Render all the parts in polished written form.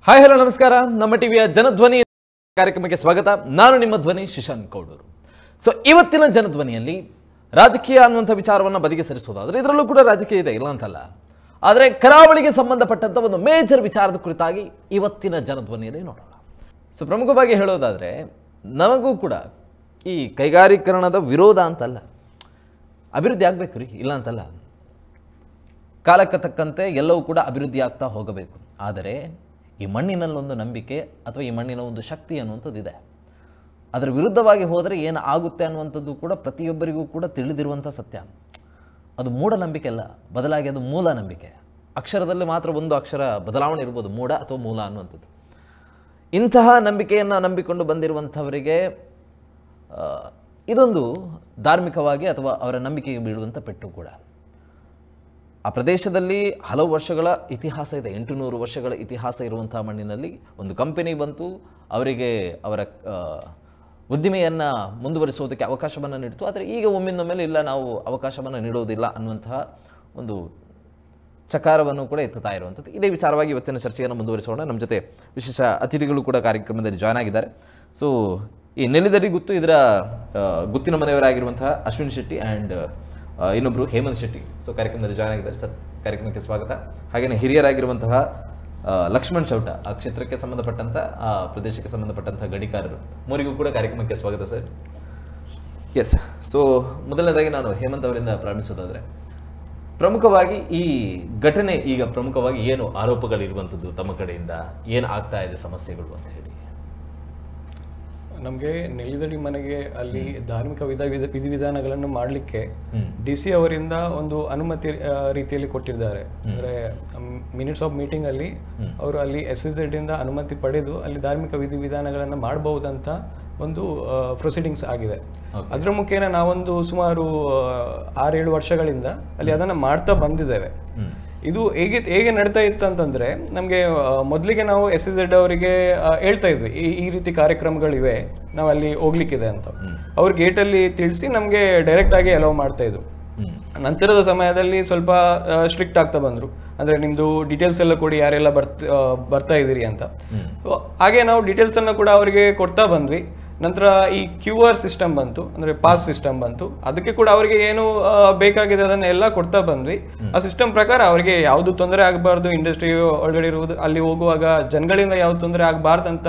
Hi hello ನಮಸ್ಕಾರ. ನಮ್ಮ ಟಿವಿಯ ಜನಧ್ವನಿ ಕಾರ್ಯಕ್ರಮಕ್ಕೆ ಸ್ವಾಗತ. ನಾನು ನಿಮ್ಮ ಧ್ವನಿ ಶಿಶಾನ್ ಕೌಡೂರು. ಸೊ ಇವತ್ತಿನ ಜನಧ್ವನಿಯಲ್ಲಿ ರಾಜಕೀಯ ಅನ್ನುವಂಥ ವಿಚಾರವನ್ನು ಬದಿಗೆ ಸರಿಸೋದಾದರೆ ಇದರಲ್ಲೂ ಕೂಡ ರಾಜಕೀಯ ಇದೆ, ಇಲ್ಲ ಅಂತಲ್ಲ. ಆದರೆ ಕರಾವಳಿಗೆ ಸಂಬಂಧಪಟ್ಟಂಥ ಒಂದು ಮೇಜರ್ ವಿಚಾರದ ಕುರಿತಾಗಿ ಇವತ್ತಿನ ಜನಧ್ವನಿಯಲ್ಲಿ ನೋಡೋಣ. ಸೊ ಪ್ರಮುಖವಾಗಿ ಹೇಳೋದಾದರೆ ನಮಗೂ ಕೂಡ ಈ ಕೈಗಾರೀಕರಣದ ವಿರೋಧ ಅಂತಲ್ಲ, ಅಭಿವೃದ್ಧಿ ಆಗಬೇಕು ರೀ, ಇಲ್ಲ ಅಂತಲ್ಲ. ಕಾಲಕ್ಕೆ ತಕ್ಕಂತೆ ಎಲ್ಲವೂ ಕೂಡ ಅಭಿವೃದ್ಧಿ ಆಗ್ತಾ ಹೋಗಬೇಕು. ಆದರೆ ಈ ಮಣ್ಣಿನಲ್ಲೊಂದು ನಂಬಿಕೆ ಅಥವಾ ಈ ಮಣ್ಣಿನ ಒಂದು ಶಕ್ತಿ ಅನ್ನುವಂಥದ್ದು ಇದೆ. ಅದರ ವಿರುದ್ಧವಾಗಿ ಹೋದರೆ ಏನು ಆಗುತ್ತೆ ಅನ್ನುವಂಥದ್ದು ಕೂಡ ಪ್ರತಿಯೊಬ್ಬರಿಗೂ ಕೂಡ ತಿಳಿದಿರುವಂಥ ಸತ್ಯ. ಅದು ಮೂಢನಂಬಿಕೆ ಅಲ್ಲ, ಬದಲಾಗಿ ಅದು ಮೂಲ ನಂಬಿಕೆ. ಅಕ್ಷರದಲ್ಲಿ ಮಾತ್ರ ಒಂದು ಅಕ್ಷರ ಬದಲಾವಣೆ ಇರ್ಬೋದು, ಮೂಢ ಅಥವಾ ಮೂಲ ಅನ್ನುವಂಥದ್ದು. ಇಂತಹ ನಂಬಿಕೆಯನ್ನು ನಂಬಿಕೊಂಡು ಬಂದಿರುವಂಥವರಿಗೆ ಇದೊಂದು ಧಾರ್ಮಿಕವಾಗಿ ಅಥವಾ ಅವರ ನಂಬಿಕೆಗೆ ಬೀಳುವಂಥ ಪೆಟ್ಟು ಕೂಡ. ಆ ಪ್ರದೇಶದಲ್ಲಿ ಹಲವು ವರ್ಷಗಳ ಇತಿಹಾಸ ಇದೆ, 800 ವರ್ಷಗಳ ಇತಿಹಾಸ ಇರುವಂಥ ಮಣ್ಣಿನಲ್ಲಿ ಒಂದು ಕಂಪನಿ ಬಂತು, ಅವರಿಗೆ ಅವರ ಉದ್ದಿಮೆಯನ್ನು ಮುಂದುವರಿಸುವುದಕ್ಕೆ ಅವಕಾಶವನ್ನು ನೀಡಿತು. ಆದರೆ ಈಗ ಒಮ್ಮಿಂದೊಮ್ಮೆಲೆ ಇಲ್ಲ, ನಾವು ಅವಕಾಶವನ್ನು ನೀಡೋದಿಲ್ಲ ಅನ್ನುವಂತಹ ಒಂದು ಚಕಾರವನ್ನು ಕೂಡ ಎತ್ತುತ್ತಾ ಇರುವಂಥದ್ದು. ಇದೇ ವಿಚಾರವಾಗಿ ಇವತ್ತಿನ ಚರ್ಚೆಯನ್ನು ಮುಂದುವರಿಸೋಣ. ನಮ್ಮ ಜೊತೆ ವಿಶೇಷ ಅತಿಥಿಗಳು ಕೂಡ ಕಾರ್ಯಕ್ರಮದಲ್ಲಿ ಜಾಯ್ನ್ ಆಗಿದ್ದಾರೆ. ಸೊ ಈ ನೆಲ್ಲಿದಡಿ ಗುತ್ತು, ಇದರ ಗುತ್ತಿನ ಮನೆಯವರಾಗಿರುವಂತಹ ಅಶ್ವಿನ್ ಶೆಟ್ಟಿ ಆ್ಯಂಡ್ ಇನ್ನೊಬ್ಬರು ಹೇಮಂತ್ ಶೆಟ್ಟಿ ಸೊ ಕಾರ್ಯಕ್ರಮದಲ್ಲಿ ಜಾಯ್ನ್ ಆಗಿದ್ದಾರೆ. ಸರ್, ಕಾರ್ಯಕ್ರಮಕ್ಕೆ ಸ್ವಾಗತ. ಹಾಗೆಯೇ ಹಿರಿಯರಾಗಿರುವಂತಹ ಲಕ್ಷ್ಮಣ್ ಚೌಟ, ಆ ಕ್ಷೇತ್ರಕ್ಕೆ ಸಂಬಂಧಪಟ್ಟಂಥ ಆ ಪ್ರದೇಶಕ್ಕೆ ಸಂಬಂಧಪಟ್ಟಂಥ ಗಡಿಕಾರರು, ಮೂರಿಗೂ ಕೂಡ ಕಾರ್ಯಕ್ರಮಕ್ಕೆ ಸ್ವಾಗತ ಸರ್. ಎಸ್. ಸೊ ಮೊದಲನೇದಾಗಿ ನಾನು ಹೇಮಂತ್ ಅವರಿಂದ ಪ್ರಾರಂಭಿಸೋದಾದರೆ, ಪ್ರಮುಖವಾಗಿ ಈ ಘಟನೆ ಈಗ ಪ್ರಮುಖವಾಗಿ ಏನು ಆರೋಪಗಳಿರುವಂಥದ್ದು ತಮ್ಮ ಕಡೆಯಿಂದ, ಏನು ಆಗ್ತಾ ಇದೆ ಸಮಸ್ಯೆಗಳು ಅಂತ ಹೇಳಿ. ನಮಗೆ ನೆಲ್ಲಿದಡಿ ಮನೆಗೆ ಅಲ್ಲಿ ಧಾರ್ಮಿಕ ವಿಧಿವಿಧಾನಗಳನ್ನು ಮಾಡಲಿಕ್ಕೆ DC ಅವರಿಂದ ಒಂದು ಅನುಮತಿ ರೀತಿಯಲ್ಲಿ ಕೊಟ್ಟಿದ್ದಾರೆ. ಅಂದ್ರೆ ಮಿನಿಟ್ಸ್ ಆಫ್ ಮೀಟಿಂಗ್ ಅಲ್ಲಿ ಅವರು ಅಲ್ಲಿ SEZ ಇಂದ ಅನುಮತಿ ಪಡೆದು ಅಲ್ಲಿ ಧಾರ್ಮಿಕ ವಿಧಿವಿಧಾನಗಳನ್ನು ಮಾಡಬಹುದಂತ ಒಂದು ಪ್ರೊಸೀಡಿಂಗ್ಸ್ ಆಗಿದೆ. ಅದ್ರ ಮುಖೇನ ನಾವೊಂದು ಸುಮಾರು 6-7 ವರ್ಷಗಳಿಂದ ಅಲ್ಲಿ ಅದನ್ನ ಮಾಡ್ತಾ ಬಂದಿದ್ದೇವೆ. ಇದು ಹೇಗೆ ನಡೀತಾ ಇತ್ತು ಅಂತಂದ್ರೆ, ನಮಗೆ ಮೊದಲಿಗೆ ನಾವು SEZ ಅವರಿಗೆ ಹೇಳ್ತಾ ಇದ್ವಿ, ಈ ರೀತಿ ಕಾರ್ಯಕ್ರಮಗಳಿವೆ, ನಾವು ಅಲ್ಲಿ ಹೋಗ್ಲಿಕ್ಕಿದೆ ಅಂತ. ಅವ್ರ ಗೇಟಲ್ಲಿ ತಿಳಿಸಿ ನಮಗೆ ಡೈರೆಕ್ಟ್ ಆಗಿ ಅಲೌ ಮಾಡ್ತಾ ಇದ್ರು. ನಂತರದ ಸಮಯದಲ್ಲಿ ಸ್ವಲ್ಪ ಸ್ಟ್ರಿಕ್ಟ್ ಆಗ್ತಾ ಬಂದ್ರು. ಅಂದ್ರೆ ನಿಮ್ದು ಡೀಟೇಲ್ಸ್ ಎಲ್ಲ ಕೊಡಿ, ಯಾರೆಲ್ಲ ಬರ್ತಾ ಇದ್ದೀರಿ ಅಂತ. ಹಾಗೆ ನಾವು ಡೀಟೇಲ್ಸ್ ಅನ್ನ ಕೂಡ ಅವರಿಗೆ ಕೊಡ್ತಾ ಬಂದ್ವಿ. ನಂತರ ಈ QR ಸಿಸ್ಟಮ್ ಬಂತು, ಅಂದ್ರೆ ಪಾಸ್ ಸಿಸ್ಟಮ್ ಬಂತು. ಅದಕ್ಕೆ ಕೂಡ ಅವರಿಗೆ ಏನು ಬೇಕಾಗಿದೆ ಅದನ್ನ ಎಲ್ಲ ಕೊಡ್ತಾ ಬಂದ್ವಿ. ಆ ಸಿಸ್ಟಮ್ ಪ್ರಕಾರ ಅವರಿಗೆ ಯಾವ್ದು ತೊಂದರೆ ಆಗಬಾರ್ದು, ಇಂಡಸ್ಟ್ರಿ ಒಳಗಡೆ ಇರುವುದು, ಅಲ್ಲಿ ಹೋಗುವಾಗ ಜನಗಳಿಂದ ಯಾವ್ದು ತೊಂದರೆ ಆಗಬಾರ್ದಂತ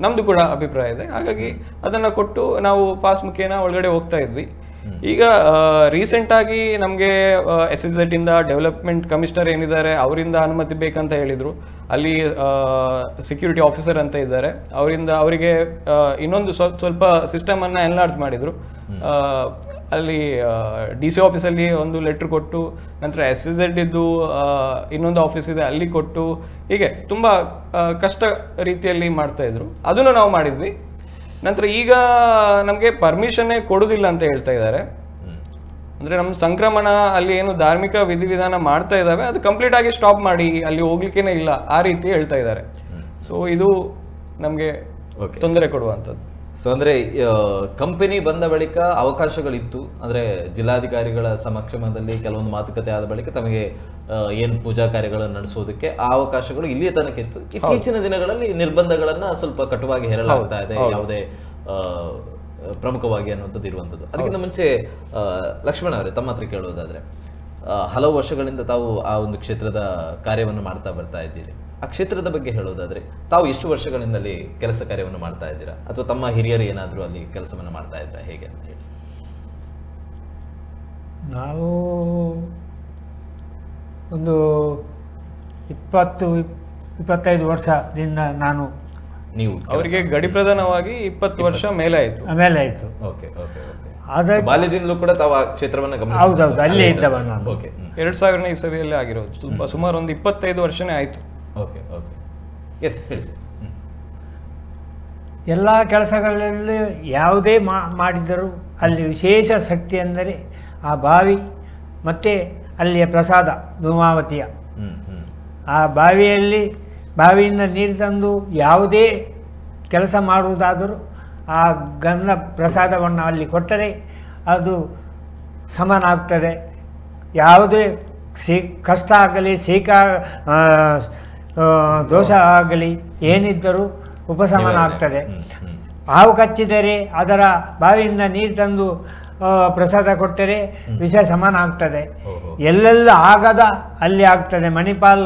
ನಮ್ದು ಕೂಡ ಅಭಿಪ್ರಾಯ ಇದೆ. ಹಾಗಾಗಿ ಅದನ್ನ ಕೊಟ್ಟು ನಾವು ಪಾಸ್ ಮುಖೇನ ಒಳಗಡೆ ಹೋಗ್ತಾ ಇದ್ವಿ. ಈಗ ರೀಸೆಂಟ್ ಆಗಿ ನಮಗೆ SEZ ಇಂದ ಡೆವಲಪ್ಮೆಂಟ್ ಕಮಿಷನರ್ ಏನಿದ್ದಾರೆ ಅವರಿಂದ ಅನುಮತಿ ಬೇಕಂತ ಹೇಳಿದ್ರು. ಅಲ್ಲಿ ಸೆಕ್ಯೂರಿಟಿ ಆಫೀಸರ್ ಅಂತ ಇದ್ದಾರೆ, ಅವರಿಗೆ ಇನ್ನೊಂದು ಸ್ವಲ್ಪ ಸಿಸ್ಟಮ್ ಅನ್ನ ಎನ್ಲಾರ್ಜ್ ಮಾಡಿದ್ರು. ಅಲ್ಲಿ DC ಆಫೀಸಲ್ಲಿ ಒಂದು ಲೆಟರ್ ಕೊಟ್ಟು, ನಂತರ SEZ ಇದ್ದು ಇನ್ನೊಂದು ಆಫೀಸ್ ಇದೆ ಅಲ್ಲಿ ಕೊಟ್ಟು, ಹೀಗೆ ತುಂಬಾ ಕಷ್ಟ ರೀತಿಯಲ್ಲಿ ಮಾಡ್ತಾ ಇದ್ರು. ಅದನ್ನು ನಾವು ಮಾಡಿದ್ವಿ. ನಂತರ ಈಗ ನಮಗೆ ಪರ್ಮಿಷನ್ನೇ ಕೊಡುದಿಲ್ಲ ಅಂತ ಹೇಳ್ತಾ ಇದ್ದಾರೆ. ಅಂದ್ರೆ ನಮ್ಮ ಸಂಕ್ರಮಣ ಅಲ್ಲಿ ಏನು ಧಾರ್ಮಿಕ ವಿಧಿವಿಧಾನ ಮಾಡ್ತಾ ಇದ್ದಾವೆ ಅದು ಕಂಪ್ಲೀಟ್ ಆಗಿ ಸ್ಟಾಪ್ ಮಾಡಿ, ಅಲ್ಲಿ ಹೋಗ್ಲಿಕ್ಕೇನೆ ಇಲ್ಲ, ಆ ರೀತಿ ಹೇಳ್ತಾ ಇದ್ದಾರೆ. ಸೊ ಇದು ನಮಗೆ ತೊಂದರೆ ಕೊಡುವಂಥದ್ದು. ಸೊ ಅಂದರೆ ಕಂಪನಿ ಬಂದ ಬಳಿಕ ಅವಕಾಶಗಳಿತ್ತು, ಅಂದರೆ ಜಿಲ್ಲಾಧಿಕಾರಿಗಳ ಸಮಕ್ಷಮದಲ್ಲಿ ಕೆಲವೊಂದು ಮಾತುಕತೆ ಆದ ಬಳಿಕ ತಮಗೆ ಏನು ಪೂಜಾ ಕಾರ್ಯಗಳನ್ನು ನಡೆಸೋದಕ್ಕೆ ಆ ಅವಕಾಶಗಳು ಇಲ್ಲಿಯ ತನಕ ಇತ್ತು. ಇತ್ತೀಚಿನ ದಿನಗಳಲ್ಲಿ ನಿರ್ಬಂಧಗಳನ್ನ ಸ್ವಲ್ಪ ಕಟುವಾಗಿ ಹೇರಲಾಗ್ತಾ ಇದೆ, ಯಾವುದೇ ಪ್ರಮುಖವಾಗಿ ಅನ್ನುವಂಥದ್ದು ಇರುವಂಥದ್ದು. ಅದಕ್ಕಿಂತ ಮುಂಚೆ ಲಕ್ಷ್ಮಣ ಅವರೇ, ತಮ್ಮ ಹತ್ರ ಕೇಳೋದಾದ್ರೆ, ಹಲವು ವರ್ಷಗಳಿಂದ ತಾವು ಆ ಒಂದು ಕ್ಷೇತ್ರದ ಕಾರ್ಯವನ್ನು ಮಾಡ್ತಾ ಬರ್ತಾ ಇದ್ದೀರಿ. ಆ ಕ್ಷೇತ್ರದ ಬಗ್ಗೆ ಹೇಳೋದಾದ್ರೆ, ತಾವು ಎಷ್ಟು ವರ್ಷಗಳಿಂದ ಅಲ್ಲಿ ಕೆಲಸ ಕಾರ್ಯವನ್ನು ಮಾಡ್ತಾ ಇದ್ದೀರಾ, ಅಥವಾ ತಮ್ಮ ಹಿರಿಯರು ಏನಾದರೂ ಅಲ್ಲಿ ಕೆಲಸವನ್ನು ಮಾಡ್ತಾ ಇದ್ದೀರಾ, ಹೇಗೆ ಅಂತ ಹೇಳಿ? ನಾವು ಒಂದು 20-25 ವರ್ಷದಿಂದ ನಾನು, ನೀವು ಅವರಿಗೆ ಗಡಿ ಪ್ರಧಾನವಾಗಿ 20 ವರ್ಷ ಮೇಲೆ ಆಯ್ತು. Okay okay okay. ಬಾಲ್ಯದಿಂದಲೂ ಕೂಡ ತಾವು ಆ ಕ್ಷೇತ್ರವನ್ನು ಗಮನಿಸಿ? ಹೌದೌದು, ಅಲ್ಲೇ ಇದ್ದವ ನಾನು. ಓಕೆ. 2000ನೇ ಇಸವಿಯಲ್ಲಿ ಆಗಿರೋದು, ಸುಮಾರು ಒಂದು 25 ವರ್ಷನೇ ಆಯ್ತು. Okay okay. ಎಸ್, ಹೇಳಿ ಸರ್. ಎಲ್ಲ ಕೆಲಸಗಳಲ್ಲಿ ಯಾವುದೇ ಮಾಡಿದರೂ ಅಲ್ಲಿ ವಿಶೇಷ ಶಕ್ತಿ ಎಂದರೆ ಆ ಬಾವಿ ಮತ್ತು ಅಲ್ಲಿಯ ಪ್ರಸಾದ ಧೂಮಾವತಿಯ. ಆ ಬಾವಿಯಿಂದ ನೀರು ತಂದು ಯಾವುದೇ ಕೆಲಸ ಮಾಡುವುದಾದರೂ ಆ ಗಂಧ ಪ್ರಸಾದವನ್ನು ಅಲ್ಲಿ ಕೊಟ್ಟರೆ ಅದು ಸಮನಾಗ್ತದೆ. ಯಾವುದೇ ಕಷ್ಟ ಆಗಲಿ, ದೋಷ ಆಗಲಿ ಏನಿದ್ದರೂ ಉಪಶಮನ ಆಗ್ತದೆ. ಹಾವು ಕಚ್ಚಿದರೆ ಅದರ ಬಾವಿಯಿಂದ ನೀರು ತಂದು ಪ್ರಸಾದ ಕೊಟ್ಟರೆ ವಿಷ ಶಮನ ಆಗ್ತದೆ. ಎಲ್ಲೆಲ್ಲ ಆಗದ ಅಲ್ಲಿ ಆಗ್ತದೆ. ಮಣಿಪಾಲ್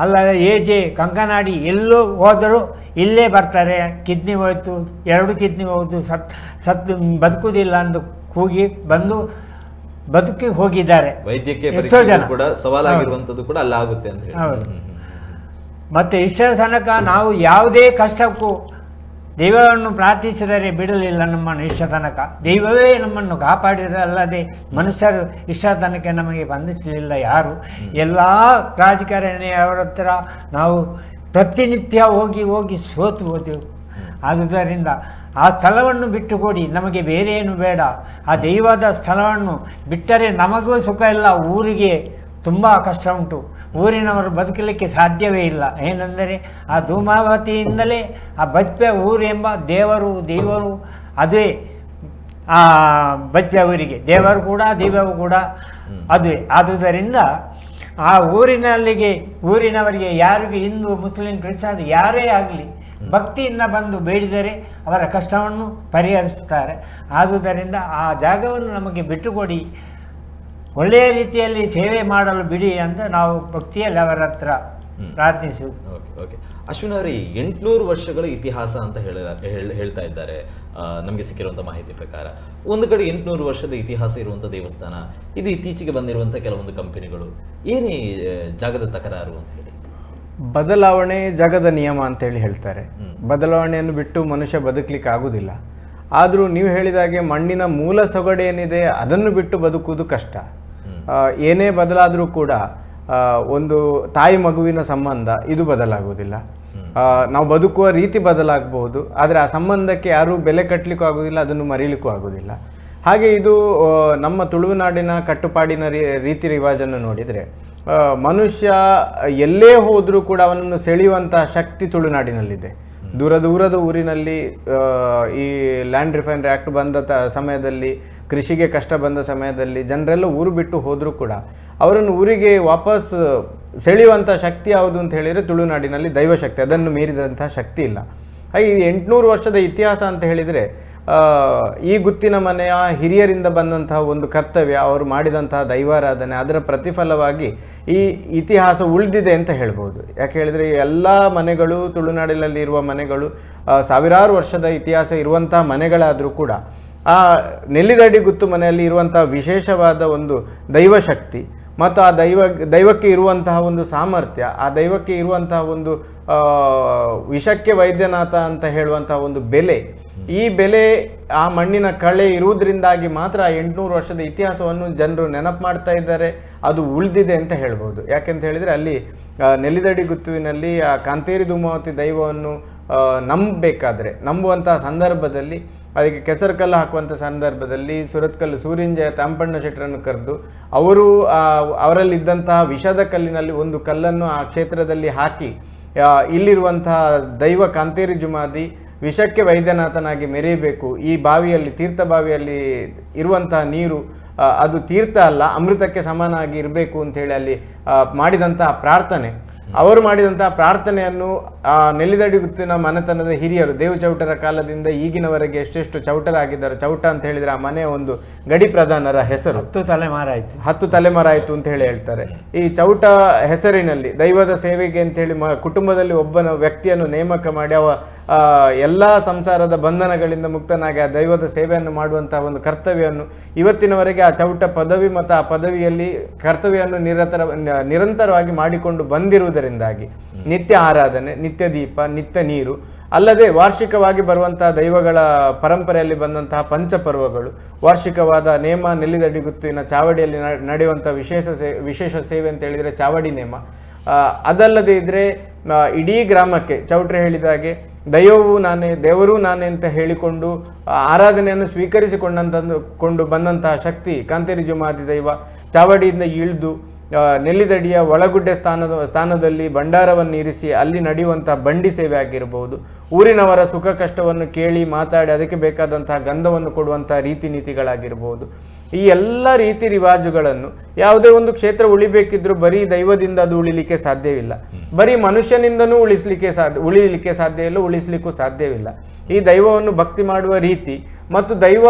ಅಲ್ಲ, ಏಜೆ, ಕಂಕನಾಡಿ ಎಲ್ಲೂ ಹೋದರೂ ಇಲ್ಲೇ ಬರ್ತಾರೆ. ಕಿಡ್ನಿ ಹೋಯ್ತು, 2 ಕಿಡ್ನಿ ಹೋಯ್ತು, ಸತ್ತು ಬದುಕುವುದಿಲ್ಲ ಅಂದು ಕೂಗಿ ಬಂದು ಬದುಕಿ ಹೋಗಿದ್ದಾರೆ. ಎಷ್ಟೋ ಜನ ಕೂಡ ಸವಾಲಾಗಿರುವಂಥದ್ದು ಕೂಡ ಅಲ್ಲಾಗುತ್ತೆ ಅಂತ ಹೇಳಿ. ಹೌದು. ಮತ್ತು ಇಷ್ಟರ ತನಕ ನಾವು ಯಾವುದೇ ಕಷ್ಟಕ್ಕೂ ದೈವವನ್ನು ಪ್ರಾರ್ಥಿಸಿದರೆ ಬಿಡಲಿಲ್ಲ ನಮ್ಮನ್ನು. ಇಷ್ಟ ತನಕ ದೈವವೇ ನಮ್ಮನ್ನು ಕಾಪಾಡಿರಲ್ಲದೆ ಮನುಷ್ಯರು ಇಷ್ಟ ತನಕ ನಮಗೆ ಬಂಧಿಸಲಿಲ್ಲ ಯಾರು. ಎಲ್ಲ ರಾಜಕಾರಣಿಯವರ ಹತ್ರ ನಾವು ಪ್ರತಿನಿತ್ಯ ಹೋಗಿ ಸೋತು ಹೋದೆವು. ಆದುದರಿಂದ ಆ ಸ್ಥಳವನ್ನು ಬಿಟ್ಟು ಕೊಡಿ, ನಮಗೆ ಬೇರೆ ಏನು ಬೇಡ. ಆ ದೈವದ ಸ್ಥಳವನ್ನು ಬಿಟ್ಟರೆ ನಮಗೂ ಸುಖ ಇಲ್ಲ, ಊರಿಗೆ ತುಂಬ ಕಷ್ಟ ಉಂಟು. ಊರಿನವರು ಬದುಕಲಿಕ್ಕೆ ಸಾಧ್ಯವೇ ಇಲ್ಲ. ಏನೆಂದರೆ ಆ ಧೂಮಾವತಿಯಿಂದಲೇ ಆ ಬಜ್ಪೆ ಊರು ಎಂಬ ದೇವರು ಅದುವೇ ಆ ಬಜ್ಪೆ ಊರಿಗೆ ದೇವರು ಕೂಡ ದೈವವು ಕೂಡ ಅದುವೇ. ಆದುದರಿಂದ ಆ ಊರಿನವರಿಗೆ ಯಾರಿಗೆ ಹಿಂದೂ ಮುಸ್ಲಿಂ ಕ್ರಿಶ್ಚಿಯನ್ ಯಾರೇ ಆಗಲಿ ಭಕ್ತಿಯಿಂದ ಬಂದು ಬೇಡಿದರೆ ಅವರ ಕಷ್ಟವನ್ನು ಪರಿಹರಿಸುತ್ತಾರೆ. ಆದುದರಿಂದ ಆ ಜಾಗವನ್ನು ನಮಗೆ ಬಿಟ್ಟುಕೊಡಿ, ಒಳ್ಳೆಯ ರೀತಿಯಲ್ಲಿ ಸೇವೆ ಮಾಡಲು ಬಿಡಿ ಅಂತ ನಾವು ಭಕ್ತಿಯಲ್ಲಿ ಅವರ ಹತ್ರ ಪ್ರಾರ್ಥಿಸು. ಓಕೆ ಅಶ್ವಿನ್ ಅವರೇ, 800 ವರ್ಷಗಳ ಇತಿಹಾಸ ಅಂತ ಹೇಳ್ತಾ ಇದ್ದಾರೆ ನಮಗೆ ಸಿಕ್ಕಿರುವಂಥ ಮಾಹಿತಿ ಪ್ರಕಾರ. ಒಂದು ಕಡೆ 800 ವರ್ಷದ ಇತಿಹಾಸ ಇರುವಂಥ ದೇವಸ್ಥಾನ ಇದು, ಇತ್ತೀಚೆಗೆ ಬಂದಿರುವಂಥ ಕೆಲವೊಂದು ಕಂಪನಿಗಳು, ಏನೇ ಜಾಗದ ತಕರಾರು ಅಂತ ಹೇಳಿ? ಬದಲಾವಣೆ ಜಗದ ನಿಯಮ ಅಂತೇಳಿ ಹೇಳ್ತಾರೆ. ಬದಲಾವಣೆಯನ್ನು ಬಿಟ್ಟು ಮನುಷ್ಯ ಬದುಕಲಿಕ್ಕೆ ಆಗುವುದಿಲ್ಲ. ಆದರೂ ನೀವು ಹೇಳಿದಾಗೆ ಮಣ್ಣಿನ ಮೂಲ ಸೊಗಡೇನಿದೆ ಅದನ್ನು ಬಿಟ್ಟು ಬದುಕುವುದು ಕಷ್ಟ. ಏನೇ ಬದಲಾದರೂ ಕೂಡ ಒಂದು ತಾಯಿ ಮಗುವಿನ ಸಂಬಂಧ ಇದು ಬದಲಾಗುವುದಿಲ್ಲ. ನಾವು ಬದುಕುವ ರೀತಿ ಬದಲಾಗಬಹುದು, ಆದರೆ ಆ ಸಂಬಂಧಕ್ಕೆ ಯಾರೂ ಬೆಲೆ ಕಟ್ಟಲಿಕ್ಕೂ ಆಗೋದಿಲ್ಲ, ಅದನ್ನು ಮರೀಲಿಕ್ಕೂ ಆಗೋದಿಲ್ಲ. ಹಾಗೆ ಇದು ನಮ್ಮ ತುಳುನಾಡಿನ ಕಟ್ಟುಪಾಡಿನ ರೀತಿ ರಿವಾಜನ್ನು ನೋಡಿದರೆ ಮನುಷ್ಯ ಎಲ್ಲೇ ಹೋದರೂ ಕೂಡ ಅವನನ್ನು ಸೆಳೆಯುವಂತಹ ಶಕ್ತಿ ತುಳುನಾಡಿನಲ್ಲಿದೆ. ದೂರದ ಊರಿನಲ್ಲಿ ಈ ಲ್ಯಾಂಡ್ ರಿಫೈನರಿ ಆ್ಯಕ್ಟ್ ಬಂದ ಸಮಯದಲ್ಲಿ, ಕೃಷಿಗೆ ಕಷ್ಟ ಬಂದ ಸಮಯದಲ್ಲಿ ಜನರೆಲ್ಲ ಊರು ಬಿಟ್ಟು ಹೋದರೂ ಕೂಡ ಅವರನ್ನು ಊರಿಗೆ ವಾಪಸ್ ಸೆಳೆಯುವಂಥ ಶಕ್ತಿ ಯಾವುದು ಅಂತ ಹೇಳಿದರೆ ತುಳುನಾಡಿನಲ್ಲಿ ದೈವಶಕ್ತಿ. ಅದನ್ನು ಮೀರಿದಂತಹ ಶಕ್ತಿ ಇಲ್ಲ. ಹಾಗೆ ಈ 800 ವರ್ಷದ ಇತಿಹಾಸ ಅಂತ ಹೇಳಿದರೆ ಈ ಗುತ್ತಿನ ಮನೆಯ ಹಿರಿಯರಿಂದ ಬಂದಂತಹ ಒಂದು ಕರ್ತವ್ಯ, ಅವರು ಮಾಡಿದಂತಹ ದೈವಾರಾಧನೆ, ಅದರ ಪ್ರತಿಫಲವಾಗಿ ಈ ಇತಿಹಾಸ ಉಳಿದಿದೆ ಅಂತ ಹೇಳ್ಬೋದು. ಯಾಕೆ ಹೇಳಿದರೆ ಎಲ್ಲ ಮನೆಗಳು, ತುಳುನಾಡಿನಲ್ಲಿ ಇರುವ ಮನೆಗಳು ಸಾವಿರಾರು ವರ್ಷದ ಇತಿಹಾಸ ಇರುವಂತಹ ಮನೆಗಳಾದರೂ ಕೂಡ ಆ ನೆಲ್ಲಿದಡಿ ಗುತ್ತು ಮನೆಯಲ್ಲಿ ಇರುವಂತಹ ವಿಶೇಷವಾದ ಒಂದು ದೈವಶಕ್ತಿ ಮತ್ತು ಆ ದೈವಕ್ಕೆ ಇರುವಂತಹ ಒಂದು ಸಾಮರ್ಥ್ಯ, ಆ ದೈವಕ್ಕೆ ಇರುವಂತಹ ಒಂದು ವಿಷಕ್ಕೆ ವೈದ್ಯನಾಥ ಅಂತ ಹೇಳುವಂತಹ ಒಂದು ಬೆಲೆ, ಈ ಬೆಲೆ ಆ ಮಣ್ಣಿನ ಕಳೆ ಇರುವುದರಿಂದಾಗಿ ಮಾತ್ರ 800 ವರ್ಷದ ಇತಿಹಾಸವನ್ನು ಜನರು ನೆನಪು ಮಾಡ್ತಾ ಇದ್ದಾರೆ. ಅದು ಉಳಿದಿದೆ ಅಂತ ಹೇಳ್ಬೋದು. ಯಾಕೆಂತ ಹೇಳಿದರೆ ಅಲ್ಲಿ ನೆಲ್ಲಿದಡಿ ಗುತ್ತುವಿನಲ್ಲಿ ಆ ಕಾಂತೇರಿ ಧೂಮಾವತಿ ದೈವವನ್ನು ನಂಬುವಂತಹ ಸಂದರ್ಭದಲ್ಲಿ, ಅದಕ್ಕೆ ಕೆಸರು ಕಲ್ಲು ಹಾಕುವಂಥ ಸಂದರ್ಭದಲ್ಲಿ ಸುರತ್ಕಲ್ಲು ಸೂರಿಂಜಯ ತಾಂಪಣ್ಣ ಶೆಟ್ಟರನ್ನು ಕರೆದು ಅವರಲ್ಲಿದ್ದಂತಹ ವಿಷದ ಕಲ್ಲಿನಲ್ಲಿ ಒಂದು ಕಲ್ಲನ್ನು ಆ ಕ್ಷೇತ್ರದಲ್ಲಿ ಹಾಕಿ ಇಲ್ಲಿರುವಂತಹ ದೈವ ಕಾಂತೇರಿ ಜುಮಾದಿ ವಿಷಕ್ಕೆ ವೈದ್ಯನಾಥನಾಗಿ ಮೆರೆಯಬೇಕು, ಈ ಬಾವಿಯಲ್ಲಿ, ತೀರ್ಥ ಬಾವಿಯಲ್ಲಿ ಇರುವಂತಹ ನೀರು ಅದು ತೀರ್ಥ ಅಲ್ಲ, ಅಮೃತಕ್ಕೆ ಸಮಾನಾಗಿ ಇರಬೇಕು ಅಂಥೇಳಿ ಅಲ್ಲಿ ಮಾಡಿದಂತಹ ಪ್ರಾರ್ಥನೆ, ಅವರು ಮಾಡಿದಂತಹ ಪ್ರಾರ್ಥನೆಯನ್ನು ನೆಲ್ಲಿದಡಿ ಗುತ್ತಿನ ಮನೆತನದ ಹಿರಿಯರು ದೇವ ಚೌಟರ ಕಾಲದಿಂದ ಈಗಿನವರೆಗೆ ಎಷ್ಟೆಷ್ಟು ಚೌಟರಾಗಿದ್ದಾರೆ. ಚೌಟ ಅಂತ ಹೇಳಿದರೆ ಆ ಮನೆಯ ಒಂದು ಗಡಿ ಪ್ರಧಾನರ ಹೆಸರು. 10 ತಲೆಮಾರಾಯಿತು ಅಂತ ಹೇಳಿ ಹೇಳ್ತಾರೆ. ಈ ಚೌಟ ಹೆಸರಿನಲ್ಲಿ ದೈವದ ಸೇವೆಗೆ ಅಂತೇಳಿ ಕುಟುಂಬದಲ್ಲಿ ಒಬ್ಬನ ವ್ಯಕ್ತಿಯನ್ನು ನೇಮಕ ಮಾಡಿ ಅವ ಎಲ್ಲ ಸಂಸಾರದ ಬಂಧನಗಳಿಂದ ಮುಕ್ತನಾಗಿ ಆ ದೈವದ ಸೇವೆಯನ್ನು ಮಾಡುವಂತಹ ಒಂದು ಕರ್ತವ್ಯವನ್ನು ಇವತ್ತಿನವರೆಗೆ ಆ ಚೌಟ ಪದವಿ ಮತ್ತು ಆ ಪದವಿಯಲ್ಲಿ ಕರ್ತವ್ಯವನ್ನು ನಿರಂತರವಾಗಿ ಮಾಡಿಕೊಂಡು ಬಂದಿರುವುದರಿಂದಾಗಿ ನಿತ್ಯ ಆರಾಧನೆ, ನಿತ್ಯ ದೀಪ, ನಿತ್ಯ ನೀರು, ಅಲ್ಲದೆ ವಾರ್ಷಿಕವಾಗಿ ಬರುವಂತಹ ದೈವಗಳ ಪರಂಪರೆಯಲ್ಲಿ ಬಂದಂತಹ ಪಂಚಪರ್ವಗಳು, ವಾರ್ಷಿಕವಾದ ನೇಮ, ನೆಲ್ಲಿದಡಿ ಗುತ್ತುವಿನ ಚಾವಡಿಯಲ್ಲಿ ನಡೆಯುವಂಥ ವಿಶೇಷ ಸೇವೆ ಅಂತ ಹೇಳಿದರೆ ಚಾವಡಿ ನೇಮ. ಅದಲ್ಲದೆ ಇದ್ದರೆ ಇಡೀ ಗ್ರಾಮಕ್ಕೆ ಚೌಟ್ರೆ ಹೇಳಿದಾಗೆ ದೈವವೂ ನಾನೇ, ದೇವರೂ ನಾನೇ ಅಂತ ಹೇಳಿಕೊಂಡು ಆರಾಧನೆಯನ್ನು ಸ್ವೀಕರಿಸಿಕೊಂಡು ಬಂದಂತಹ ಶಕ್ತಿ ಕಾಂತೇರಿ ಜುಮಾದಿ ದೈವ ಚಾವಡಿಯಿಂದ ಇಳಿದು ನೆಲ್ಲಿದಡಿಯ ಒಳಗುಡ್ಡೆ ಸ್ಥಾನದಲ್ಲಿ ಭಂಡಾರವನ್ನು ಇರಿಸಿ ಅಲ್ಲಿ ನಡೆಯುವಂತಹ ಬಂಡಿ ಸೇವೆ ಆಗಿರಬಹುದು, ಊರಿನವರ ಸುಖ ಕಷ್ಟವನ್ನು ಕೇಳಿ ಮಾತಾಡಿ ಅದಕ್ಕೆ ಬೇಕಾದಂತಹ ಗಂಧವನ್ನು ಕೊಡುವಂತಹ ರೀತಿ ನೀತಿಗಳಾಗಿರ್ಬೋದು, ಈ ಎಲ್ಲ ರೀತಿ ರಿವಾಜುಗಳನ್ನು ಯಾವುದೇ ಒಂದು ಕ್ಷೇತ್ರ ಉಳಿಬೇಕಿದ್ರೂ ಬರೀ ದೈವದಿಂದ ಅದು ಉಳಿಲಿಕ್ಕೆ ಸಾಧ್ಯವಿಲ್ಲ, ಬರೀ ಮನುಷ್ಯನಿಂದನೂ ಉಳಿಲಿಕ್ಕೆ ಸಾಧ್ಯ ಇಲ್ಲ, ಉಳಿಸ್ಲಿಕ್ಕೂ ಸಾಧ್ಯವಿಲ್ಲ. ಈ ದೈವವನ್ನು ಭಕ್ತಿ ಮಾಡುವ ರೀತಿ ಮತ್ತು ದೈವ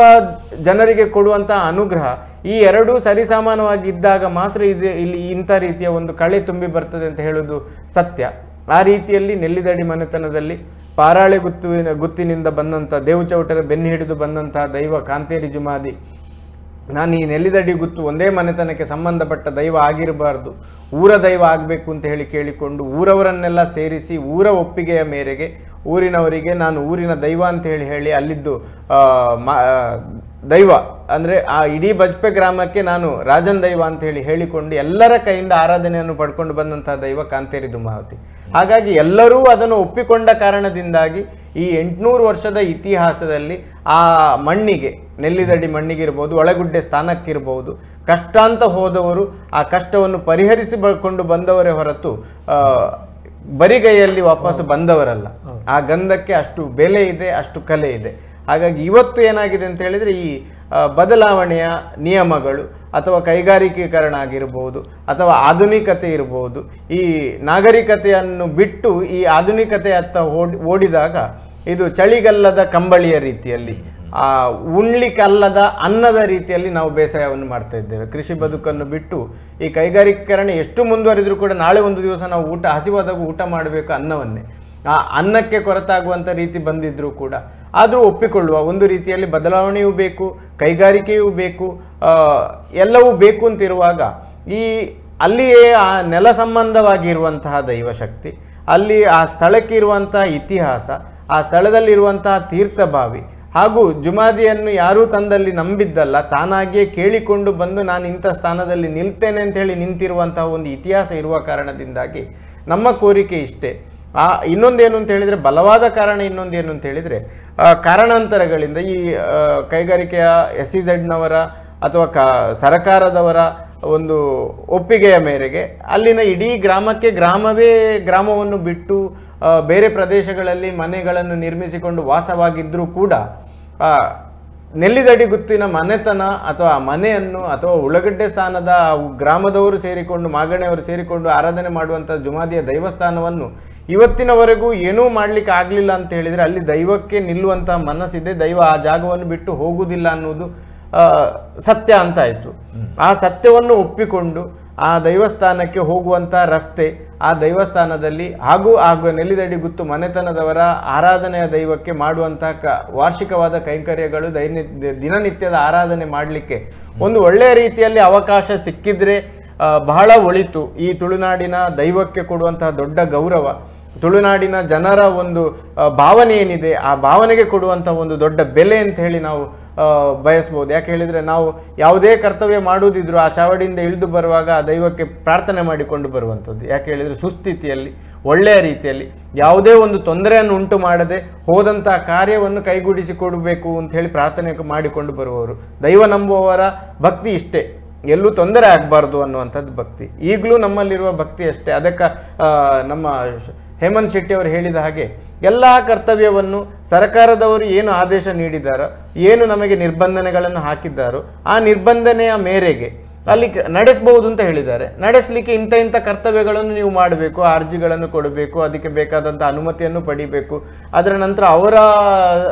ಜನರಿಗೆ ಕೊಡುವಂತಹ ಅನುಗ್ರಹ ಈ ಎರಡೂ ಸರಿಸಮಾನವಾಗಿ ಇದ್ದಾಗ ಮಾತ್ರ ಇಲ್ಲಿ ಇಂಥ ರೀತಿಯ ಒಂದು ಕಳೆ ತುಂಬಿ ಬರ್ತದೆ ಅಂತ ಹೇಳೋದು ಸತ್ಯ. ಆ ರೀತಿಯಲ್ಲಿ ನೆಲ್ಲಿದಡಿ ಮನೆತನದಲ್ಲಿ ಪಾರಾಳೆ ಗುತ್ತಿನಿಂದ ಬಂದಂಥ ದೇವಚೌಟರ ಬೆನ್ನು ಹಿಡಿದು ಬಂದಂತಹ ದೈವ ಕಾಂತೇರಿ ಜುಮಾದಿ, ನಾನು ಈ ನೆಲ್ಲಿದಡಿ ಗುತ್ತು ಒಂದೇ ಮನೆತನಕ್ಕೆ ಸಂಬಂಧಪಟ್ಟ ದೈವ ಆಗಿರಬಾರ್ದು, ಊರ ದೈವ ಆಗಬೇಕು ಅಂತ ಹೇಳಿ ಕೇಳಿಕೊಂಡು ಊರವರನ್ನೆಲ್ಲ ಸೇರಿಸಿ ಊರ ಒಪ್ಪಿಗೆಯ ಮೇರೆಗೆ ಊರಿನವರಿಗೆ ನಾನು ಊರಿನ ದೈವ ಅಂತ ಹೇಳಿ ಅಲ್ಲಿದ್ದು ದೈವ ಅಂದರೆ ಆ ಇಡೀ ಬಜ್ಪೆ ಗ್ರಾಮಕ್ಕೆ ನಾನು ರಾಜನ್ ದೈವ ಅಂತ ಹೇಳಿಕೊಂಡು ಎಲ್ಲರ ಕೈಯಿಂದ ಆರಾಧನೆಯನ್ನು ಪಡ್ಕೊಂಡು ಬಂದಂತಹ ದೈವ ಕಾಂತೇರಿ ದುಮಾವತಿ. ಹಾಗಾಗಿ ಎಲ್ಲರೂ ಅದನ್ನು ಒಪ್ಪಿಕೊಂಡ ಕಾರಣದಿಂದಾಗಿ ಈ 800 ವರ್ಷದ ಇತಿಹಾಸದಲ್ಲಿ ಆ ಮಣ್ಣಿಗೆ, ನೆಲ್ಲಿದಡಿ ಮಣ್ಣಿಗಿರ್ಬೋದು, ಒಳಗುಡ್ಡೆ ಸ್ಥಾನಕ್ಕಿರ್ಬೋದು, ಕಷ್ಟ ಅಂತ ಹೋದವರು ಆ ಕಷ್ಟವನ್ನು ಪರಿಹರಿಸಿಕೊಂಡು ಬಂದವರೇ ಹೊರತು ಬರಿಗೈಯಲ್ಲಿ ವಾಪಸ್ ಬಂದವರಲ್ಲ. ಆ ಗಂಧಕ್ಕೆ ಅಷ್ಟು ಬೆಲೆ ಇದೆ, ಅಷ್ಟು ಕಲೆ ಇದೆ. ಹಾಗಾಗಿ ಇವತ್ತು ಏನಾಗಿದೆ ಅಂತ ಹೇಳಿದರೆ ಈ ಬದಲಾವಣೆಯ ನಿಯಮಗಳು ಅಥವಾ ಕೈಗಾರಿಕೀಕರಣ ಆಗಿರ್ಬೋದು ಅಥವಾ ಆಧುನಿಕತೆ ಇರ್ಬೋದು, ಈ ನಾಗರಿಕತೆಯನ್ನು ಬಿಟ್ಟು ಈ ಆಧುನಿಕತೆಯತ್ತ ಓಡಿದಾಗ ಇದು ಚಳಿಗಲ್ಲದ ಕಂಬಳಿಯ ರೀತಿಯಲ್ಲಿ, ಉಣ್ಲಿಕ್ಕಲ್ಲದ ಅನ್ನದ ರೀತಿಯಲ್ಲಿ ನಾವು ಬೇಸಾಯವನ್ನು ಮಾಡ್ತಾ ಇದ್ದೇವೆ. ಕೃಷಿ ಬದುಕನ್ನು ಬಿಟ್ಟು ಈ ಕೈಗಾರಿಕೀಕರಣ ಎಷ್ಟು ಮುಂದುವರಿದ್ರೂ ಕೂಡ ನಾಳೆ ಒಂದು ದಿವಸ ನಾವು ಹಸಿವಾದಾಗ ಊಟ ಮಾಡಬೇಕು ಅನ್ನವನ್ನೇ. ಆ ಅನ್ನಕ್ಕೆ ಕೊರತಾಗುವಂಥ ರೀತಿ ಬಂದಿದ್ರೂ ಕೂಡ ಆದರೂ ಒಪ್ಪಿಕೊಳ್ಳುವ ಒಂದು ರೀತಿಯಲ್ಲಿ ಬದಲಾವಣೆಯೂ ಬೇಕು, ಕೈಗಾರಿಕೆಯೂ ಬೇಕು, ಎಲ್ಲವೂ ಬೇಕು ಅಂತಿರುವಾಗ ಈ ಅಲ್ಲಿಯೇ ಆ ನೆಲ ಸಂಬಂಧವಾಗಿರುವಂತಹ ದೈವಶಕ್ತಿ, ಅಲ್ಲಿ ಆ ಸ್ಥಳಕ್ಕೆ ಇರುವಂತಹ ಇತಿಹಾಸ, ಆ ಸ್ಥಳದಲ್ಲಿರುವಂತಹ ತೀರ್ಥಭಾವಿ ಹಾಗೂ ಜುಮಾದಿಯನ್ನು ಯಾರೂ ತಂದಲ್ಲಿ ನಂಬಿದ್ದಲ್ಲ, ತಾನಾಗಿಯೇ ಕೇಳಿಕೊಂಡು ಬಂದು ನಾನು ಇಂಥ ಸ್ಥಾನದಲ್ಲಿ ನಿಲ್ತೇನೆ ಅಂತ ಹೇಳಿ ನಿಂತಿರುವಂತಹ ಒಂದು ಇತಿಹಾಸ ಇರುವ ಕಾರಣದಿಂದಾಗಿ ನಮ್ಮ ಕೋರಿಕೆ ಇಷ್ಟೇ. ಇನ್ನೊಂದೇನು ಅಂತ ಹೇಳಿದರೆ, ಬಲವಾದ ಕಾರಣ ಇನ್ನೊಂದೇನು ಅಂತ ಹೇಳಿದರೆ, ಕಾರಣಾಂತರಗಳಿಂದ ಈ ಕೈಗಾರಿಕೆಯ SEZನವರ ಅಥವಾ ಸರಕಾರದವರ ಒಂದು ಒಪ್ಪಿಗೆಯ ಮೇರೆಗೆ ಅಲ್ಲಿನ ಇಡೀ ಗ್ರಾಮವನ್ನು ಬಿಟ್ಟು ಬೇರೆ ಪ್ರದೇಶಗಳಲ್ಲಿ ಮನೆಗಳನ್ನು ನಿರ್ಮಿಸಿಕೊಂಡು ವಾಸವಾಗಿದ್ದರೂ ಕೂಡ ನೆಲ್ಲಿದಡಿ ಗುತ್ತಿನ ಮನೆತನ ಅಥವಾ ಮನೆಯನ್ನು ಅಥವಾ ಉಳ್ಳಗಡ್ಡೆ ಸ್ಥಾನದ ಗ್ರಾಮದವರು ಸೇರಿಕೊಂಡು, ಮಾಗಣೆಯವರು ಸೇರಿಕೊಂಡು ಆರಾಧನೆ ಮಾಡುವಂಥ ಜುಮಾದಿಯ ದೈವಸ್ಥಾನವನ್ನು ಇವತ್ತಿನವರೆಗೂ ಏನೂ ಮಾಡಲಿಕ್ಕೆ ಆಗಲಿಲ್ಲ ಅಂತ ಹೇಳಿದರೆ ಅಲ್ಲಿ ದೈವಕ್ಕೆ ನಿಲ್ಲುವಂಥ ಮನಸ್ಸಿದೆ, ದೈವ ಆ ಜಾಗವನ್ನು ಬಿಟ್ಟು ಹೋಗುವುದಿಲ್ಲ ಅನ್ನೋದು ಸತ್ಯ ಅಂತ ಆಯಿತು. ಆ ಸತ್ಯವನ್ನು ಒಪ್ಪಿಕೊಂಡು ಆ ದೈವಸ್ಥಾನಕ್ಕೆ ಹೋಗುವಂಥ ರಸ್ತೆ, ಆ ದೈವಸ್ಥಾನದಲ್ಲಿ ಹಾಗೂ ನೆಲ್ಲಿದಡಿ ಗುತ್ತು ಮನೆತನದವರ ಆರಾಧನೆಯ ದೈವಕ್ಕೆ ಮಾಡುವಂತಹ ವಾರ್ಷಿಕವಾದ ಕೈಂಕರ್ಯಗಳು, ದಿನನಿತ್ಯದ ಆರಾಧನೆ ಮಾಡಲಿಕ್ಕೆ ಒಂದು ಒಳ್ಳೆಯ ರೀತಿಯಲ್ಲಿ ಅವಕಾಶ ಸಿಕ್ಕಿದ್ರೆ ಬಹಳ ಒಳಿತು. ಈ ತುಳುನಾಡಿನ ದೈವಕ್ಕೆ ಕೊಡುವಂತಹ ದೊಡ್ಡ ಗೌರವ, ತುಳುನಾಡಿನ ಜನರ ಒಂದು ಭಾವನೆ ಏನಿದೆ ಆ ಭಾವನೆಗೆ ಕೊಡುವಂತಹ ಒಂದು ದೊಡ್ಡ ಬೆಲೆ ಅಂತ ಹೇಳಿ ನಾವು ಬಯಸ್ಬೋದು. ಯಾಕೆ ಹೇಳಿದರೆ, ನಾವು ಯಾವುದೇ ಕರ್ತವ್ಯ ಮಾಡುವುದಿದ್ರು ಆ ಚಾವಡಿಯಿಂದ ಇಳಿದು ಬರುವಾಗ ಆ ದೈವಕ್ಕೆ ಪ್ರಾರ್ಥನೆ ಮಾಡಿಕೊಂಡು ಬರುವಂಥದ್ದು. ಯಾಕೆ ಹೇಳಿದರೆ, ಸುಸ್ಥಿತಿಯಲ್ಲಿ ಒಳ್ಳೆಯ ರೀತಿಯಲ್ಲಿ ಯಾವುದೇ ಒಂದು ತೊಂದರೆಯನ್ನು ಉಂಟು ಮಾಡದೆ ಹೋದಂತಹ ಕಾರ್ಯವನ್ನು ಕೈಗೂಡಿಸಿಕೊಡಬೇಕು ಅಂತ ಹೇಳಿ ಪ್ರಾರ್ಥನೆ ಮಾಡಿಕೊಂಡು ಬರುವವರು. ದೈವ ನಂಬುವವರ ಭಕ್ತಿ ಇಷ್ಟೇ, ಎಲ್ಲೂ ತೊಂದರೆ ಆಗಬಾರ್ದು ಅನ್ನುವಂಥದ್ದು ಭಕ್ತಿ. ಈಗಲೂ ನಮ್ಮಲ್ಲಿರುವ ಭಕ್ತಿ ಅಷ್ಟೇ. ಅದಕ್ಕೆ ನಮ್ಮ ಹೇಮಂತ್ ಶೆಟ್ಟಿ ಅವರು ಹೇಳಿದ ಹಾಗೆ ಎಲ್ಲ ಕರ್ತವ್ಯವನ್ನು ಸರ್ಕಾರದವರು ಏನು ಆದೇಶ ನೀಡಿದ್ದಾರೋ, ಏನು ನಮಗೆ ನಿರ್ಬಂಧನೆಗಳನ್ನು ಹಾಕಿದ್ದಾರೋ ಆ ನಿರ್ಬಂಧನೆಯ ಮೇರೆಗೆ ಅಲ್ಲಿ ನಡೆಸಬಹುದು ಅಂತ ಹೇಳಿದ್ದಾರೆ. ನಡೆಸಲಿಕ್ಕೆ ಇಂಥ ಕರ್ತವ್ಯಗಳನ್ನು ನೀವು ಮಾಡಬೇಕು, ಅರ್ಜಿಗಳನ್ನು ಕೊಡಬೇಕು, ಅದಕ್ಕೆ ಬೇಕಾದಂಥ ಅನುಮತಿಯನ್ನು ಪಡಿಬೇಕು. ಅದರ ನಂತರ ಅವರ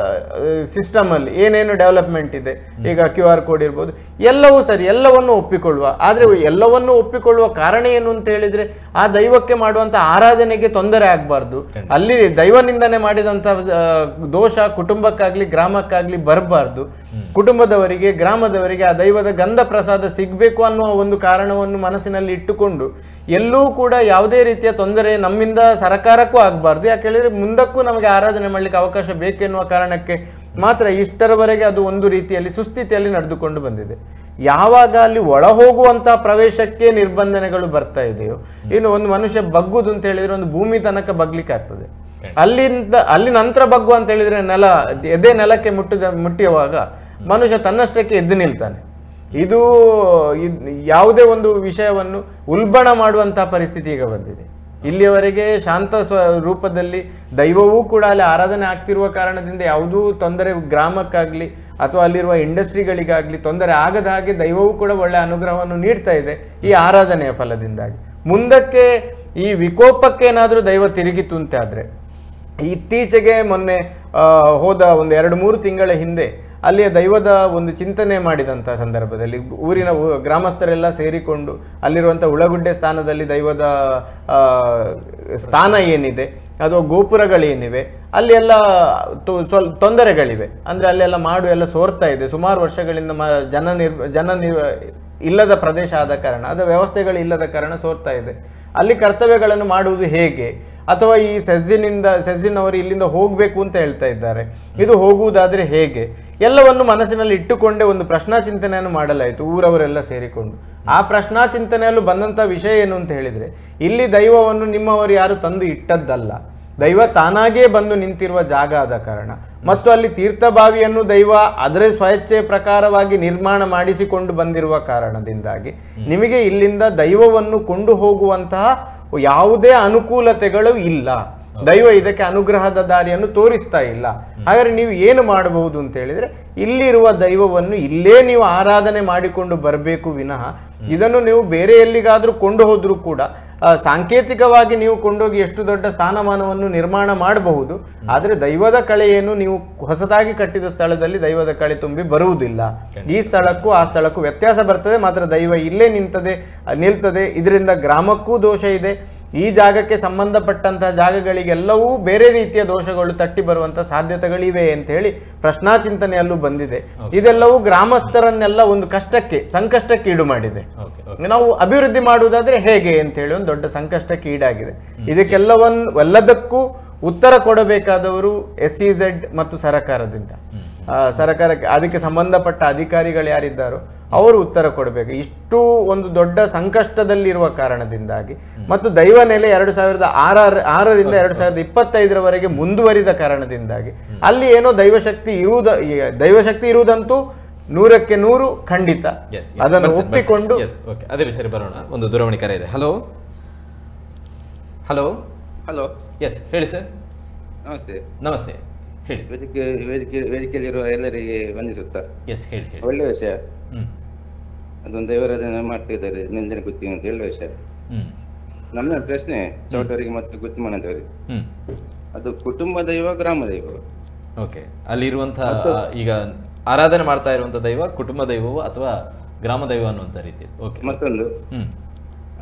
ಸಿಸ್ಟಮಲ್ಲಿ ಏನೇನು ಡೆವಲಪ್ಮೆಂಟ್ ಇದೆ, ಈಗ QR ಕೋಡ್ ಇರ್ಬೋದು, ಎಲ್ಲವೂ ಸರಿ, ಎಲ್ಲವನ್ನು ಒಪ್ಪಿಕೊಳ್ಳುವ. ಆದರೆ ಎಲ್ಲವನ್ನು ಒಪ್ಪಿಕೊಳ್ಳುವ ಕಾರಣ ಏನು ಅಂತ ಹೇಳಿದರೆ, ಆ ದೈವಕ್ಕೆ ಮಾಡುವಂಥ ಆರಾಧನೆಗೆ ತೊಂದರೆ ಆಗಬಾರ್ದು. ಅಲ್ಲಿ ದೈವನಿಂದನೆ ಮಾಡಿದಂಥ ದೋಷ ಕುಟುಂಬಕ್ಕಾಗಲಿ ಗ್ರಾಮಕ್ಕಾಗಲಿ ಬರಬಾರ್ದು. ಕುಟುಂಬದವರಿಗೆ, ಗ್ರಾಮದವರಿಗೆ ಆ ದೈವದ ಗಂಧ ಪ್ರಸಾದ ಸಿಗಬೇಕು ಅನ್ನುವ ಒಂದು ಕಾರಣವನ್ನು ಮನಸ್ಸಿನಲ್ಲಿ ಇಟ್ಟುಕೊಂಡು ಎಲ್ಲೂ ಕೂಡ ಯಾವುದೇ ರೀತಿಯ ತೊಂದರೆ ನಮ್ಮಿಂದ ಸರ್ಕಾರಕ್ಕೂ ಆಗಬಾರ್ದು. ಯಾಕೆ ಹೇಳಿದರೆ, ಮುಂದಕ್ಕೂ ನಮಗೆ ಆರಾಧನೆ ಮಾಡಲಿಕ್ಕೆ ಅವಕಾಶ ಬೇಕೆನ್ನುವ ಕಾರಣಕ್ಕೆ ಮಾತ್ರ ಇಷ್ಟರವರೆಗೆ ಅದು ಒಂದು ರೀತಿಯಲ್ಲಿ ಸುಸ್ಥಿತಿಯಲ್ಲಿ ನಡೆದುಕೊಂಡು ಬಂದಿದೆ. ಯಾವಾಗ ಅಲ್ಲಿ ಒಳ ಹೋಗುವಂಥ ಪ್ರವೇಶಕ್ಕೆ ನಿರ್ಬಂಧನೆಗಳು ಬರ್ತಾ ಇದೆಯೋ, ಇನ್ನು ಒಂದು ಮನುಷ್ಯ ಬಗ್ಗುದು ಅಂತ ಹೇಳಿದರೆ ಒಂದು ಭೂಮಿ ತನಕ ಬಗ್ಲಿಕ್ಕೆ ಆಗ್ತದೆ. ಅಲ್ಲಿ ನಂತರ ಬಗ್ಗು ಅಂತ ಹೇಳಿದರೆ ಎದೆ ನೆಲಕ್ಕೆ ಮುಟ್ಟಿಯುವಾಗ ಮನುಷ್ಯ ತನ್ನಷ್ಟಕ್ಕೆ ಎದ್ದು ನಿಲ್ತಾನೆ. ಇದು ಯಾವುದೇ ಒಂದು ವಿಷಯವನ್ನು ಉಲ್ಬಣ ಮಾಡುವಂತಹ ಪರಿಸ್ಥಿತಿ ಈಗ ಬಂದಿದೆ. ಇಲ್ಲಿಯವರೆಗೆ ಶಾಂತ ರೂಪದಲ್ಲಿ ದೈವವೂ ಕೂಡ ಅಲ್ಲಿ ಆರಾಧನೆ ಆಗ್ತಿರುವ ಕಾರಣದಿಂದ ಯಾವುದೂ ತೊಂದರೆ ಗ್ರಾಮಕ್ಕಾಗ್ಲಿ ಅಥವಾ ಅಲ್ಲಿರುವ ಇಂಡಸ್ಟ್ರಿಗಳಿಗಾಗ್ಲಿ ತೊಂದರೆ ಆಗದ ಹಾಗೆ ದೈವವೂ ಕೂಡ ಒಳ್ಳೆ ಅನುಗ್ರಹವನ್ನು ನೀಡ್ತಾ ಇದೆ ಈ ಆರಾಧನೆಯ ಫಲದಿಂದಾಗಿ. ಮುಂದಕ್ಕೆ ಈ ವಿಕೋಪಕ್ಕೇನಾದರೂ ದೈವ ತಿರುಗಿತು ಅಂತ ಆದರೆ, ಇತ್ತೀಚೆಗೆ ಮೊನ್ನೆ ಹೋದ ಒಂದು 2-3 ತಿಂಗಳ ಹಿಂದೆ ಅಲ್ಲಿಯ ದೈವದ ಒಂದು ಚಿಂತನೆ ಮಾಡಿದಂಥ ಸಂದರ್ಭದಲ್ಲಿ ಊರಿನ ಗ್ರಾಮಸ್ಥರೆಲ್ಲ ಸೇರಿಕೊಂಡು ಅಲ್ಲಿರುವಂಥ ಉಳಗುಡ್ಡೆ ಸ್ಥಾನದಲ್ಲಿ ದೈವದ ಸ್ಥಾನ ಏನಿದೆ ಅಥವಾ ಗೋಪುರಗಳೇನಿವೆ ಅಲ್ಲಿ ಎಲ್ಲ ತೊಂದರೆಗಳಿವೆ. ಅಂದರೆ ಅಲ್ಲೆಲ್ಲ ಮಾಡು ಎಲ್ಲ ಸೋರ್ತಾ ಇದೆ. ಸುಮಾರು ವರ್ಷಗಳಿಂದ ಜನ ಇಲ್ಲದ ಪ್ರದೇಶ ಆದ ಕಾರಣ, ಅದು ವ್ಯವಸ್ಥೆಗಳು ಇಲ್ಲದ ಕಾರಣ ಸೋರ್ತಾ ಇದೆ. ಅಲ್ಲಿ ಕರ್ತವ್ಯಗಳನ್ನು ಮಾಡುವುದು ಹೇಗೆ, ಅಥವಾ ಈ ಸೆಸ್ಸಿನವರು ಇಲ್ಲಿಂದ ಹೋಗಬೇಕು ಅಂತ ಹೇಳ್ತಾ ಇದ್ದಾರೆ, ಇದು ಹೋಗುವುದಾದರೆ ಹೇಗೆ, ಎಲ್ಲವನ್ನು ಮನಸ್ಸಿನಲ್ಲಿ ಇಟ್ಟುಕೊಂಡೇ ಒಂದು ಪ್ರಶ್ನಾ ಚಿಂತನೆಯನ್ನು ಮಾಡಲಾಯಿತು ಊರವರೆಲ್ಲ ಸೇರಿಕೊಂಡು. ಆ ಪ್ರಶ್ನಾ ಚಿಂತನೆಯಲ್ಲೂ ಬಂದಂಥ ವಿಷಯ ಏನು ಅಂತ ಹೇಳಿದರೆ, ಇಲ್ಲಿ ದೈವವನ್ನು ನಿಮ್ಮವರು ಯಾರು ತಂದು ಇಟ್ಟದ್ದಲ್ಲ, ದೈವ ತಾನಾಗೇ ಬಂದು ನಿಂತಿರುವ ಜಾಗ ಆದ ಕಾರಣ, ಮತ್ತು ಅಲ್ಲಿ ತೀರ್ಥಭಾವಿಯನ್ನು ದೈವ ಅದರ ಸ್ವಚ್ಛೆಯ ಪ್ರಕಾರವಾಗಿ ನಿರ್ಮಾಣ ಮಾಡಿಸಿಕೊಂಡು ಬಂದಿರುವ ಕಾರಣದಿಂದಾಗಿ ನಿಮಗೆ ಇಲ್ಲಿಂದ ದೈವವನ್ನು ಕೊಂಡು ಹೋಗುವಂತಹ ಯಾವುದೇ ಅನುಕೂಲತೆಗಳು ಇಲ್ಲ. ದೈವ ಇದಕ್ಕೆ ಅನುಗ್ರಹದ ದಾರಿಯನ್ನು ತೋರಿಸ್ತಾ ಇಲ್ಲ. ಹಾಗಾದ್ರೆ ನೀವು ಏನು ಮಾಡಬಹುದು ಅಂತ ಹೇಳಿದ್ರೆ, ಇಲ್ಲಿರುವ ದೈವವನ್ನು ಇಲ್ಲೇ ನೀವು ಆರಾಧನೆ ಮಾಡಿಕೊಂಡು ಬರಬೇಕು ವಿನಃ ಇದನ್ನು ನೀವು ಬೇರೆ ಎಲ್ಲಿಗಾದ್ರೂ ಕೊಂಡು ಹೋದ್ರೂ ಕೂಡ ಸಾಂಕೇತಿಕವಾಗಿ ನೀವು ಕೊಂಡೋಗಿ ಎಷ್ಟು ದೊಡ್ಡ ಸ್ಥಾನಮಾನವನ್ನು ನಿರ್ಮಾಣ ಮಾಡಬಹುದು, ಆದರೆ ದೈವದ ಕಳೆಯನ್ನು ನೀವು ಹೊಸದಾಗಿ ಕಟ್ಟಿದ ಸ್ಥಳದಲ್ಲಿ ದೈವದ ಕಳೆ ತುಂಬಿ ಬರುವುದಿಲ್ಲ. ಈ ಸ್ಥಳಕ್ಕೂ ಆ ಸ್ಥಳಕ್ಕೂ ವ್ಯತ್ಯಾಸ ಬರ್ತದೆ, ಮಾತ್ರ ದೈವ ಇಲ್ಲೇ ನಿಲ್ತದೆ. ಇದರಿಂದ ಗ್ರಾಮಕ್ಕೂ ದೋಷ ಇದೆ, ಈ ಜಾಗಕ್ಕೆ ಸಂಬಂಧಪಟ್ಟಂತಹ ಜಾಗಗಳಿಗೆಲ್ಲವೂ ಬೇರೆ ರೀತಿಯ ದೋಷಗಳು ತಟ್ಟಿ ಬರುವಂತ ಸಾಧ್ಯತೆಗಳಿವೆ ಅಂತ ಹೇಳಿ ಪ್ರಶ್ನಾ ಚಿಂತನೆಯಲ್ಲೂ ಬಂದಿದೆ. ಇದೆಲ್ಲವೂ ಗ್ರಾಮಸ್ಥರನ್ನೆಲ್ಲ ಒಂದು ಸಂಕಷ್ಟಕ್ಕೆ ಈಡು ಮಾಡಿದೆ. ನಾವು ಅಭಿವೃದ್ಧಿ ಮಾಡುವುದಾದ್ರೆ ಹೇಗೆ ಅಂತ ಹೇಳಿ ಒಂದು ದೊಡ್ಡ ಸಂಕಷ್ಟಕ್ಕೆ ಈಡಾಗಿದೆ. ಇದಕ್ಕೆಲ್ಲದಕ್ಕೂ ಉತ್ತರ ಕೊಡಬೇಕಾದವರು SEZ ಮತ್ತು ಸರ್ಕಾರದಿಂದ, ಸರ್ಕಾರಕ್ಕೆ ಅದಕ್ಕೆ ಸಂಬಂಧಪಟ್ಟ ಅಧಿಕಾರಿಗಳು ಯಾರಿದ್ದಾರೋ ಅವರು ಉತ್ತರ ಕೊಡಬೇಕು. ಇಷ್ಟು ಒಂದು ದೊಡ್ಡ ಸಂಕಷ್ಟದಲ್ಲಿರುವ ಕಾರಣದಿಂದಾಗಿ ಮತ್ತು ದೈವ ನೆಲೆ 2006ರಿಂದ 2025ರವರೆಗೆ ಮುಂದುವರಿದ ಕಾರಣದಿಂದಾಗಿ ಅಲ್ಲಿ ಏನೋ ದೈವಶಕ್ತಿ ಇರುವುದಂತೂ 100ಕ್ಕೆ 100 ಖಂಡಿತ. ಅದನ್ನು ಒಪ್ಪಿಕೊಂಡು ಅದೇ ವಿಷಯ ಬರೋಣ. ಒಂದು ದೂರವಾಣಿ ಕರೆ ಇದೆ. ಹಲೋ ಹಲೋ ಹಲೋ, ಎಸ್ ಹೇಳಿ ಸರ್. ನಮಸ್ತೆ. ನಮಸ್ತೆ, ಹೇಳಿ. ವೇದಿಕೆಯಲ್ಲಿರುವ ಎಲ್ಲರಿಗೆ ವಂದಿಸುತ್ತಾ. ಎಸ್ ಹೇಳಿ. ಒಳ್ಳೆ ವಿಷಯ. ಅದೊಂದು ದೇವರಾಧನೆ ಮಾಡ್ತಿದ್ದಾರೆ ನೆಂದಿನ ಗುತ್ತಿ ಅಂತ ಒಳ್ಳೆ ವಿಷಯ. ನಮ್ಮ ಪ್ರಶ್ನೆ ಚೌಟರಿಗೆ ಮತ್ತು ಗುತ್ತಿಮನದವರಿಗೆ, ಅದು ಕುಟುಂಬ ದೈವ ಗ್ರಾಮ ದೈವ? ಓಕೆ, ಅಲ್ಲಿರುವಂತಹ ಈಗ ಆರಾಧನೆ ಮಾಡ್ತಾ ಇರುವಂತ ದೈವ ಕುಟುಂಬ ದೈವವು ಅಥವಾ ಗ್ರಾಮ ದೈವ ಅನ್ನುವಂತ ರೀತಿ. ಓಕೆ. ಮತ್ತೊಂದು,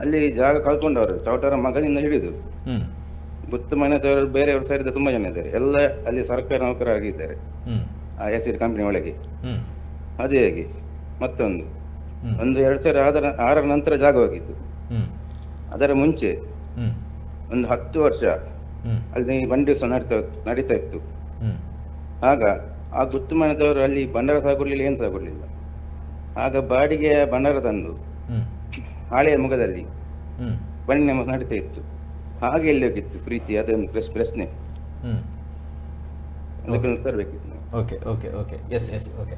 ಅಲ್ಲಿ ಜಾಗ ಕಳ್ಕೊಂಡವರು ಚೌಟರ ಮಗನಿಂದ ಹಿಡಿದು ಗುತ್ತು ಮನೆದವರು ಬೇರೆಯವರು ಸೇರಿದ ತುಂಬಾ ಜನ ಇದ್ದಾರೆ. ಎಲ್ಲ ಅಲ್ಲಿ ಸರ್ಕಾರ ನೌಕರರಾಗಿದ್ದಾರೆ ಆ SEZ ಕಂಪನಿ ಒಳಗೆ. ಅದು ಹೇಗೆ? ಮತ್ತೊಂದು, ಒಂದು 2006ರ ನಂತರ ಜಾಗ ಹೋಗಿತ್ತು. ಅದರ ಮುಂಚೆ ಒಂದು 10 ವರ್ಷ ಅಲ್ಲಿ ಬಂಡಿ ನಡೀತಾ ಇತ್ತು. ಆಗ ಆ ಗುತ್ತು ಮನೆದವರು ಅಲ್ಲಿ ಭಂಡಾರ ಸಾಗೊಡ್ಲಿಲ್ಲ, ಏನು ಸಾಗೊಡ್ಲಿಲ್ಲ. ಆಗ ಬಾಡಿಗೆಯ ಭಂಡಾರ ತಂದು ಹಾಳೆಯ ಮುಖದಲ್ಲಿ ಬನ್ನಿ ನಡೀತಾ ಇತ್ತು. ಹಾಗೆ ಎಲ್ಲಿ ಹೋಗಿತ್ತು ಪ್ರೀತಿ? ಅದೊಂದು ಪ್ರಶ್ನೆ, ಅದಕ್ಕೆ ಉತ್ತರ ಬೇಕಿತ್ತು. Okay okay okay yes yes okay.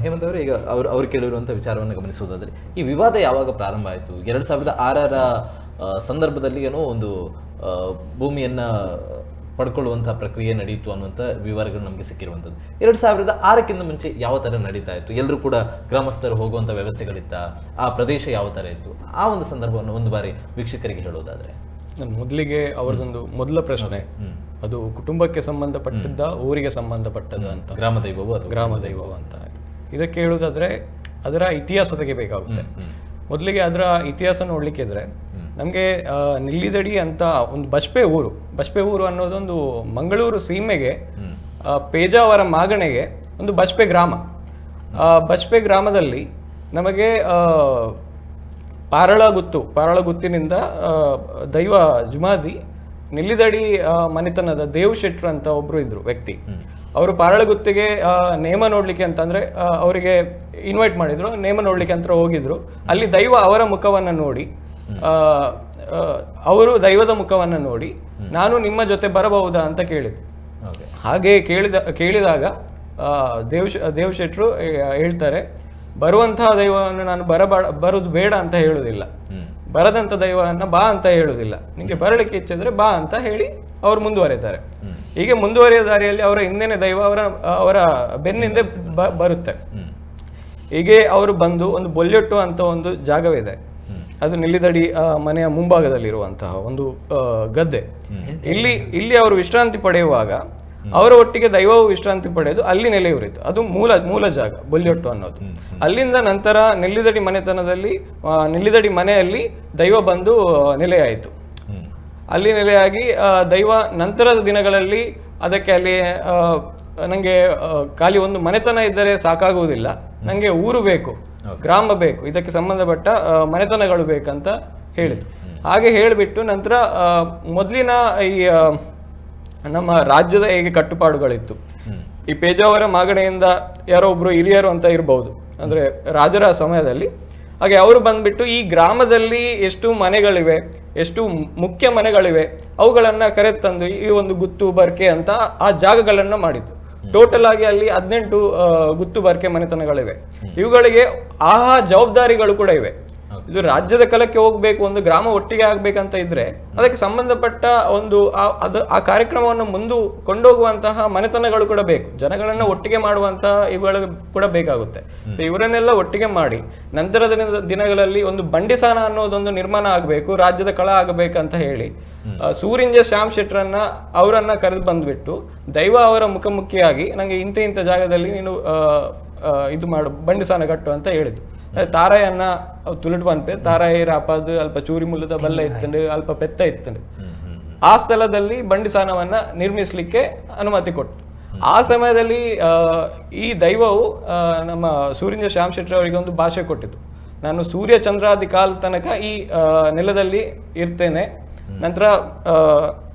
Hemant ಅವರೇ, ಈಗ ಅವ್ರು ಕೇಳಿರುವಂಥ ವಿಚಾರವನ್ನು ಗಮನಿಸುವುದಾದರೆ, ಈ ವಿವಾದ ಯಾವಾಗ ಪ್ರಾರಂಭ ಆಯಿತು? 2006ರ ಸಂದರ್ಭದಲ್ಲಿ ಏನೋ ಒಂದು ಭೂಮಿಯನ್ನು ಪಡ್ಕೊಳ್ಳುವಂಥ ಪ್ರಕ್ರಿಯೆ ನಡೆಯಿತು ಅನ್ನುವಂಥ ವಿವರಗಳು ನಮಗೆ ಸಿಕ್ಕಿರುವಂಥದ್ದು. 2006ಕ್ಕಿಂತ ಮುಂಚೆ ಯಾವ ಥರ ನಡೀತಾ ಇತ್ತು? ಎಲ್ಲರೂ ಕೂಡ ಗ್ರಾಮಸ್ಥರು ಹೋಗುವಂಥ ವ್ಯವಸ್ಥೆಗಳಿತ್ತ? ಆ ಪ್ರದೇಶ ಯಾವ ಥರ ಇತ್ತು? ಆ ಒಂದು ಸಂದರ್ಭವನ್ನು ಒಂದು ಬಾರಿ ವೀಕ್ಷಕರಿಗೆ ಹೇಳೋದಾದರೆ. ಮೊದಲಿಗೆ ಅವರದೊಂದು ಮೊದಲ ಪ್ರಶ್ನೆ, ಅದು ಕುಟುಂಬಕ್ಕೆ ಸಂಬಂಧಪಟ್ಟದ್ದ, ಊರಿಗೆ ಸಂಬಂಧಪಟ್ಟದ ಅಂತ, ಗ್ರಾಮ ದೈವವು ಅಥವಾ ಗ್ರಾಮ ದೈವವು ಅಂತ. ಇದಕ್ಕೆ ಹೇಳುವುದಾದ್ರೆ ಅದರ ಇತಿಹಾಸ ತೆಗಿಬೇಕಾಗುತ್ತೆ. ಮೊದಲಿಗೆ ಅದರ ಇತಿಹಾಸ ನೋಡ್ಲಿಕ್ಕೆ ಇದ್ರೆ ನಮಗೆ ನಿಲ್ಲಿದಡಿ ಅಂತ ಒಂದು ಬಸ್ಪೆ ಊರು ಅನ್ನೋದೊಂದು ಮಂಗಳೂರು ಸೀಮೆಗೆ ಪೇಜಾವರ ಮಾಗಣೆಗೆ ಒಂದು ಬಸ್ಪೆ ಗ್ರಾಮ. ಬಸ್ಪೆ ಗ್ರಾಮದಲ್ಲಿ ನಮಗೆ ಪಾರಳಗುತ್ತಿನಿಂದ ದೈವ ಜುಮಾದಿ ನಿಲ್ಲಿದಡಿ ಮನೆತನದ ದೇವ್ ಶೆಟ್ರು ಅಂತ ಒಬ್ರು ಇದ್ರು ವ್ಯಕ್ತಿ. ಅವರು ಪಾರಳಗುತ್ತಿಗೆ ನೇಮ ನೋಡ್ಲಿಕ್ಕೆ ಅಂತಂದ್ರೆ ಅವರಿಗೆ ಇನ್ವೈಟ್ ಮಾಡಿದ್ರು, ನೇಮ ನೋಡ್ಲಿಕ್ಕೆ ಅಂತ ಹೋಗಿದ್ರು. ಅಲ್ಲಿ ದೈವ ಅವರ ಮುಖವನ್ನ ನೋಡಿ, ಅವರು ದೈವದ ಮುಖವನ್ನ ನೋಡಿ ನಾನು ನಿಮ್ಮ ಜೊತೆ ಬರಬಹುದಾ ಅಂತ ಕೇಳಿದ್ರು. ಹಾಗೆ ಕೇಳಿದಾಗ ದೇವ್ ಶೆಟ್ರು ಹೇಳ್ತಾರೆ, ಬರುವಂತಹ ದೈವವನ್ನು ನಾನು ಬರುದು ಬೇಡ ಅಂತ ಹೇಳುವುದಿಲ್ಲ, ಬರದಂತ ದೈವವನ್ನ ಬಾ ಅಂತ ಹೇಳುವುದಿಲ್ಲ, ನಿಮಗೆ ಬರಲಿಕ್ಕೆ ಇಚ್ಛಿದ್ರೆ ಬಾ ಅಂತ ಹೇಳಿ ಅವರು ಮುಂದುವರಿತಾರೆ. ಹೀಗೆ ಮುಂದುವರಿಯ ದಾರಿಯಲ್ಲಿ ಅವರ ಹಿಂದೆನೆ ದೈವ ಅವರ ಬೆನ್ನಿಂದೆ ಬರುತ್ತೆ. ಹೀಗೆ ಅವರು ಬಂದು ಒಂದು ಬೊಲ್ಯೊಟ್ಟು ಅಂತ ಒಂದು ಜಾಗವಿದೆ, ಅದು ನಿಲ್ಲಿದಡಿ ಮನೆಯ ಮುಂಭಾಗದಲ್ಲಿರುವಂತಹ ಒಂದು ಗದ್ದೆ. ಇಲ್ಲಿ ಅವರು ವಿಶ್ರಾಂತಿ ಪಡೆಯುವಾಗ ಅವರ ಒಟ್ಟಿಗೆ ದೈವವು ವಿಶ್ರಾಂತಿ ಪಡೆಯೋದು ಅಲ್ಲಿ ನೆಲೆಯೂರಿತು. ಅದು ಮೂಲ ಜಾಗ ಬೊಲ್ಯೊಟ್ಟು ಅನ್ನೋದು. ಅಲ್ಲಿಂದ ನಂತರ ನೆಲ್ಲಿದಡಿ ಮನೆತನದಲ್ಲಿ ನೆಲ್ಲಿದಡಿ ಮನೆಯಲ್ಲಿ ದೈವ ಬಂದು ನೆಲೆಯಾಯಿತು. ಅಲ್ಲಿ ನೆಲೆಯಾಗಿ ದೈವ ನಂತರದ ದಿನಗಳಲ್ಲಿ ಅದಕ್ಕೆ ಅಲ್ಲಿ ನನಗೆ ಖಾಲಿ ಒಂದು ಮನೆತನ ಇದ್ದರೆ ಸಾಕಾಗುವುದಿಲ್ಲ, ನನಗೆ ಊರು ಬೇಕು, ಗ್ರಾಮ ಬೇಕು, ಇದಕ್ಕೆ ಸಂಬಂಧಪಟ್ಟ ಮನೆತನಗಳು ಬೇಕಂತ ಹೇಳಿತು. ಹಾಗೆ ಹೇಳಿಬಿಟ್ಟು ನಂತರ ಮೊದಲಿನ ಈ ನಮ್ಮ ರಾಜ್ಯದ ಹೇಗೆ ಕಟ್ಟುಪಾಡುಗಳಿತ್ತು, ಈ ಪೇಜಾವರ ಮಾಗಣೆಯಿಂದ ಯಾರೋ ಒಬ್ರು ಹಿರಿಯರು ಅಂತ ಇರಬಹುದು, ಅಂದ್ರೆ ರಾಜರ ಸಮಯದಲ್ಲಿ. ಹಾಗೆ ಅವರು ಬಂದ್ಬಿಟ್ಟು ಈ ಗ್ರಾಮದಲ್ಲಿ ಎಷ್ಟು ಮನೆಗಳಿವೆ, ಎಷ್ಟು ಮುಖ್ಯ ಮನೆಗಳಿವೆ, ಅವುಗಳನ್ನ ಕರೆತಂದು ಈ ಒಂದು ಗುತ್ತು ಬರ್ಕೆ ಅಂತ ಆ ಜಾಗಗಳನ್ನ ಮಾಡಿತು. ಟೋಟಲ್ ಆಗಿ ಅಲ್ಲಿ 18 ಗುತ್ತು ಬರ್ಕೆ ಮನೆತನಗಳಿವೆ. ಇವುಗಳಿಗೆ ಆ ಜವಾಬ್ದಾರಿಗಳು ಕೂಡ ಇವೆ. ಇದು ರಾಜ್ಯದ ಕಲಕ್ಕೆ ಹೋಗ್ಬೇಕು, ಒಂದು ಗ್ರಾಮ ಒಟ್ಟಿಗೆ ಆಗ್ಬೇಕಂತ ಇದ್ರೆ ಅದಕ್ಕೆ ಸಂಬಂಧಪಟ್ಟ ಒಂದು ಆ ಕಾರ್ಯಕ್ರಮವನ್ನು ಮುಂದೆ ಕೊಂಡೋಗುವಂತಹ ಮನೆತನಗಳು ಕೂಡ ಬೇಕು, ಜನಗಳನ್ನ ಒಟ್ಟಿಗೆ ಮಾಡುವಂತಹ ಇವುಗಳು ಕೂಡ ಬೇಕಾಗುತ್ತೆ. ಇವರನ್ನೆಲ್ಲ ಒಟ್ಟಿಗೆ ಮಾಡಿ ನಂತರದ ದಿನಗಳಲ್ಲಿ ಒಂದು ಬಂಡಿಸಾನ ಅನ್ನೋದೊಂದು ನಿರ್ಮಾಣ ಆಗಬೇಕು, ರಾಜ್ಯದ ಕಳ ಆಗಬೇಕಂತ ಹೇಳಿ ಸೂರಿಂಜ ಶ್ಯಾಮ್ ಶೆಟ್ರನ್ನ ಅವರನ್ನ ಕರೆದು ಬಂದ್ಬಿಟ್ಟು ದೈವ ಅವರ ಮುಖಾಮುಖಿಯಾಗಿ ನಂಗೆ ಇಂಥ ಜಾಗದಲ್ಲಿ ನೀನು ಇದು ಮಾಡು, ಬಂಡಿಸಾನ ಕಟ್ಟು ಅಂತ ಹೇಳಿದ್ರು. ತಾರಾಯನ್ನ ತುಳುಟು ಬಂತೆ, ತಾರಾಯ ರಾಪದು ಅಲ್ಪ ಚೂರಿ ಮುಲ್ಲದ ಬಲ್ಲ ಇತ್ತಂಡು, ಅಲ್ಪ ಪೆತ್ತ ಇತ್ತಂಡು. ಆ ಸ್ಥಳದಲ್ಲಿ ಬಂಡಿಸಾನವನ್ನ ನಿರ್ಮಿಸಲಿಕ್ಕೆ ಅನುಮತಿ ಕೊಟ್ಟು ಆ ಸಮಯದಲ್ಲಿ ಈ ದೈವವು ನಮ್ಮ ಸೂರ್ಯ ಶ್ಯಾಮ್ ಶೆಟ್ಟಿ ಅವರಿಗೆ ಒಂದು ಭಾಷೆ ಕೊಟ್ಟಿದ್ದು, ನಾನು ಸೂರ್ಯ ಚಂದ್ರಾದಿ ಕಾಲ ತನಕ ಈ ನೆಲದಲ್ಲಿ ಇರ್ತೇನೆ. ನಂತರ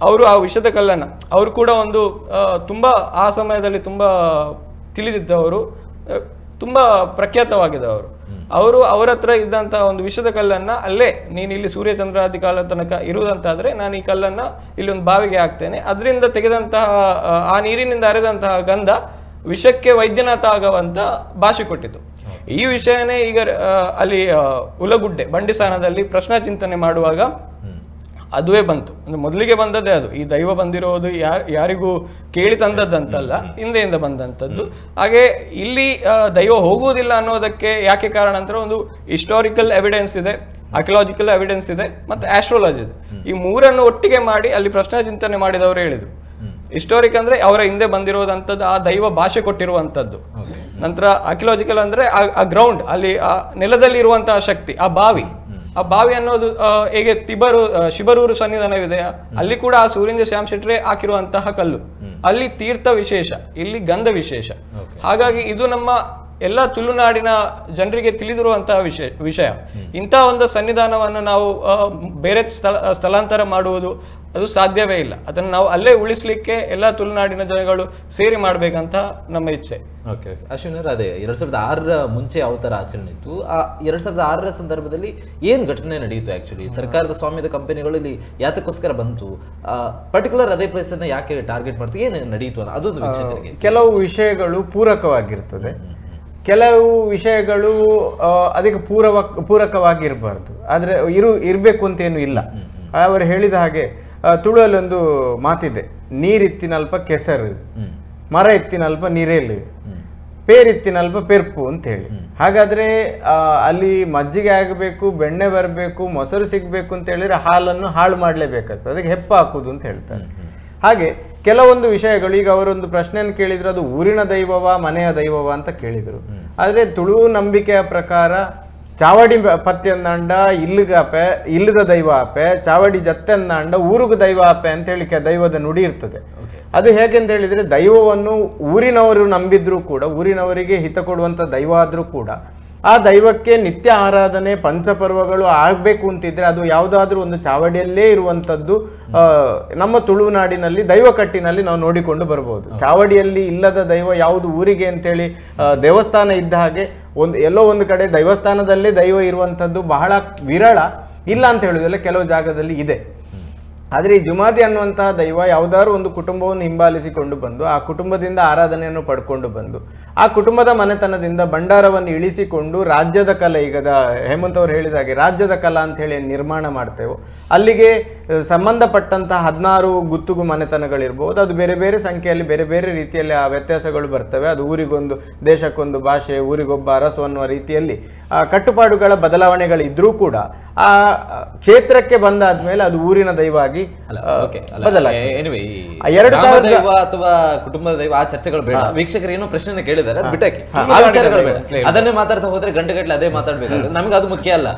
ಅವರು ಆ ವಿಷದ ಕಲ್ಲನ್ನ ಅವರು ಕೂಡ ಒಂದು ತುಂಬಾ ಆ ಸಮಯದಲ್ಲಿ ತುಂಬಾ ತಿಳಿದಿದ್ದವರು, ತುಂಬಾ ಪ್ರಖ್ಯಾತವಾಗಿದ್ದವರು. ಅವರ ಹತ್ರ ಇದ್ದಂತ ಒಂದು ವಿಷದ ಕಲ್ಲನ್ನ ಅಲ್ಲೇ ನೀನು ಇಲ್ಲಿ ಸೂರ್ಯ ಚಂದ್ರಾದಿ ಕಾಲ ತನಕ ಇರುವುದಂತಾದ್ರೆ ನಾನು ಈ ಕಲ್ಲನ್ನ ಇಲ್ಲಿ ಒಂದು ಬಾವಿಗೆ ಹಾಕ್ತೇನೆ, ಅದರಿಂದ ತೆಗೆದಂತಹ ಆ ನೀರಿನಿಂದ ಹರಿದಂತಹ ಗಂಧ ವಿಷಕ್ಕೆ ವೈದ್ಯನಾಥ ಆಗುವಂತ ಭಾಷೆ ಕೊಟ್ಟಿತು. ಈ ವಿಷಯನೇ ಈಗ ಅಲ್ಲಿ ಉಲಗುಡ್ಡೆ ಬಂಡಿಸಾನದಲ್ಲಿ ಪ್ರಶ್ನಾ ಚಿಂತನೆ ಮಾಡುವಾಗ ಅದುವೇ ಬಂತು. ಅಂದ್ರೆ ಮೊದಲಿಗೆ ಬಂದದ್ದೇ ಅದು. ಈ ದೈವ ಬಂದಿರೋದು ಯಾರಿಗೂ ಕೇಳಿ ತಂದದ್ದಂತಲ್ಲ, ಹಿಂದೆಯಿಂದ ಬಂದಂಥದ್ದು. ಹಾಗೆ ಇಲ್ಲಿ ದೈವ ಹೋಗುವುದಿಲ್ಲ ಅನ್ನೋದಕ್ಕೆ ಯಾಕೆ ಕಾರಣ ಅಂದ್ರೆ ಒಂದು ಹಿಸ್ಟಾರಿಕಲ್ ಎವಿಡೆನ್ಸ್ ಇದೆ, ಆರ್ಕಿಯಾಲಜಿಕಲ್ ಎವಿಡೆನ್ಸ್ ಇದೆ, ಮತ್ತೆ ಆಸ್ಟ್ರಾಲಜಿ ಇದೆ. ಈ ಮೂರನ್ನು ಒಟ್ಟಿಗೆ ಮಾಡಿ ಅಲ್ಲಿ ಪ್ರಶ್ನಾ ಚಿಂತನೆ ಮಾಡಿದವರು ಹೇಳಿದ್ರು. ಹಿಸ್ಟಾರಿಕ್ ಅಂದ್ರೆ ಅವರ ಹಿಂದೆ ಬಂದಿರೋದಂಥದ್ದು, ಆ ದೈವ ಭಾಷೆ ಕೊಟ್ಟಿರುವಂತದ್ದು. ನಂತರ ಆರ್ಕಿಯಾಲಜಿಕಲ್ ಅಂದ್ರೆ ಆ ಗ್ರೌಂಡ್, ಅಲ್ಲಿ ಆ ನೆಲದಲ್ಲಿ ಇರುವಂತಹ ಶಕ್ತಿ, ಆ ಬಾವಿ ಅನ್ನೋದು ಹೇಗೆ ಶಿಬರೂರು ಸನ್ನಿಧಾನವಿದೆ, ಅಲ್ಲಿ ಕೂಡ ಆ ಸೂರ್ಯ ಶ್ಯಾಮ್ ಶೆಟ್ರೆ ಹಾಕಿರುವಂತಹ ಕಲ್ಲು, ಅಲ್ಲಿ ತೀರ್ಥ ವಿಶೇಷ, ಇಲ್ಲಿ ಗಂಧ ವಿಶೇಷ. ಹಾಗಾಗಿ ಇದು ನಮ್ಮ ಎಲ್ಲ ತುಳುನಾಡಿನ ಜನರಿಗೆ ತಿಳಿದಿರುವಂತಹ ವಿಷಯ. ಇಂತಹ ಒಂದು ಸನ್ನಿಧಾನವನ್ನು ನಾವು ಬೇರೆ ಸ್ಥಳಾಂತರ ಮಾಡುವುದು ಅದು ಸಾಧ್ಯವೇ ಇಲ್ಲ. ಅದನ್ನು ನಾವು ಅಲ್ಲೇ ಉಳಿಸ್ಲಿಕ್ಕೆ ಎಲ್ಲ ತುಳುನಾಡಿನ ಜನಗಳು ಸೇರಿ ಮಾಡ್ಬೇಕಂತ ನಮ್ಮ ಇಚ್ಛೆ. ಓಕೆ ಅಶ್ವಿನರ್, ಅದೇ 2006 ಮುಂಚೆ ಯಾವ ಥರ ಆಚರಣೆ ಇತ್ತು, ಆ 2006 ಸಂದರ್ಭದಲ್ಲಿ ಏನು ಘಟನೆ ನಡೆಯಿತು? ಆ್ಯಕ್ಚುಲಿ ಸರ್ಕಾರದ ಸ್ವಾಮ್ಯದ ಕಂಪನಿಗಳಲ್ಲಿ ಯಾತಕ್ಕೋಸ್ಕರ ಬಂತು, ಪರ್ಟಿಕ್ಯುಲರ್ ಅದೇ ಪ್ಲೇಸನ್ನು ಯಾಕೆ ಟಾರ್ಗೆಟ್ ಮಾಡ್ತೀವಿ, ಏನು ನಡೆಯಿತು ಅಂತ ಅದೊಂದು ವೀಕ್ಷಕರಿಗೆ. ಕೆಲವು ವಿಷಯಗಳು ಪೂರಕವಾಗಿರ್ತದೆ, ಕೆಲವು ವಿಷಯಗಳು ಅದಕ್ಕೆ ಪೂರಕವಾಗಿರಬಾರ್ದು, ಆದರೆ ಇರಬೇಕು ಅಂತೇನು ಇಲ್ಲ. ಅವರು ಹೇಳಿದ ಹಾಗೆ ತುಳುವಲ್ಲೊಂದು ಮಾತಿದೆ, ನೀರಿತ್ತಿನಲ್ಪ ಕೆಸರು, ಮರ ಎತ್ತಿನಲ್ಪ ನೀರೇಲು, ಪೇರಿತ್ತಿನಲ್ಪ ಪೆರ್ಪು ಅಂತ ಹೇಳಿ. ಹಾಗಾದ್ರೆ ಅಲ್ಲಿ ಮಜ್ಜಿಗೆ ಆಗಬೇಕು, ಬೆಣ್ಣೆ ಬರಬೇಕು, ಮೊಸರು ಸಿಗಬೇಕು ಅಂತ ಹೇಳಿದ್ರೆ ಹಾಲನ್ನು ಹಾಳು ಮಾಡಲೇಬೇಕಾಗ್ತದೆ, ಅದಕ್ಕೆ ಹೆಪ್ಪ ಹಾಕುದು ಅಂತ ಹೇಳ್ತಾರೆ. ಹಾಗೆ ಕೆಲವೊಂದು ವಿಷಯಗಳು, ಈಗ ಅವರೊಂದು ಪ್ರಶ್ನೆಯನ್ನು ಕೇಳಿದ್ರು, ಅದು ಊರಿನ ದೈವವ ಮನೆಯ ದೈವವ ಅಂತ ಕೇಳಿದರು. ಆದರೆ ತುಳು ನಂಬಿಕೆಯ ಪ್ರಕಾರ ಚಾವಡಿ ಪತ್ಯಂದಾಂಡ ಇಲ್ಲಿಗಾಪೆ, ಇಲ್ಲದ ದೈವ ಆಪೆ, ಚಾವಡಿ ಜತ್ತೆಂದಾಂಡ ಊರುಗ ದೈವ ಆಪೆ ಅಂತ ಹೇಳಿ ದೈವದ ನುಡಿ ಇರ್ತದೆ. ಅದು ಹೇಗೆಂತ ಹೇಳಿದ್ರೆ, ದೈವವನ್ನು ಊರಿನವರು ನಂಬಿದ್ರು ಕೂಡ, ಊರಿನವರಿಗೆ ಹಿತ ಕೊಡುವಂಥ ದೈವ ಆದರೂ ಕೂಡ ಆ ದೈವಕ್ಕೆ ನಿತ್ಯ ಆರಾಧನೆ ಪಂಚಪರ್ವಗಳು ಆಗಬೇಕು ಅಂತಿದ್ರೆ ಅದು ಯಾವುದಾದ್ರೂ ಒಂದು ಚಾವಡಿಯಲ್ಲೇ ಇರುವಂಥದ್ದು ನಮ್ಮ ತುಳುನಾಡಿನಲ್ಲಿ ದೈವ ಕಟ್ಟಿನಲ್ಲಿ ನಾವು ನೋಡಿಕೊಂಡು ಬರ್ಬೋದು. ಚಾವಡಿಯಲ್ಲಿ ಇಲ್ಲದ ದೈವ ಯಾವುದು ಊರಿಗೆ ಅಂತೇಳಿ ದೇವಸ್ಥಾನ ಇದ್ದ ಹಾಗೆ ಎಲ್ಲೋ ಒಂದು ಕಡೆ ದೇವಸ್ಥಾನದಲ್ಲೇ ದೈವ ಇರುವಂಥದ್ದು ಬಹಳ ವಿರಳ, ಇಲ್ಲ ಅಂತ ಹೇಳುವುದಲ್ಲ, ಕೆಲವು ಜಾಗದಲ್ಲಿ ಇದೆ. ಆದರೆ ಈ ಜುಮಾದಿ ಅನ್ನುವಂತಹ ದೈವ ಯಾವುದಾದ್ರು ಒಂದು ಕುಟುಂಬವನ್ನು ಹಿಂಬಾಲಿಸಿಕೊಂಡು ಬಂದು ಆ ಕುಟುಂಬದಿಂದ ಆರಾಧನೆಯನ್ನು ಪಡ್ಕೊಂಡು ಬಂದು ಆ ಕುಟುಂಬದ ಮನೆತನದಿಂದ ಭಂಡಾರವನ್ನು ಇಳಿಸಿಕೊಂಡು ರಾಜ್ಯದ ಕಲೆ, ಈಗ ಹೇಮಂತ್ ಅವರು ಹೇಳಿದ ಹಾಗೆ ರಾಜ್ಯದ ಕಲಾ ಅಂತ ಹೇಳಿ ನಿರ್ಮಾಣ ಮಾಡ್ತೇವೆ, ಅಲ್ಲಿಗೆ ಸಂಬಂಧಪಟ್ಟಂತಹ 16 ಗುತ್ತುಗು ಮನೆತನಗಳಿರ್ಬೋದು. ಅದು ಬೇರೆ ಬೇರೆ ಸಂಖ್ಯೆಯಲ್ಲಿ ಬೇರೆ ಬೇರೆ ರೀತಿಯಲ್ಲಿ ಆ ವ್ಯತ್ಯಾಸಗಳು ಬರ್ತವೆ. ಅದು ಊರಿಗೊಂದು, ದೇಶಕ್ಕೊಂದು ಭಾಷೆ, ಊರಿಗೊಬ್ಬ ಅರಸು ಅನ್ನುವ ರೀತಿಯಲ್ಲಿ ಕಟ್ಟುಪಾಡುಗಳ ಬದಲಾವಣೆಗಳಿದ್ರೂ ಕೂಡ ಆ ಕ್ಷೇತ್ರಕ್ಕೆ ಬಂದಾದ್ಮೇಲೆ ಅದು ಊರಿನ ದೈವ ಆಗಿ ಎನಿವೆ, 2000 ದೈವ ಅಥವಾ ಕುಟುಂಬದ ದೈವ ಆ ಚರ್ಚೆಗಳು ಬೇಡ. ವೀಕ್ಷಕರು ಏನೋ ಪ್ರಶ್ನೆ ಕೇಳಿದ್ದಾರೆ, ಅದು ಬಿಟ್ಟಾಕಿ, ಆ ವಿಚಾರಗಳು ಬೇಡ. ಅದನ್ನೇ ಮಾತಾಡ್ತಾ ಹೋದ್ರೆ ಗಂಟೆಗಟ್ಟಲೆ ಅದೇ ಮಾತಾಡ್ಬೇಕಾಗುತ್ತೆ. ನಮ್ಗೆ ಅದು ಮುಖ್ಯ ಅಲ್ಲ.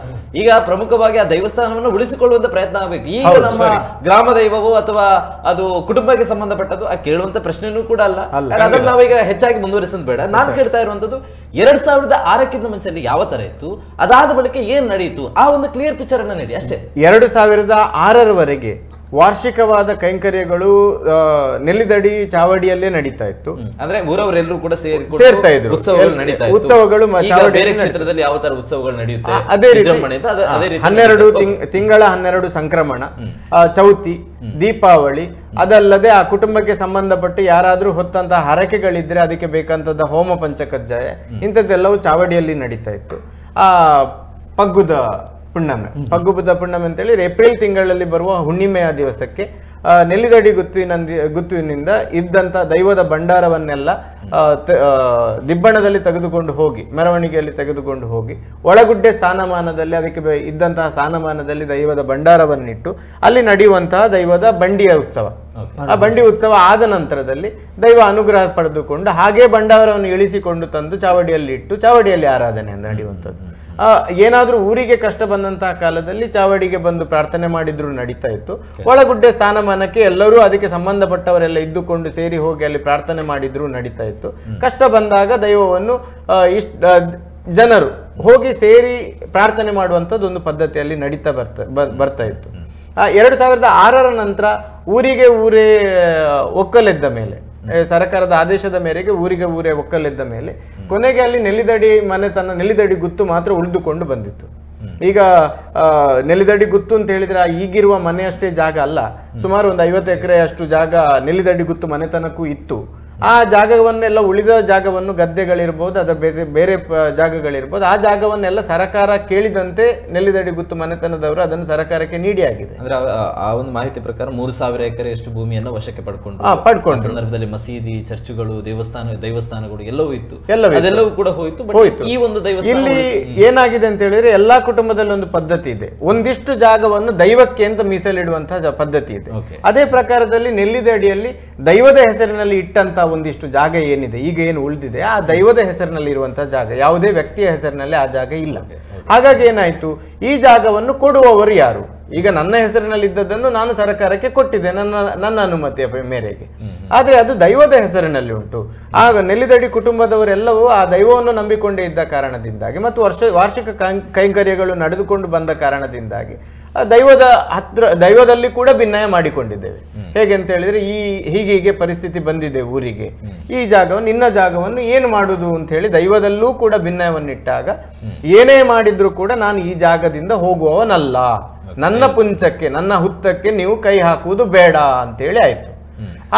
ಈಗ ಪ್ರಮುಖವಾಗಿ ಆ ದೇವಸ್ಥಾನವನ್ನು ಉಳಿಸಿಕೊಳ್ಳುವಂತ ಪ್ರಯತ್ನ ಆಗಬೇಕು. ಈಗ ನಮ್ಮ ಗ್ರಾಮ ದೈವವು ಅಥವಾ ಅದು ಕುಟುಂಬಕ್ಕೆ ಸಂಬಂಧಪಟ್ಟದ್ದು ಆ ಕೇಳುವಂತ ಪ್ರಶ್ನೆನೂ ಕೂಡ ಅಲ್ಲ. ಅದನ್ನ ನಾವೀಗ ಹೆಚ್ಚಾಗಿ ಮುಂದುವರಿಸೋದು ಬೇಡ. ನಾನು ಕೇಳ್ತಾ ಇರುವಂತದ್ದು 2006ಕ್ಕಿಂತ ಮುಂಚೆ ಅಲ್ಲಿ ಯಾವ ತರ ಇತ್ತು, ಅದಾದ ಬಳಿಕ ಏನ್ ನಡೆಯಿತು, ಆ ಒಂದು ಕ್ಲಿಯರ್ ಪಿಕ್ಚರ್ ಅನ್ನ ನೀಡಿ ಅಷ್ಟೇ. 2006ರವರೆಗೆ ವಾರ್ಷಿಕವಾದ ಕೈಂಕರ್ಯಗಳು ನೆಲ್ಲಿದಡಿ ಚಾವಡಿಯಲ್ಲೇ ನಡೀತಾ ಇತ್ತು. ಅಂದ್ರೆ ಊರವರೆಲ್ಲರೂ ಕೂಡ ಸೇರ್ತಾ ಇದ್ರು, ಉತ್ಸವಗಳು ನಡೀತಾ ಇತ್ತು. ಉತ್ಸವಗಳು ಬೇರೆ ಕ್ಷೇತ್ರದಲ್ಲಿ ಯಾವ ತರ ಉತ್ಸವಗಳು ನಡೆಯುತ್ತೆ ಅದೇ ರೀತಿ 12 ತಿಂಗಳ 12 ಸಂಕ್ರಮಣ, ಚೌತಿ, ದೀಪಾವಳಿ, ಅದಲ್ಲದೆ ಆ ಕುಟುಂಬಕ್ಕೆ ಸಂಬಂಧಪಟ್ಟ ಯಾರಾದ್ರೂ ಹೊತ್ತಂತಹ ಹರಕೆಗಳಿದ್ರೆ ಅದಕ್ಕೆ ಬೇಕಂತದ ಹೋಮ ಪಂಚಕಜ್ಜಾಯ ಇಂಥದ್ದೆಲ್ಲವೂ ಚಾವಡಿಯಲ್ಲಿ ನಡೀತಾ ಇತ್ತು. ಆ ಪಗ್ಗುದ ಪಗ್ಗುಬುದ್ಧ ಪುಣ್ಣಮೆ ಅಂತೇಳಿ ಏಪ್ರಿಲ್ ತಿಂಗಳಲ್ಲಿ ಬರುವ ಹುಣ್ಣಿಮೆಯ ದಿವಸಕ್ಕೆ ನೆಲ್ಲಿದಡಿ ಗುತ್ತುವಿನಿಂದ ಇದ್ದಂಥ ದೈವದ ಭಂಡಾರವನ್ನೆಲ್ಲ ದಿಬ್ಬಣದಲ್ಲಿ ತೆಗೆದುಕೊಂಡು ಹೋಗಿ, ಮೆರವಣಿಗೆಯಲ್ಲಿ ತೆಗೆದುಕೊಂಡು ಹೋಗಿ, ಒಳಗುಡ್ಡೆ ಸ್ಥಾನಮಾನದಲ್ಲಿ ಅದಕ್ಕೆ ಇದ್ದಂತಹ ಸ್ಥಾನಮಾನದಲ್ಲಿ ದೈವದ ಭಂಡಾರವನ್ನಿಟ್ಟು ಅಲ್ಲಿ ನಡೆಯುವಂತಹ ದೈವದ ಬಂಡಿಯ ಉತ್ಸವ. ಆ ಬಂಡಿ ಉತ್ಸವ ಆದ ನಂತರದಲ್ಲಿ ದೈವ ಅನುಗ್ರಹ ಪಡೆದುಕೊಂಡು ಹಾಗೆ ಭಂಡಾರವನ್ನು ಇಳಿಸಿಕೊಂಡು ತಂದು ಚಾವಡಿಯಲ್ಲಿ ಇಟ್ಟು ಚಾವಡಿಯಲ್ಲಿ ಆರಾಧನೆ ನಡೆಯುವಂಥದ್ದು. ಏನಾದ್ರೂ ಊರಿಗೆ ಕಷ್ಟ ಬಂದಂತಹ ಕಾಲದಲ್ಲಿ ಚಾವಡಿಗೆ ಬಂದು ಪ್ರಾರ್ಥನೆ ಮಾಡಿದ್ರು ನಡೀತಾ ಇತ್ತು. ಒಳಗುಡ್ಡೆ ಸ್ಥಾನಮಾನಕ್ಕೆ ಎಲ್ಲರೂ ಅದಕ್ಕೆ ಸಂಬಂಧಪಟ್ಟವರೆಲ್ಲ ಇದ್ದುಕೊಂಡು ಸೇರಿ ಹೋಗಿ ಅಲ್ಲಿ ಪ್ರಾರ್ಥನೆ ಮಾಡಿದ್ರು ನಡೀತಾ ಇತ್ತು. ಕಷ್ಟ ಬಂದಾಗ ದೈವವನ್ನು ಜನರು ಹೋಗಿ ಸೇರಿ ಪ್ರಾರ್ಥನೆ ಮಾಡುವಂಥದ್ದು ಒಂದು ಪದ್ಧತಿಯಲ್ಲಿ ನಡೀತಾ ಬರ್ತಾ ಇತ್ತು. 2006ರ ನಂತರ ಊರಿಗೆ ಊರೇ ಒಕ್ಕಲೆದ್ದ ಮೇಲೆ, ಸರ್ಕಾರದ ಆದೇಶದ ಮೇರೆಗೆ ಊರಿಗೆ ಊರೇ ಒಕ್ಕಲೆದ್ದ ಮೇಲೆ ಕೊನೆಗೆ ಅಲ್ಲಿ ನೆಲ್ಲಿದಡಿ ಗುತ್ತು ಮಾತ್ರ ಉಳಿದುಕೊಂಡು ಬಂದಿತ್ತು. ಈಗ ನೆಲ್ಲಿದಡಿ ಗುತ್ತು ಅಂತ ಹೇಳಿದ್ರೆ ಈಗಿರುವ ಮನೆಯಷ್ಟೇ ಜಾಗ ಅಲ್ಲ, ಸುಮಾರು ಒಂದು 50 ಎಕರೆ ಅಷ್ಟು ಜಾಗ ನೆಲ್ಲಿದಡಿ ಗುತ್ತು ಮನೆತನಕ್ಕೂ ಇತ್ತು. ಆ ಜಾಗವನ್ನೆಲ್ಲ, ಉಳಿದ ಜಾಗವನ್ನು, ಗದ್ದೆಗಳಿರ್ಬೋದು, ಅದರ ಬೇರೆ ಜಾಗಗಳಿರ್ಬೋದು, ಆ ಜಾಗವನ್ನೆಲ್ಲ ಸರ್ಕಾರ ಕೇಳಿದಂತೆ ನೆಲ್ಲಿದಡಿ ಗುತ್ತು ಮನೆತನದವರು ಅದನ್ನು ಸರ್ಕಾರಕ್ಕೆ ನೀಡಿ ಆಗಿದೆ. ಅಂದ್ರೆ ಆ ಒಂದು ಮಾಹಿತಿ ಪ್ರಕಾರ 3000 ಎಕರೆಯಷ್ಟು ಭೂಮಿಯನ್ನು ವಶಕ್ಕೆ ಪಡ್ಕೊಂಡು ಸಂದರ್ಭದಲ್ಲಿ ಮಸೀದಿ, ಚರ್ಚುಗಳು, ದೇವಸ್ಥಾನಗಳು ಎಲ್ಲವೂ ಇತ್ತು, ಅದೆಲ್ಲವೂ ಕೂಡ ಹೋಯಿತು. ಈ ಒಂದು ದೇವಸ್ಥಾನ ಇಲ್ಲಿ ಏನಾಗಿದೆ ಅಂತ ಹೇಳಿದ್ರೆ ಎಲ್ಲಾ ಕುಟುಂಬದಲ್ಲಿ ಒಂದು ಪದ್ಧತಿ ಇದೆ, ಒಂದಿಷ್ಟು ಜಾಗವನ್ನು ದೈವಕ್ಕೆ ಅಂತ ಮೀಸಲಿಡುವಂತಹ ಪದ್ಧತಿ ಇದೆ. ಅದೇ ಪ್ರಕಾರದಲ್ಲಿ ನೆಲ್ಲಿದಡಿಯಲ್ಲಿ ದೈವದ ಹೆಸರಿನಲ್ಲಿ ಇಟ್ಟಂತ ಒಂದಿಷ್ಟು ಜಾಗ ಏನಿದೆ, ಈಗ ಏನು ಉಳಿದಿದೆ, ಆ ದೈವದ ಹೆಸರಿನಲ್ಲಿ ಇರುವಂತಹ ಜಾಗ, ಯಾವುದೇ ವ್ಯಕ್ತಿಯ ಹೆಸರಿನಲ್ಲಿ ಆ ಜಾಗ ಇಲ್ಲ. ಹಾಗಾಗಿ ಏನಾಯ್ತು, ಈ ಜಾಗವನ್ನು ಕೊಡುವವರು ಯಾರು? ಈಗ ನನ್ನ ಹೆಸರಿನಲ್ಲಿ ಇದ್ದದ್ದನ್ನು ನಾನು ಸರ್ಕಾರಕ್ಕೆ ಕೊಟ್ಟಿದ್ದೆ ನನ್ನ ಅನುಮತಿಯ ಮೇರೆಗೆ, ಆದ್ರೆ ಅದು ದೈವದ ಹೆಸರಿನಲ್ಲಿ ಉಂಟು. ಆಗ ನೆಲ್ಲಿದಡಿ ಕುಟುಂಬದವರೆಲ್ಲವೂ ಆ ದೈವವನ್ನು ನಂಬಿಕೊಂಡೇ ಇದ್ದ ಕಾರಣದಿಂದಾಗಿ ಮತ್ತು ವಾರ್ಷಿಕ ಕೈಂಕರ್ಯಗಳು ನಡೆದುಕೊಂಡು ಬಂದ ಕಾರಣದಿಂದಾಗಿ ದೈವದಲ್ಲಿ ಕೂಡ ಭಿನ್ನಯ ಮಾಡಿಕೊಂಡಿದ್ದೇವೆ. ಹೇಗೆ ಅಂತ ಹೇಳಿದ್ರೆ ಹೀಗೆ ಪರಿಸ್ಥಿತಿ ಬಂದಿದೆ ಊರಿಗೆ, ಈ ಜಾಗವನ್ನು, ನಿನ್ನ ಜಾಗವನ್ನು ಏನು ಮಾಡುದು ಅಂತ ಹೇಳಿ ದೈವದಲ್ಲೂ ಕೂಡ ಭಿನ್ನಯವನ್ನಿಟ್ಟಾಗ ಏನೇ ಮಾಡಿದ್ರು ಕೂಡ ನಾನು ಈ ಜಾಗದಿಂದ ಹೋಗುವವನಲ್ಲ, ನನ್ನ ಪುಂಚಕ್ಕೆ, ನನ್ನ ಹುತ್ತಕ್ಕೆ ನೀವು ಕೈ ಹಾಕುವುದು ಬೇಡ ಅಂತೇಳಿ ಆಯ್ತು.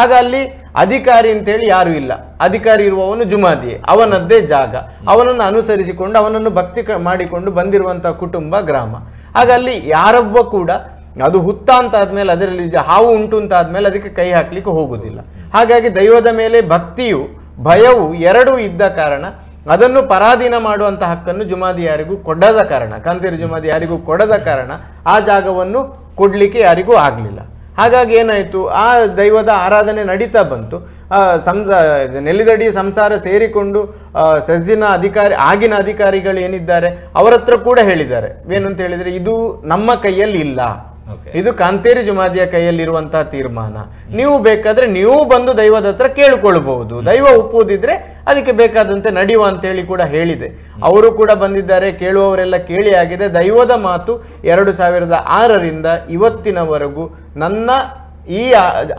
ಆಗ ಅಲ್ಲಿ ಅಧಿಕಾರಿ ಅಂತೇಳಿ ಯಾರು ಇಲ್ಲ, ಅಧಿಕಾರಿ ಇರುವವನು ಜುಮಾದಿಯೇ, ಅವನದ್ದೇ ಜಾಗ, ಅವನನ್ನು ಅನುಸರಿಸಿಕೊಂಡು ಅವನನ್ನು ಭಕ್ತಿ ಮಾಡಿಕೊಂಡು ಬಂದಿರುವಂತಹ ಕುಟುಂಬ, ಗ್ರಾಮ. ಆಗ ಅಲ್ಲಿ ಯಾರೊಬ್ಬ ಕೂಡ ಅದು ಹುತ್ತ ಅಂತ ಆದ್ಮೇಲೆ, ಅದರಲ್ಲಿ ಹಾವು ಉಂಟು ಅಂತ ಆದ್ಮೇಲೆ ಅದಕ್ಕೆ ಕೈ ಹಾಕ್ಲಿಕ್ಕೆ ಹೋಗುದಿಲ್ಲ. ಹಾಗಾಗಿ ದೈವದ ಮೇಲೆ ಭಕ್ತಿಯು ಭಯವು ಎರಡೂ ಇದ್ದ ಕಾರಣ ಅದನ್ನು ಪರಾಧೀನ ಮಾಡುವಂತಹ ಹಕ್ಕನ್ನು ಜುಮಾದಿ ಯಾರಿಗೂ ಕೊಡದ ಕಾರಣ, ಕಾಂತೇರಿ ಜುಮಾದಿ ಯಾರಿಗೂ ಕೊಡದ ಕಾರಣ ಆ ಜಾಗವನ್ನು ಕೊಡ್ಲಿಕ್ಕೆ ಯಾರಿಗೂ ಆಗ್ಲಿಲ್ಲ. ಹಾಗಾಗಿ ಏನಾಯ್ತು, ಆ ದೈವದ ಆರಾಧನೆ ನಡೀತಾ ಬಂತು. ನೆಲ್ಲಿದಡಿ ಸಂಸಾರ ಸೇರಿಕೊಂಡು ಸಜ್ಜಿನ ಆಗಿನ ಅಧಿಕಾರಿಗಳು ಏನಿದ್ದಾರೆ ಅವರ ಹತ್ರ ಕೂಡ ಹೇಳಿದ್ದಾರೆ, ಏನಂತ ಹೇಳಿದ್ರೆ ಇದು ನಮ್ಮ ಕೈಯಲ್ಲಿ ಇಲ್ಲ, ಇದು ಕಾಂತೇರಿ ಜುಮಾದಿಯ ಕೈಯಲ್ಲಿರುವಂತಹ ತೀರ್ಮಾನ, ನೀವು ಬೇಕಾದ್ರೆ ನೀವು ಬಂದು ದೈವದ ಹತ್ರ ಕೇಳಿಕೊಳ್ಬಹುದು, ದೈವ ಒಪ್ಪುವುದಿದ್ರೆ ಅದಕ್ಕೆ ಬೇಕಾದಂತೆ ನಡೆಯುವ ಅಂತ ಹೇಳಿ ಕೂಡ ಹೇಳಿದೆ. ಅವರು ಕೂಡ ಬಂದಿದ್ದಾರೆ, ಕೇಳುವವರೆಲ್ಲ ಕೇಳಿ ಆಗಿದೆ. ದೈವದ ಮಾತು 2006ರಿಂದ ಇವತ್ತಿನವರೆಗೂ ನನ್ನ ಈ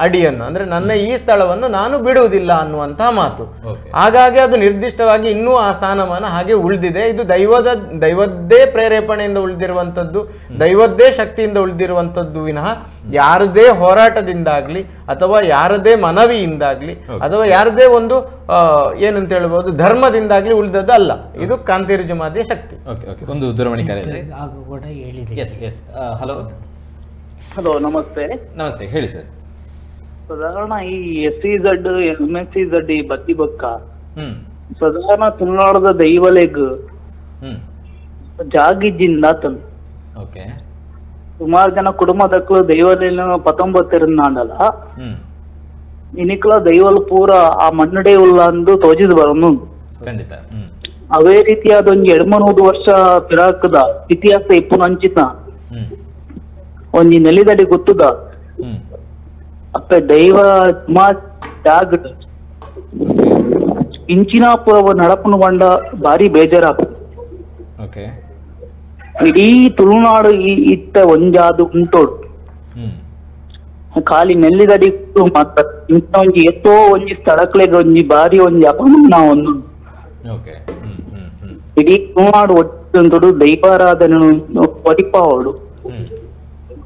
ಅಡಿಯನ್ನು ಅಂದ್ರೆ ನನ್ನ ಈ ಸ್ಥಳವನ್ನು ನಾನು ಬಿಡುವುದಿಲ್ಲ ಅನ್ನುವಂತಹ ಮಾತು. Okay. ಹಾಗಾಗಿ ಅದು ನಿರ್ದಿಷ್ಟವಾಗಿ ಇನ್ನೂ ಆ ಸ್ಥಾನಮಾನ ಹಾಗೆ ಉಳಿದಿದೆ. ಇದು ದೈವದ್ದೇ ಪ್ರೇರೇಪಣೆಯಿಂದ ಉಳಿದಿರುವಂಥದ್ದು, ದೈವದ್ದೇ ಶಕ್ತಿಯಿಂದ ಉಳಿದಿರುವಂಥದ್ದು ವಿನಃ ಯಾರದೇ ಹೋರಾಟದಿಂದಾಗ್ಲಿ ಅಥವಾ ಯಾರದೇ ಮನವಿಯಿಂದಾಗ್ಲಿ ಅಥವಾ ಯಾರದೇ ಒಂದು ಏನಂತ ಹೇಳ್ಬೋದು ಧರ್ಮದಿಂದಾಗ್ಲಿ ಉಳಿದದ್ದು ಅಲ್ಲ. ಇದು ಕಾಂತೇರಿ ಜಮಾತಿಯ ಶಕ್ತಿ. ಒಂದು ದೂರವಾಣಿ ಕರೆ ಇದೆ. ಕೂಡ ಹೇಳಿದೆ. ಹಲೋ ಹಲೋ, ನಮಸ್ತೆ. ನಮಸ್ತೆ, ಹೇಳಿ ಸರ್. ಸಾಧಾರಣ ಈ SEZ MSEZ ಈ ಬತ್ತಿ ಬೊಕ್ಕ ಹ್ಮ್ ಸಾಧಾರಣ ತುಳುನಾಡದ ದೈವಲೆಗ್ ಹ್ಮ್ ಜಾಗಿಜ್ಜಿಂದ ತನ್ ಓಕೆ ಸುಮಾರು ಜನ ಕುಟುಂಬದಕ್ಕೂ ದೈವಲೆಲ್ಲ 19 ನಾಡಲ್ಲ ಹ್ಮ್ ಇನಿಕ್ಲ ದೈವಲ್ ಪೂರ ಆ ಮನ್ನಡೆ ಉಲ್ಲ ಅಂದು ತೋಜಿದ್ ಬರನು ಖಂಡಿತ. ಹ್ಮ್ ಅವೇ ರೀತಿಯಾದ ಒಂದು 200 ವರ್ಷ ಪಿರಾಕದ ಇತಿಹಾಸ ಇಪ್ಪು ಅಂಚಿತ ಹ್ಮ್ ಒಂಜಿ ನೆಲಿದಡಿ ಗೊತ್ತುದ ಹ್ಮ್ ಅಪ್ಪ ದೈವ ಜಾಗ ಇಂಚಿನಾಪುರವ ನಡಪನು ಬಂಡ ಬಾರಿ ಬೇಜಾರಾಪ. ಓಕೆ ಇಡೀ ತುಳುನಾಡು ಇತ್ತ ಒಂಜಾದು ಉಂಟೋಡು ಖಾಲಿ ನೆಲ್ಲಿದಡಿ ಮಾತ್ರ ಇಂಥ ಒಂಜಿ ಎತ್ತೋ ಒಂಜಿ ಸ್ಥಳಕ್ಲೆಗ್ ಒಂಜಿ ಬಾರಿ ಒಂಜಿ ಅಪಮಾನ ಒಂದು ಓಕೆ ಹ್ಮ್ ಹ್ಮ್ ಹ್ಮ್ ಇಡೀ ತುಳುನಾಡು ಒಟ್ಟೊಂದು ದೈವಾರಾಧನೆ ವರಿಪಾವಡು ಹ್ಮ್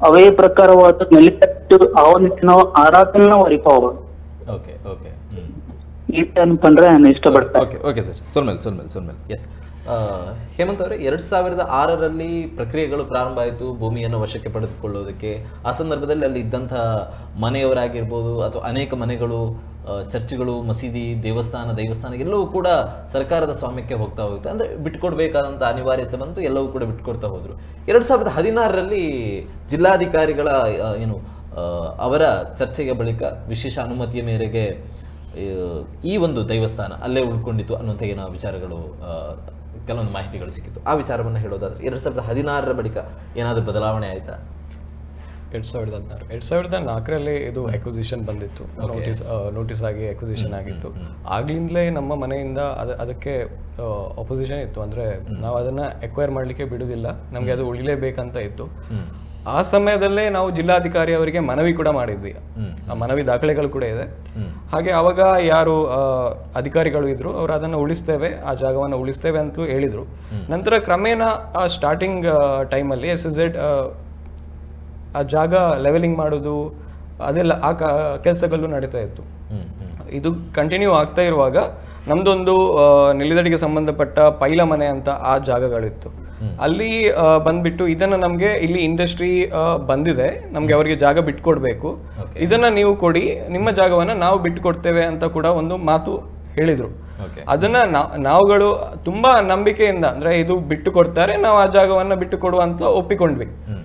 ಅವೇ ಪ್ರಕಾರವಾದ ನೆಲ್ಲಿದಟ್ಟು ಆವನಿಸಿನ ಆರಾಧನೆ ವರಿಪಾವಡು ಓಕೆ ಓಕೆ ಹ್ಮ್ ಈತ ಅನ್ಕೊಂಡ್ರೆ ನಾನು ಇಷ್ಟಪಡ್ತೇನೆ. Okay okay sir. ಸೋಲ್ಮೇಲ್ ಎಸ್. ಹೇಮಂತ್ ಅವರೇ, 2006ರಲ್ಲಿ ಪ್ರಕ್ರಿಯೆಗಳು ಪ್ರಾರಂಭ ಆಯಿತು ಭೂಮಿಯನ್ನು ವಶಕ್ಕೆ ಪಡೆದುಕೊಳ್ಳೋದಕ್ಕೆ. ಆ ಸಂದರ್ಭದಲ್ಲಿ ಅಲ್ಲಿ ಇದ್ದಂಥ ಮನೆಯವರಾಗಿರ್ಬೋದು ಅಥವಾ ಅನೇಕ ಮನೆಗಳು, ಚರ್ಚ್ಗಳು, ಮಸೀದಿ, ದೈವಸ್ಥಾನ ಎಲ್ಲವೂ ಕೂಡ ಸರ್ಕಾರದ ಸ್ವಾಮ್ಯಕ್ಕೆ ಹೋಗ್ತಾ ಹೋಗುತ್ತೆ. ಅಂದರೆ ಬಿಟ್ಕೊಡ್ಬೇಕಾದಂಥ ಅನಿವಾರ್ಯತೆ ಬಂತು, ಎಲ್ಲವೂ ಕೂಡ ಬಿಟ್ಕೊಡ್ತಾ ಹೋದರು. 2016ರಲ್ಲಿ ಜಿಲ್ಲಾಧಿಕಾರಿಗಳ ಅವರ ಚರ್ಚೆಯ ಬಳಿಕ ವಿಶೇಷ ಅನುಮತಿಯ ಮೇರೆಗೆ ಈ ಒಂದು ದೈವಸ್ಥಾನ ಅಲ್ಲೇ ಉಳ್ಕೊಂಡಿತ್ತು ಅನ್ನುವಂಥ ಏನೋ ವಿಚಾರಗಳು, ಕೆಲವೊಂದು ಮಾಹಿತಿಗಳು ಸಿಕ್ಕಿತ್ತು. ಆ ವಿಚಾರವನ್ನು ಹೇಳೋದಾದ್ರೆ 2016ರ ಬಳಿಕ ಏನಾದರೂ ಬದಲಾವಣೆ ಆಯಿತಾ? 2014ರಲ್ಲಿ ಇದು ಅಕ್ವಿಸಿಷನ್ ಬಂದಿತ್ತು, ನೋಟಿಸ್ ಆಗಿ ಅಕ್ವಿಸಿಷನ್ ಆಗಿತ್ತು. ಆಗ್ಲಿಂದಲೇ ನಮ್ಮ ಮನೆಯಿಂದ ಅದಕ್ಕೆ ಅಪೋಸಿಷನ್ ಇತ್ತು. ಅಂದ್ರೆ ನಾವು ಅದನ್ನ ಎಕ್ವೈರ್ ಮಾಡ್ಲಿಕ್ಕೆ ಬಿಡುದಿಲ್ಲ, ನಮ್ಗೆ ಅದು ಉಳಿಲೇಬೇಕಂತ ಇತ್ತು. ಆ ಸಮಯದಲ್ಲೇ ನಾವು ಜಿಲ್ಲಾಧಿಕಾರಿ ಅವರಿಗೆ ಮನವಿ ಕೂಡ ಮಾಡಿದ್ವಿ. ಆ ಮನವಿ ದಾಖಲೆಗಳು ಕೂಡ ಇದೆ. ಹಾಗೆ ಅವಾಗ ಯಾರು ಅಧಿಕಾರಿಗಳು ಇದ್ರು ಅವರು ಅದನ್ನು ಉಳಿಸ್ತೇವೆ, ಆ ಜಾಗವನ್ನು ಉಳಿಸ್ತೇವೆ ಅಂತ ಹೇಳಿದ್ರು. ನಂತರ ಕ್ರಮೇಣ ಆ ಸ್ಟಾರ್ಟಿಂಗ್ ಟೈಮಲ್ಲಿ SEZ ಆ ಜಾಗ ಲೆವೆಲಿಂಗ್ ಮಾಡೋದು ಅದೆಲ್ಲ ಆ ಕೆಲಸಗಳು ನಡೀತಾ ಇತ್ತು. ಇದು ಕಂಟಿನ್ಯೂ ಆಗ್ತಾ ಇರುವಾಗ ನಮ್ದೊಂದು ನೆಲ್ಲಿದಡಿಗೆ ಸಂಬಂಧಪಟ್ಟ ಪೈಲ ಮನೆ ಅಂತ ಆ ಜಾಗಗಳಿತ್ತು. ಅಲ್ಲಿ ಬಂದ್ಬಿಟ್ಟು ಇದನ್ನ ನಮ್ಗೆ ಇಲ್ಲಿ ಇಂಡಸ್ಟ್ರಿ ಬಂದಿದೆ, ನಮ್ಗೆ ಅವರಿಗೆ ಜಾಗ ಬಿಟ್ಕೊಡ್ಬೇಕು, ಇದನ್ನ ನೀವು ಕೊಡಿ, ನಿಮ್ಮ ಜಾಗವನ್ನ ನಾವು ಬಿಟ್ಟುಕೊಡ್ತೇವೆ ಅಂತ ಕೂಡ ಒಂದು ಮಾತು ಹೇಳಿದ್ರು. ಅದನ್ನ ನಾವುಗಳು ತುಂಬಾ ನಂಬಿಕೆಯಿಂದ, ಅಂದ್ರೆ ಇದು ಬಿಟ್ಟು ಕೊಡ್ತಾರೆ, ನಾವು ಆ ಜಾಗವನ್ನ ಬಿಟ್ಟು ಕೊಡುವಂತ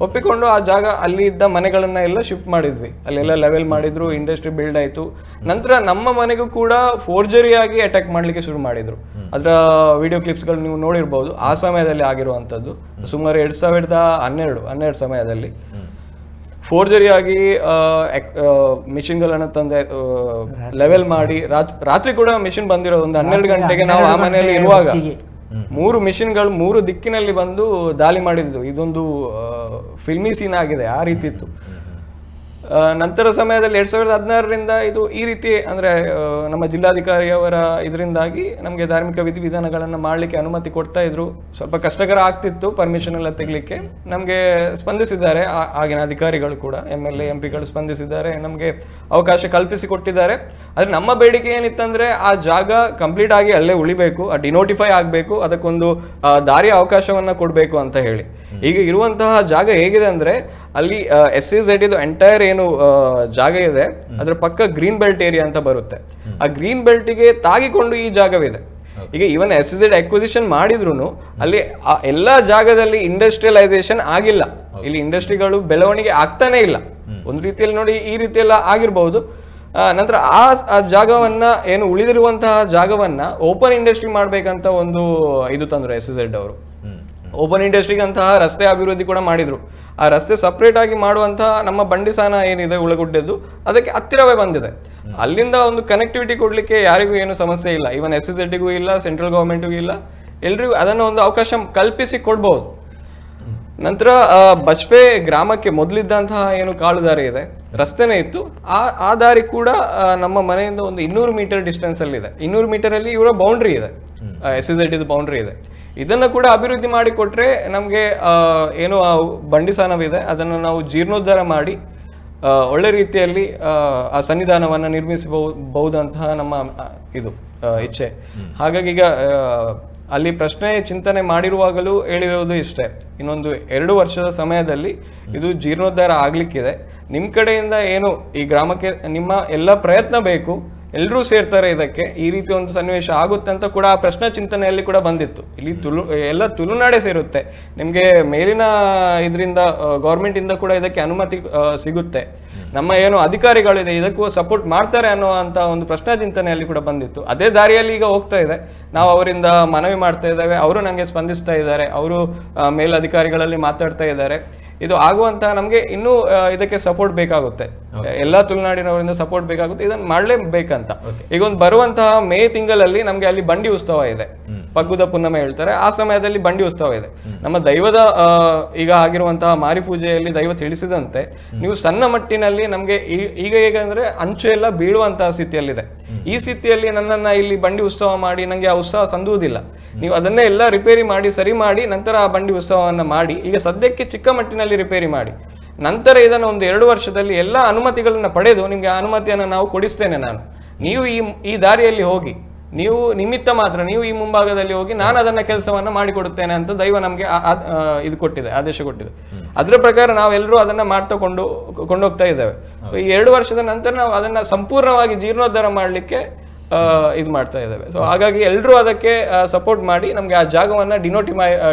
ಒಪ್ಪಿಕೊಂಡು ಆ ಜಾಗ ಅಲ್ಲಿ ಇದ್ದ ಮನೆಗಳನ್ನ ಎಲ್ಲ ಶಿಫ್ಟ್ ಮಾಡಿದ್ವಿ. ಅಲ್ಲೆಲ್ಲ ಲೆವೆಲ್ ಮಾಡಿದ್ರು, ಇಂಡಸ್ಟ್ರಿ ಬಿಲ್ಡ್ ಆಯ್ತು. ನಂತರ ನಮ್ಮ ಮನೆಗೂ ಕೂಡ ಫೋರ್ಜರಿಯಾಗಿ ಅಟ್ಯಾಕ್ ಮಾಡ್ಲಿಕ್ಕೆ ಶುರು ಮಾಡಿದ್ರು. ಅದರ ವಿಡಿಯೋ ಕ್ಲಿಪ್ಸ್ಗಳು ನೀವು ನೋಡಿರ್ಬಹುದು. ಆ ಸಮಯದಲ್ಲಿ ಆಗಿರುವಂತದ್ದು ಸುಮಾರು 2012 ಸಮಯದಲ್ಲಿ ಫೋರ್ಜರಿಯಾಗಿ ಮಿಷಿನ್ಗಳನ್ನು ತಂದೆ ಲೆವೆಲ್ ಮಾಡಿ ರಾತ್ರಿ ಕೂಡ ಮಿಷಿನ್ ಬಂದಿರೋದು. ಒಂದು 12 ಗಂಟೆಗೆ ನಾವು ಆ ಮನೆಯಲ್ಲಿ ಇರುವಾಗ 3 ಮಿಷಿನ್ಗಳು 3 ದಿಕ್ಕಿನಲ್ಲಿ ಬಂದು ದಾಳಿ ಮಾಡಿದ್ದು. ಇದೊಂದು ಫಿಲ್ಮಿ ಸೀನ್ ಆಗಿದೆ, ಆ ರೀತಿ ಇತ್ತು. ನಂತರ ಸಮಯದಲ್ಲಿ 2016ರಿಂದ ಇದು ಈ ರೀತಿ, ಅಂದ್ರೆ ನಮ್ಮ ಜಿಲ್ಲಾಧಿಕಾರಿಯವರ ಇದರಿಂದಾಗಿ ನಮಗೆ ಧಾರ್ಮಿಕ ವಿಧಿವಿಧಾನಗಳನ್ನು ಮಾಡಲಿಕ್ಕೆ ಅನುಮತಿ ಕೊಡ್ತಾ ಇದ್ರು. ಸ್ವಲ್ಪ ಕಷ್ಟಕರ ಆಗ್ತಿತ್ತು ಪರ್ಮಿಷನ್ ಎಲ್ಲ ತೆಗಲಿಕ್ಕೆ. ನಮಗೆ ಸ್ಪಂದಿಸಿದ್ದಾರೆ ಆಗಿನ ಅಧಿಕಾರಿಗಳು ಕೂಡ, MLA MP ಗಳು ಸ್ಪಂದಿಸಿದ್ದಾರೆ, ನಮಗೆ ಅವಕಾಶ ಕಲ್ಪಿಸಿ ಕೊಟ್ಟಿದ್ದಾರೆ. ಆದ್ರೆ ನಮ್ಮ ಬೇಡಿಕೆ ಏನಿತ್ತಂದ್ರೆ ಆ ಜಾಗ ಕಂಪ್ಲೀಟ್ ಆಗಿ ಅಲ್ಲೇ ಉಳಿಬೇಕು, ಡಿನೋಟಿಫೈ ಆಗಬೇಕು, ಅದಕ್ಕೊಂದು ದಾರಿಯ ಅವಕಾಶವನ್ನ ಕೊಡಬೇಕು ಅಂತ ಹೇಳಿ. ಈಗ ಇರುವಂತಹ ಜಾಗ ಹೇಗಿದೆ ಅಂದ್ರೆ ಅಲ್ಲಿ SEZ ಇದು ಎಂಟೈರ್ ಏನು ಜಾಗ ಇದೆ ಅದ್ರ ಪಕ್ಕ ಗ್ರೀನ್ ಬೆಲ್ಟ್ ಏರಿಯಾ ಅಂತ ಬರುತ್ತೆ. ಆ ಗ್ರೀನ್ ಬೆಲ್ಟ್ಗೆ ತಾಗಿಕೊಂಡು ಈ ಜಾಗವಿದೆ. ಈಗ ಇವನ್ SEZ ಅಕ್ವಿಸಿಷನ್ ಮಾಡಿದ್ರು ಅಲ್ಲಿ ಎಲ್ಲಾ ಜಾಗದಲ್ಲಿ ಇಂಡಸ್ಟ್ರಿಯಲೈಸೇಷನ್ ಆಗಿಲ್ಲ. ಇಲ್ಲಿ ಇಂಡಸ್ಟ್ರಿಗಳು ಬೆಳವಣಿಗೆ ಆಗ್ತಾನೆ ಇಲ್ಲ. ಒಂದು ರೀತಿಯಲ್ಲಿ ನೋಡಿ ಈ ರೀತಿ ಎಲ್ಲ ಆಗಿರ್ಬಹುದು. ನಂತರ ಆ ಜಾಗವನ್ನ ಏನು ಉಳಿದಿರುವಂತಹ ಜಾಗವನ್ನ ಓಪನ್ ಇಂಡಸ್ಟ್ರಿ ಮಾಡ್ಬೇಕಂತ ಒಂದು ಇದು ತಂದ್ರು SEZ ಅವರು. ಓಪನ್ ಇಂಡಸ್ಟ್ರಿಗೆ ಅಂತಹ ರಸ್ತೆ ಅಭಿವೃದ್ಧಿ ಕೂಡ ಮಾಡಿದ್ರು. ಆ ರಸ್ತೆ ಸಪ್ರೇಟ್ ಆಗಿ ಮಾಡುವಂತಹ ನಮ್ಮ ಬಂಡಿಸಾನ ಏನಿದೆ ಉಳಗುಡ್ಡೆದು ಅದಕ್ಕೆ ಹತ್ತಿರವೇ ಬಂದಿದೆ. ಅಲ್ಲಿಂದ ಒಂದು ಕನೆಕ್ಟಿವಿಟಿ ಕೊಡ್ಲಿಕ್ಕೆ ಯಾರಿಗೂ ಏನು ಸಮಸ್ಯೆ ಇಲ್ಲ. ಇವನ್ SEZಗೂ ಇಲ್ಲ, ಸೆಂಟ್ರಲ್ ಗವರ್ಮೆಂಟ್ಗೂ ಇಲ್ಲ, ಎಲ್ರಿಗೂ ಅದನ್ನು ಒಂದು ಅವಕಾಶ ಕಲ್ಪಿಸಿ ಕೊಡ್ಬಹುದು. ನಂತರ ಬಜ್ಪೆ ಗ್ರಾಮಕ್ಕೆ ಮೊದಲಿದ್ದಂತಹ ಏನು ಕಾಳು ದಾರಿ ಇದೆ, ರಸ್ತೆನೇ ಇತ್ತು, ಆ ದಾರಿ ಕೂಡ ನಮ್ಮ ಮನೆಯಿಂದ ಒಂದು 200 ಮೀಟರ್ ಡಿಸ್ಟೆನ್ಸ್ ಅಲ್ಲಿ ಇದೆ. 200 ಮೀಟರ್ ಅಲ್ಲಿ ಇವರ ಬೌಂಡ್ರಿ ಇದೆ, SEZ ಬೌಂಡ್ರಿ ಇದೆ. ಇದನ್ನ ಕೂಡ ಅಭಿವೃದ್ಧಿ ಮಾಡಿಕೊಟ್ರೆ ನಮಗೆ ಏನು ಬಂಡಿಸಾನವಿದೆ ಅದನ್ನು ನಾವು ಜೀರ್ಣೋದ್ಧಾರ ಮಾಡಿ ಒಳ್ಳೆ ರೀತಿಯಲ್ಲಿ ಆ ಸನ್ನಿಧಾನವನ್ನು ನಿರ್ಮಿಸಬಹುದಂತಹ ನಮ್ಮ ಇದು ಇಚ್ಛೆ. ಹಾಗಾಗಿ ಈಗ ಅಲ್ಲಿ ಪ್ರಶ್ನೆ ಚಿಂತನೆ ಮಾಡಿರುವಾಗಲೂ ಹೇಳಿರೋದು ಇಷ್ಟೇ, ಇನ್ನೊಂದು 2 ವರ್ಷದ ಸಮಯದಲ್ಲಿ ಇದು ಜೀರ್ಣೋದ್ಧಾರ ಆಗ್ಲಿಕ್ಕಿದೆ. ನಿಮ್ಮ ಕಡೆಯಿಂದ ಏನು ಈ ಗ್ರಾಮಕ್ಕೆ ನಿಮ್ಮ ಎಲ್ಲ ಪ್ರಯತ್ನ ಬೇಕು, ಎಲ್ಲರೂ ಸೇರ್ತಾರೆ ಇದಕ್ಕೆ, ಈ ರೀತಿ ಒಂದು ಸನ್ನಿವೇಶ ಆಗುತ್ತೆ ಅಂತ ಕೂಡ ಆ ಪ್ರಶ್ನೆ ಚಿಂತನೆಯಲ್ಲಿ ಕೂಡ ಬಂದಿತ್ತು. ಇಲ್ಲಿ ಎಲ್ಲ ತುಳುನಾಡೆ ಸೇರುತ್ತೆ, ನಿಮಗೆ ಮೇಲಿನ ಇದರಿಂದ ಗೌರ್ಮೆಂಟ್ ಇಂದ ಕೂಡ ಇದಕ್ಕೆ ಅನುಮತಿ ಸಿಗುತ್ತೆ, ನಮ್ಮ ಏನು ಅಧಿಕಾರಿಗಳಿದೆ ಇದಕ್ಕೂ ಸಪೋರ್ಟ್ ಮಾಡ್ತಾರೆ ಅನ್ನುವಂಥ ಒಂದು ಪ್ರಶ್ನೆ ಚಿಂತನೆಯಲ್ಲಿ ಕೂಡ ಬಂದಿತ್ತು. ಅದೇ ದಾರಿಯಲ್ಲಿ ಈಗ ಹೋಗ್ತಾ ಇದೆ. ನಾವು ಅವರಿಂದ ಮನವಿ ಮಾಡ್ತಾ ಇದ್ದೇವೆ, ಅವರು ನನಗೆ ಸ್ಪಂದಿಸ್ತಾ ಇದ್ದಾರೆ, ಅವರು ಮೇಲಧಿಕಾರಿಗಳಲ್ಲಿ ಮಾತಾಡ್ತಾ ಇದ್ದಾರೆ. ಇದು ಆಗುವಂತಹ ನಮಗೆ ಇನ್ನೂ ಇದಕ್ಕೆ ಸಪೋರ್ಟ್ ಬೇಕಾಗುತ್ತೆ, ಎಲ್ಲಾ ತುಳುನಾಡಿನವರಿಂದ ಸಪೋರ್ಟ್ ಬೇಕಾಗುತ್ತೆ, ಇದನ್ನು ಮಾಡಲೇಬೇಕಂತ. ಈಗ ಒಂದು ಬರುವಂತಹ ಮೇ ತಿಂಗಳಲ್ಲಿ ನಮ್ಗೆ ಅಲ್ಲಿ ಬಂಡಿ ಉತ್ಸವ ಇದೆ, ಪಗ್ಗುದ ಪುನ್ನಮೆ ಹೇಳ್ತಾರೆ, ಆ ಸಮಯದಲ್ಲಿ ಬಂಡಿ ಉತ್ಸವ ಇದೆ. ನಮ್ಮ ದೈವದ ಈಗ ಆಗಿರುವಂತಹ ಮಾರಿ ಪೂಜೆಯಲ್ಲಿ ದೈವ ತಿಳಿಸಿದಂತೆ ನೀವು ಸಣ್ಣ ಮಟ್ಟಿನಲ್ಲಿ ನಮ್ಗೆ ಈಗ ಹೇಗಂದ್ರೆ ಅಂಚು ಎಲ್ಲ ಬೀಳುವಂತಹ ಸ್ಥಿತಿಯಲ್ಲಿದೆ. ಈ ಸ್ಥಿತಿಯಲ್ಲಿ ನನ್ನನ್ನ ಇಲ್ಲಿ ಬಂಡಿ ಉತ್ಸವ ಮಾಡಿ ನಂಗೆ ಆ ಉತ್ಸವ ಸಂದುವುದಿಲ್ಲ. ನೀವು ಅದನ್ನೇ ಎಲ್ಲ ರಿಪೇರಿ ಮಾಡಿ ಸರಿ ಮಾಡಿ ನಂತರ ಆ ಬಂಡಿ ಉತ್ಸವವನ್ನು ಮಾಡಿ, ಈಗ ಸದ್ಯಕ್ಕೆ ಚಿಕ್ಕ ಮಟ್ಟಿನಲ್ಲಿ ರಿಪೇರಿ ಮಾಡಿ, ನಂತರ ಇದನ್ನು ಒಂದು 2 ವರ್ಷದಲ್ಲಿ ಎಲ್ಲ ಅನುಮತಿಗಳನ್ನ ಪಡೆದು ನಿಮ್ಗೆ ಆ ಅನುಮತಿಯನ್ನು ನಾವು ಕೊಡಿಸ್ತೇನೆ ನಾನು. ನೀವು ಈ ದಾರಿಯಲ್ಲಿ ಹೋಗಿ, ನೀವು ನಿಮಿತ್ತ ಮಾತ್ರ ನೀವು ಈ ಮುಂಭಾಗದಲ್ಲಿ ಹೋಗಿ, ನಾನು ಅದನ್ನ ಕೆಲಸವನ್ನ ಮಾಡಿಕೊಡುತ್ತೇನೆ ಅಂತ ದೈವ ನಮ್ಗೆ ಇದು ಕೊಟ್ಟಿದೆ, ಆದೇಶ ಕೊಟ್ಟಿದೆ. ಅದರ ಪ್ರಕಾರ ನಾವೆಲ್ಲರೂ ಅದನ್ನ ಮಾಡ್ತಾ ಕೊಂಡೋಗ್ತಾ ಇದ್ದೇವೆ. ಈ 2 ವರ್ಷದ ನಂತರ ನಾವು ಅದನ್ನ ಸಂಪೂರ್ಣವಾಗಿ ಜೀರ್ಣೋದ್ಧಾರ ಮಾಡ್ಲಿಕ್ಕೆ ಇದು ಮಾಡ್ತಾ ಇದ್ದೇವೆ. ಸೊ ಹಾಗಾಗಿ ಎಲ್ಲರೂ ಅದಕ್ಕೆ ಸಪೋರ್ಟ್ ಮಾಡಿ ನಮ್ಗೆ ಆ ಜಾಗವನ್ನ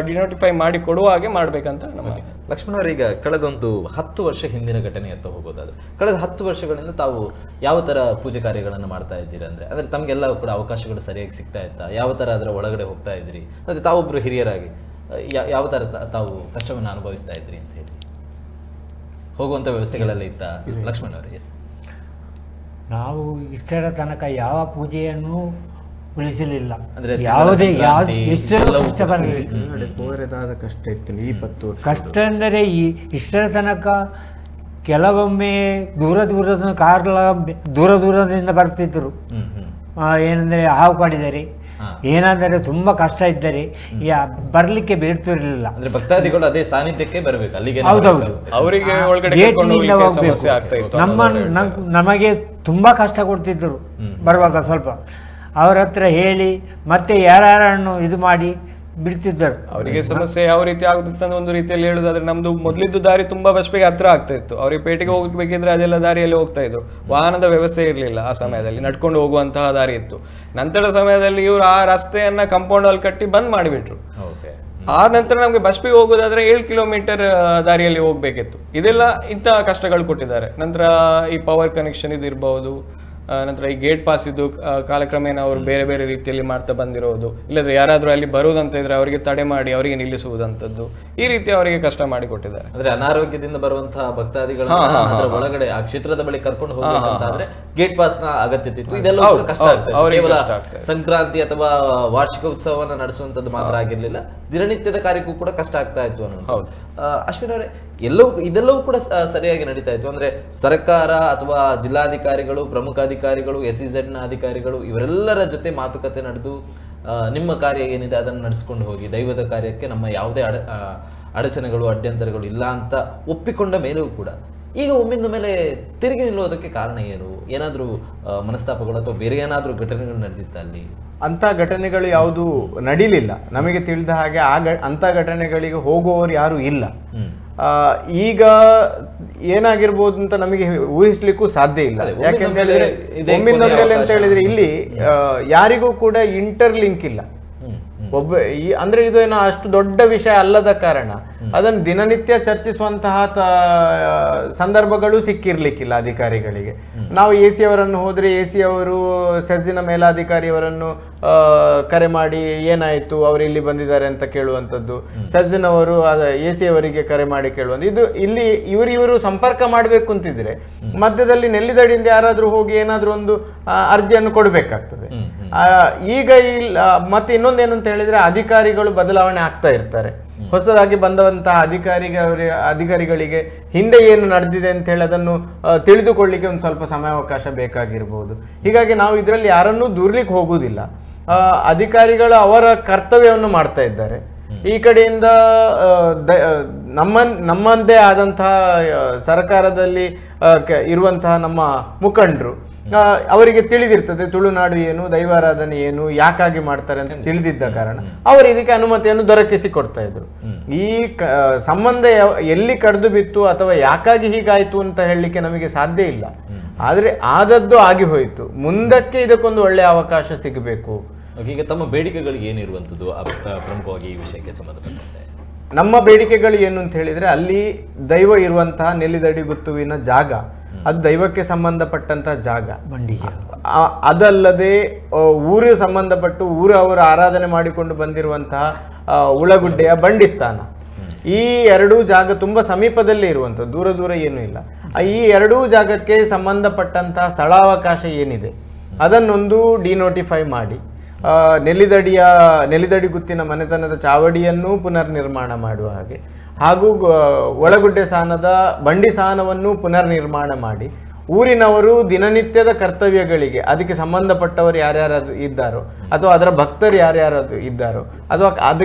ಡಿನೋಟಿಫೈ ಮಾಡಿ ಕೊಡುವ ಹಾಗೆ ಮಾಡ್ಬೇಕಂತ ನಮ್ಮ ಲಕ್ಷ್ಮಣ ಅವರ. ಈಗ ಕಳೆದೊಂದು 10 ವರ್ಷ ಹಿಂದಿನ ಘಟನೆ ಅಂತ ಹೋಗೋದಾದ್ರೆ, ಕಳೆದ 10 ವರ್ಷಗಳಿಂದ ತಾವು ಯಾವ ತರ ಪೂಜೆ ಕಾರ್ಯಗಳನ್ನು ಮಾಡ್ತಾ ಇದ್ದೀರಾ ಅಂದ್ರೆ ತಮ್ಗೆಲ್ಲ ಕೂಡ ಅವಕಾಶಗಳು ಸರಿಯಾಗಿ ಸಿಗ್ತಾ ಇತ್ತಾ? ಯಾವ ತರ ಅದರ ಒಳಗಡೆ ಹೋಗ್ತಾ ಇದ್ರಿ? ಅಂದ್ರೆ ತಾವೊಬ್ರು ಹಿರಿಯರಾಗಿ ಯಾವ ತರ ತಾವು ಕಷ್ಟವನ್ನು ಅನುಭವಿಸ್ತಾ ಇದ್ರಿ ಅಂತ ಹೇಳಿ ಹೋಗುವಂತ ವ್ಯವಸ್ಥೆಗಳೆಲ್ಲ ಇತ್ತ ಲಕ್ಷ್ಮಣ ಅವರಿಗೆ? ನಾವು ಇಷ್ಟರ ತನಕ ಯಾವ ಪೂಜೆಯನ್ನು ಉಳಿಸಲಿಲ್ಲ. ಕಷ್ಟ ಇತ್ತು. 20 ಕಷ್ಟ ಅಂದರೆ ಇಷ್ಟರ ತನಕ ಕೆಲವೊಮ್ಮೆ ದೂರದಿಂದ ಬರ್ತಿದ್ರು. ಏನಂದರೆ ಹಾವು ಕಾಡಿದರೆ, ಏನಾದರೆ ತುಂಬಾ ಕಷ್ಟ ಇದ್ದರೆ ಬರ್ಲಿಕ್ಕೆ ಬಿಡ್ತಿರ್ಲಿಲ್ಲ. ಅಂದ್ರೆ ಭಕ್ತಾದಿಗಳು ಅದೇ ಸಾನ್ನಿಧ್ಯಕ್ಕೆ ಬರಬೇಕು, ಅಲ್ಲಿಗೆ. ಹೌದೌದು, ಅವರಿಗೆ ನಮಗೆ ತುಂಬಾ ಕಷ್ಟ ಕೊಡ್ತಿದ್ರು ಬರುವಾಗ. ಸ್ವಲ್ಪ ಅವರ ಹತ್ರ ಹೇಳಿ ಮತ್ತೆ ಯಾರನ್ನು ಇದು ಮಾಡಿ ಬಿಡ್ತಿದ್ದರು. ಅವರಿಗೆ ಸಮಸ್ಯೆ ಯಾವ ರೀತಿ ಆಗುತ್ತಿತ್ತು ಅಂದ್ರೆ, ಒಂದು ರೀತಿಯಲ್ಲಿ ಹೇಳುದಾದ್ರೆ ನಮ್ದು ಮೊದಲಿದ್ದು ದಾರಿ ತುಂಬಾ ಬಸ್ಪಿಗೆ ಹತ್ರ ಆಗ್ತಾ ಇತ್ತು. ಅವ್ರಿಗೆ ಪೇಟೆಗೆ ಹೋಗ್ಬೇಕಿದ್ರೆ ಅದೆಲ್ಲ ದಾರಿಯಲ್ಲಿ ಹೋಗ್ತಾ ಇದ್ರು, ವಾಹನದ ವ್ಯವಸ್ಥೆ ಇರಲಿಲ್ಲ ಆ ಸಮಯದಲ್ಲಿ, ನಡ್ಕೊಂಡು ಹೋಗುವಂತಹ ದಾರಿ ಇತ್ತು. ನಂತರದ ಸಮಯದಲ್ಲಿ ಇವರು ಆ ರಸ್ತೆಯನ್ನ ಕಾಂಪೌಂಡ್ ಅಲ್ಲಿ ಕಟ್ಟಿ ಬಂದ್ ಮಾಡಿಬಿಟ್ರು. ಆ ನಂತರ ನಮ್ಗೆ ಬಸ್ಪಿಗೆ ಹೋಗೋದಾದ್ರೆ 7 ಕಿಲೋಮೀಟರ್ ದಾರಿಯಲ್ಲಿ ಹೋಗ್ಬೇಕಿತ್ತು. ಇದೆಲ್ಲ ಇಂತಹ ಕಷ್ಟಗಳು ಕೊಟ್ಟಿದ್ದಾರೆ. ನಂತರ ಈ ಪವರ್ ಕನೆಕ್ಷನ್ ಇದು ಇರಬಹುದು, ನಂತರ ಈ ಗೇಟ್ ಪಾಸ್ ಇದ್ದು ಕಾಲಕ್ರಮೇಣ ಅವರು ಬೇರೆ ಬೇರೆ ರೀತಿಯಲ್ಲಿ ಮಾಡ್ತಾ ಬಂದಿರೋದು, ಇಲ್ಲದ್ರೆ ಯಾರಾದ್ರೂ ಅಲ್ಲಿ ಬರುವುದಂತ ಇದ್ರೆ ಅವರಿಗೆ ತಡೆ ಮಾಡಿ ಅವರಿಗೆ ನಿಲ್ಲಿಸುವುದಂತದ್ದು, ಈ ರೀತಿ ಅವರಿಗೆ ಕಷ್ಟ ಮಾಡಿಕೊಟ್ಟಿದ್ದಾರೆ. ಅಂದ್ರೆ ಅನಾರೋಗ್ಯದಿಂದ ಬರುವಂತಹ ಭಕ್ತಾದಿಗಳ ಒಳಗಡೆ ಆ ಕ್ಷೇತ್ರದ ಬಳಿ ಕರ್ಕೊಂಡು ಹೋಗಬೇಕಾದ್ರೆ ಗೇಟ್ ಪಾಸ್ ನ ಅಗತ್ಯತೆ ಇತ್ತು. ಇದೆಲ್ಲ ಕಷ್ಟ ಆಗ್ತದೆ. ಸಂಕ್ರಾಂತಿ ಅಥವಾ ವಾರ್ಷಿಕ ಉತ್ಸವವನ್ನು ನಡೆಸುವಂತದ್ದು ಮಾತ್ರ ಆಗಿರ್ಲಿಲ್ಲ, ದಿನನಿತ್ಯದ ಕಾರ್ಯಕ್ಕೂ ಕೂಡ ಕಷ್ಟ ಆಗ್ತಾ ಇತ್ತು ಅನ್ನೋದು. ಅಶ್ವಿನ್ ಅವರೇ, ಇದೆಲ್ಲವೂ ಕೂಡ ಸರಿಯಾಗಿ ನಡೀತಾ ಇತ್ತು ಅಂದ್ರೆ ಸರ್ಕಾರ ಅಥವಾ ಜಿಲ್ಲಾಧಿಕಾರಿಗಳು, ಪ್ರಮುಖ ಅಧಿಕಾರಿಗಳು, SEZ ನ ಅಧಿಕಾರಿಗಳು ಇವರೆಲ್ಲರ ಜೊತೆ ಮಾತುಕತೆ ನಡೆದು ನಿಮ್ಮ ಕಾರ್ಯ ಏನಿದೆ ಅದನ್ನು ನಡೆಸ್ಕೊಂಡು ಹೋಗಿ, ದೈವದ ಕಾರ್ಯಕ್ಕೆ ನಮ್ಮ ಯಾವುದೇ ಅಡಚಣೆಗಳು ಅಡ್ಡಂತರಗಳು ಇಲ್ಲ ಅಂತ ಒಪ್ಪಿಕೊಂಡ ಮೇಲೂ ಕೂಡ ಈಗ ಒಮ್ಮಿಂದ ಮೇಲೆ ತಿರುಗಿ ನಿಲ್ಲೋದಕ್ಕೆ ಕಾರಣ ಏನು? ಏನಾದ್ರೂ ಮನಸ್ತಾಪಗಳು ಅಥವಾ ಬೇರೆ ಏನಾದ್ರೂ ಘಟನೆಗಳು ನಡೆದಿತ್ತ ಅಲ್ಲಿ? ಅಂಥ ಘಟನೆಗಳು ಯಾವುದು ನಡೀಲಿಲ್ಲ ನಮಗೆ ತಿಳಿದ ಹಾಗೆ. ಅಂಥ ಘಟನೆಗಳಿಗೆ ಹೋಗುವವರು ಯಾರು ಇಲ್ಲ. ಈಗ ಏನಾಗಿರ್ಬೋದು ಅಂತ ನಮಗೆ ಊಹಿಸ್ಲಿಕ್ಕೂ ಸಾಧ್ಯ ಇಲ್ಲ. ಯಾಕೆಂತ ಹೇಳಿದ್ರೆ ಒಮ್ಮಿಂದೊಮ್ಮೆಲೆ ಅಂತ ಹೇಳಿದ್ರೆ ಇಲ್ಲಿ ಯಾರಿಗೂ ಕೂಡ ಇಂಟರ್ಲಿಂಕ್ ಇಲ್ಲ. ಅಂದ್ರೆ ಇದು ಏನೋ ಅಷ್ಟು ದೊಡ್ಡ ವಿಷಯ ಅಲ್ಲದ ಕಾರಣ ಅದನ್ನು ದಿನನಿತ್ಯ ಚರ್ಚಿಸುವಂತಹ ಸಂದರ್ಭಗಳು ಸಿಕ್ಕಿರ್ಲಿಕ್ಕಿಲ್ಲ ಅಧಿಕಾರಿಗಳಿಗೆ. ನಾವು AC ಅವರನ್ನು ಹೋದ್ರೆ AC ಅವರು ಸೆಸ್ಸಿನ ಮೇಲಾಧಿಕಾರಿಯವರನ್ನು ಕರೆ ಮಾಡಿ ಏನಾಯ್ತು, ಅವರು ಇಲ್ಲಿ ಬಂದಿದ್ದಾರೆ ಅಂತ ಕೇಳುವಂಥದ್ದು, ಸೆಸ್ಸಿನವರು AC ಅವರಿಗೆ ಕರೆ ಮಾಡಿ ಕೇಳುವಂಥ. ಇದು ಇಲ್ಲಿ ಇವರು ಸಂಪರ್ಕ ಮಾಡಬೇಕು ಅಂತಿದ್ರೆ ಮಧ್ಯದಲ್ಲಿ ನೆಲ್ಲಿದಡಿಯಿಂದ ಯಾರಾದ್ರೂ ಹೋಗಿ ಏನಾದ್ರೂ ಒಂದು ಅರ್ಜಿಯನ್ನು ಕೊಡಬೇಕಾಗ್ತದೆ. ಈಗ ಮತ್ತೆ ಇನ್ನೊಂದೇನು ಅಂತ ಹೇಳಿದ್ರೆ ಅಧಿಕಾರಿಗಳು ಬದಲಾವಣೆ ಆಗ್ತಾ ಇರ್ತಾರೆ. ಹೊಸದಾಗಿ ಬಂದಂತಹ ಅಧಿಕಾರಿಗಳಿಗೆ ಹಿಂದೆ ಏನು ನಡೆದಿದೆ ಅಂತ ಹೇಳಿ ಅದನ್ನು ತಿಳಿದುಕೊಳ್ಳಿಕ್ಕೆ ಒಂದು ಸ್ವಲ್ಪ ಸಮಯಾವಕಾಶ ಬೇಕಾಗಿರ್ಬೋದು. ಹೀಗಾಗಿ ನಾವು ಇದರಲ್ಲಿ ಯಾರನ್ನೂ ದೂರ್ಲಿಕ್ಕೆ ಹೋಗುವುದಿಲ್ಲ. ಅಧಿಕಾರಿಗಳು ಅವರ ಕರ್ತವ್ಯವನ್ನು ಮಾಡ್ತಾ ಇದ್ದಾರೆ. ಈ ಕಡೆಯಿಂದ ನಮ್ಮಂದೇ ಆದಂತಹ ಸರ್ಕಾರದಲ್ಲಿ ಇರುವಂತಹ ನಮ್ಮ ಮುಖಂಡರು ಅವರಿಗೆ ತಿಳಿದಿರ್ತದೆ ತುಳುನಾಡು ಏನು, ದೈವಾರಾಧನೆ ಏನು, ಯಾಕಾಗಿ ಮಾಡ್ತಾರೆ ಅಂತ ತಿಳಿದಿದ್ದ ಕಾರಣ ಅವರು ಇದಕ್ಕೆ ಅನುಮತಿಯನ್ನು ದೊರಕಿಸಿ ಕೊಡ್ತಾ ಇದ್ರು. ಈ ಸಂಬಂಧ ಎಲ್ಲಿ ಕಡಿದು ಬಿತ್ತು ಅಥವಾ ಯಾಕಾಗಿ ಹೀಗಾಯ್ತು ಅಂತ ಹೇಳಲಿಕ್ಕೆ ನಮಗೆ ಸಾಧ್ಯ ಇಲ್ಲ. ಆದ್ರೆ ಆದದ್ದು ಆಗಿ ಹೋಯಿತು. ಮುಂದಕ್ಕೆ ಇದಕ್ಕೊಂದು ಒಳ್ಳೆಯ ಅವಕಾಶ ಸಿಗಬೇಕು. ಈಗ ತಮ್ಮ ಬೇಡಿಕೆಗಳಿಗೆ ಏನಿರುವಂಥದ್ದು ಪ್ರಮುಖವಾಗಿ ಈ ವಿಷಯಕ್ಕೆ ಸಂಬಂಧಪಟ್ಟಂತೆ? ನಮ್ಮ ಬೇಡಿಕೆಗಳು ಏನು ಅಂತ ಹೇಳಿದ್ರೆ, ಅಲ್ಲಿ ದೈವ ಇರುವಂತಹ ನೆಲ್ಲಿದಡಿಗುತ್ತುವಿನ ಜಾಗ ಅದು ದೈವಕ್ಕೆ ಸಂಬಂಧಪಟ್ಟಂತಹ ಜಾಗ. ಅದಲ್ಲದೆ ಊರಿಗೆ ಸಂಬಂಧಪಟ್ಟು ಅವರು ಆರಾಧನೆ ಮಾಡಿಕೊಂಡು ಬಂದಿರುವಂತಹ ಉಳಗುಡ್ಡೆಯ ಬಂಡಿಸ್ಥಾನ, ಈ ಎರಡೂ ಜಾಗ ತುಂಬಾ ಸಮೀಪದಲ್ಲೇ ಇರುವಂಥದ್ದು, ದೂರ ದೂರ ಏನೂ ಇಲ್ಲ. ಈ ಎರಡೂ ಜಾಗಕ್ಕೆ ಸಂಬಂಧಪಟ್ಟಂತಹ ಸ್ಥಳಾವಕಾಶ ಏನಿದೆ ಅದನ್ನೊಂದು ಡಿನೋಟಿಫೈ ಮಾಡಿ ನೆಲ್ಲಿದಡಿಗುತ್ತಿನ ಮನೆತನದ ಚಾವಡಿಯನ್ನು ಪುನರ್ ನಿರ್ಮಾಣ ಮಾಡುವ ಹಾಗೆ, ಹಾಗೂ ಒಳಗುಡ್ಡೆ ಸಾನದ ಬಂಡಿ ಸಾನವನ್ನು ಪುನರ್ ನಿರ್ಮಾಣ ಮಾಡಿ ಊರಿನವರು ದಿನನಿತ್ಯದ ಕರ್ತವ್ಯಗಳಿಗೆ ಅದಕ್ಕೆ ಸಂಬಂಧಪಟ್ಟವರು ಯಾರ್ಯಾರು ಇದ್ದಾರೋ ಅಥವಾ ಅದರ ಭಕ್ತರು ಯಾರ್ಯಾರು ಇದ್ದಾರೋ ಅಥವಾ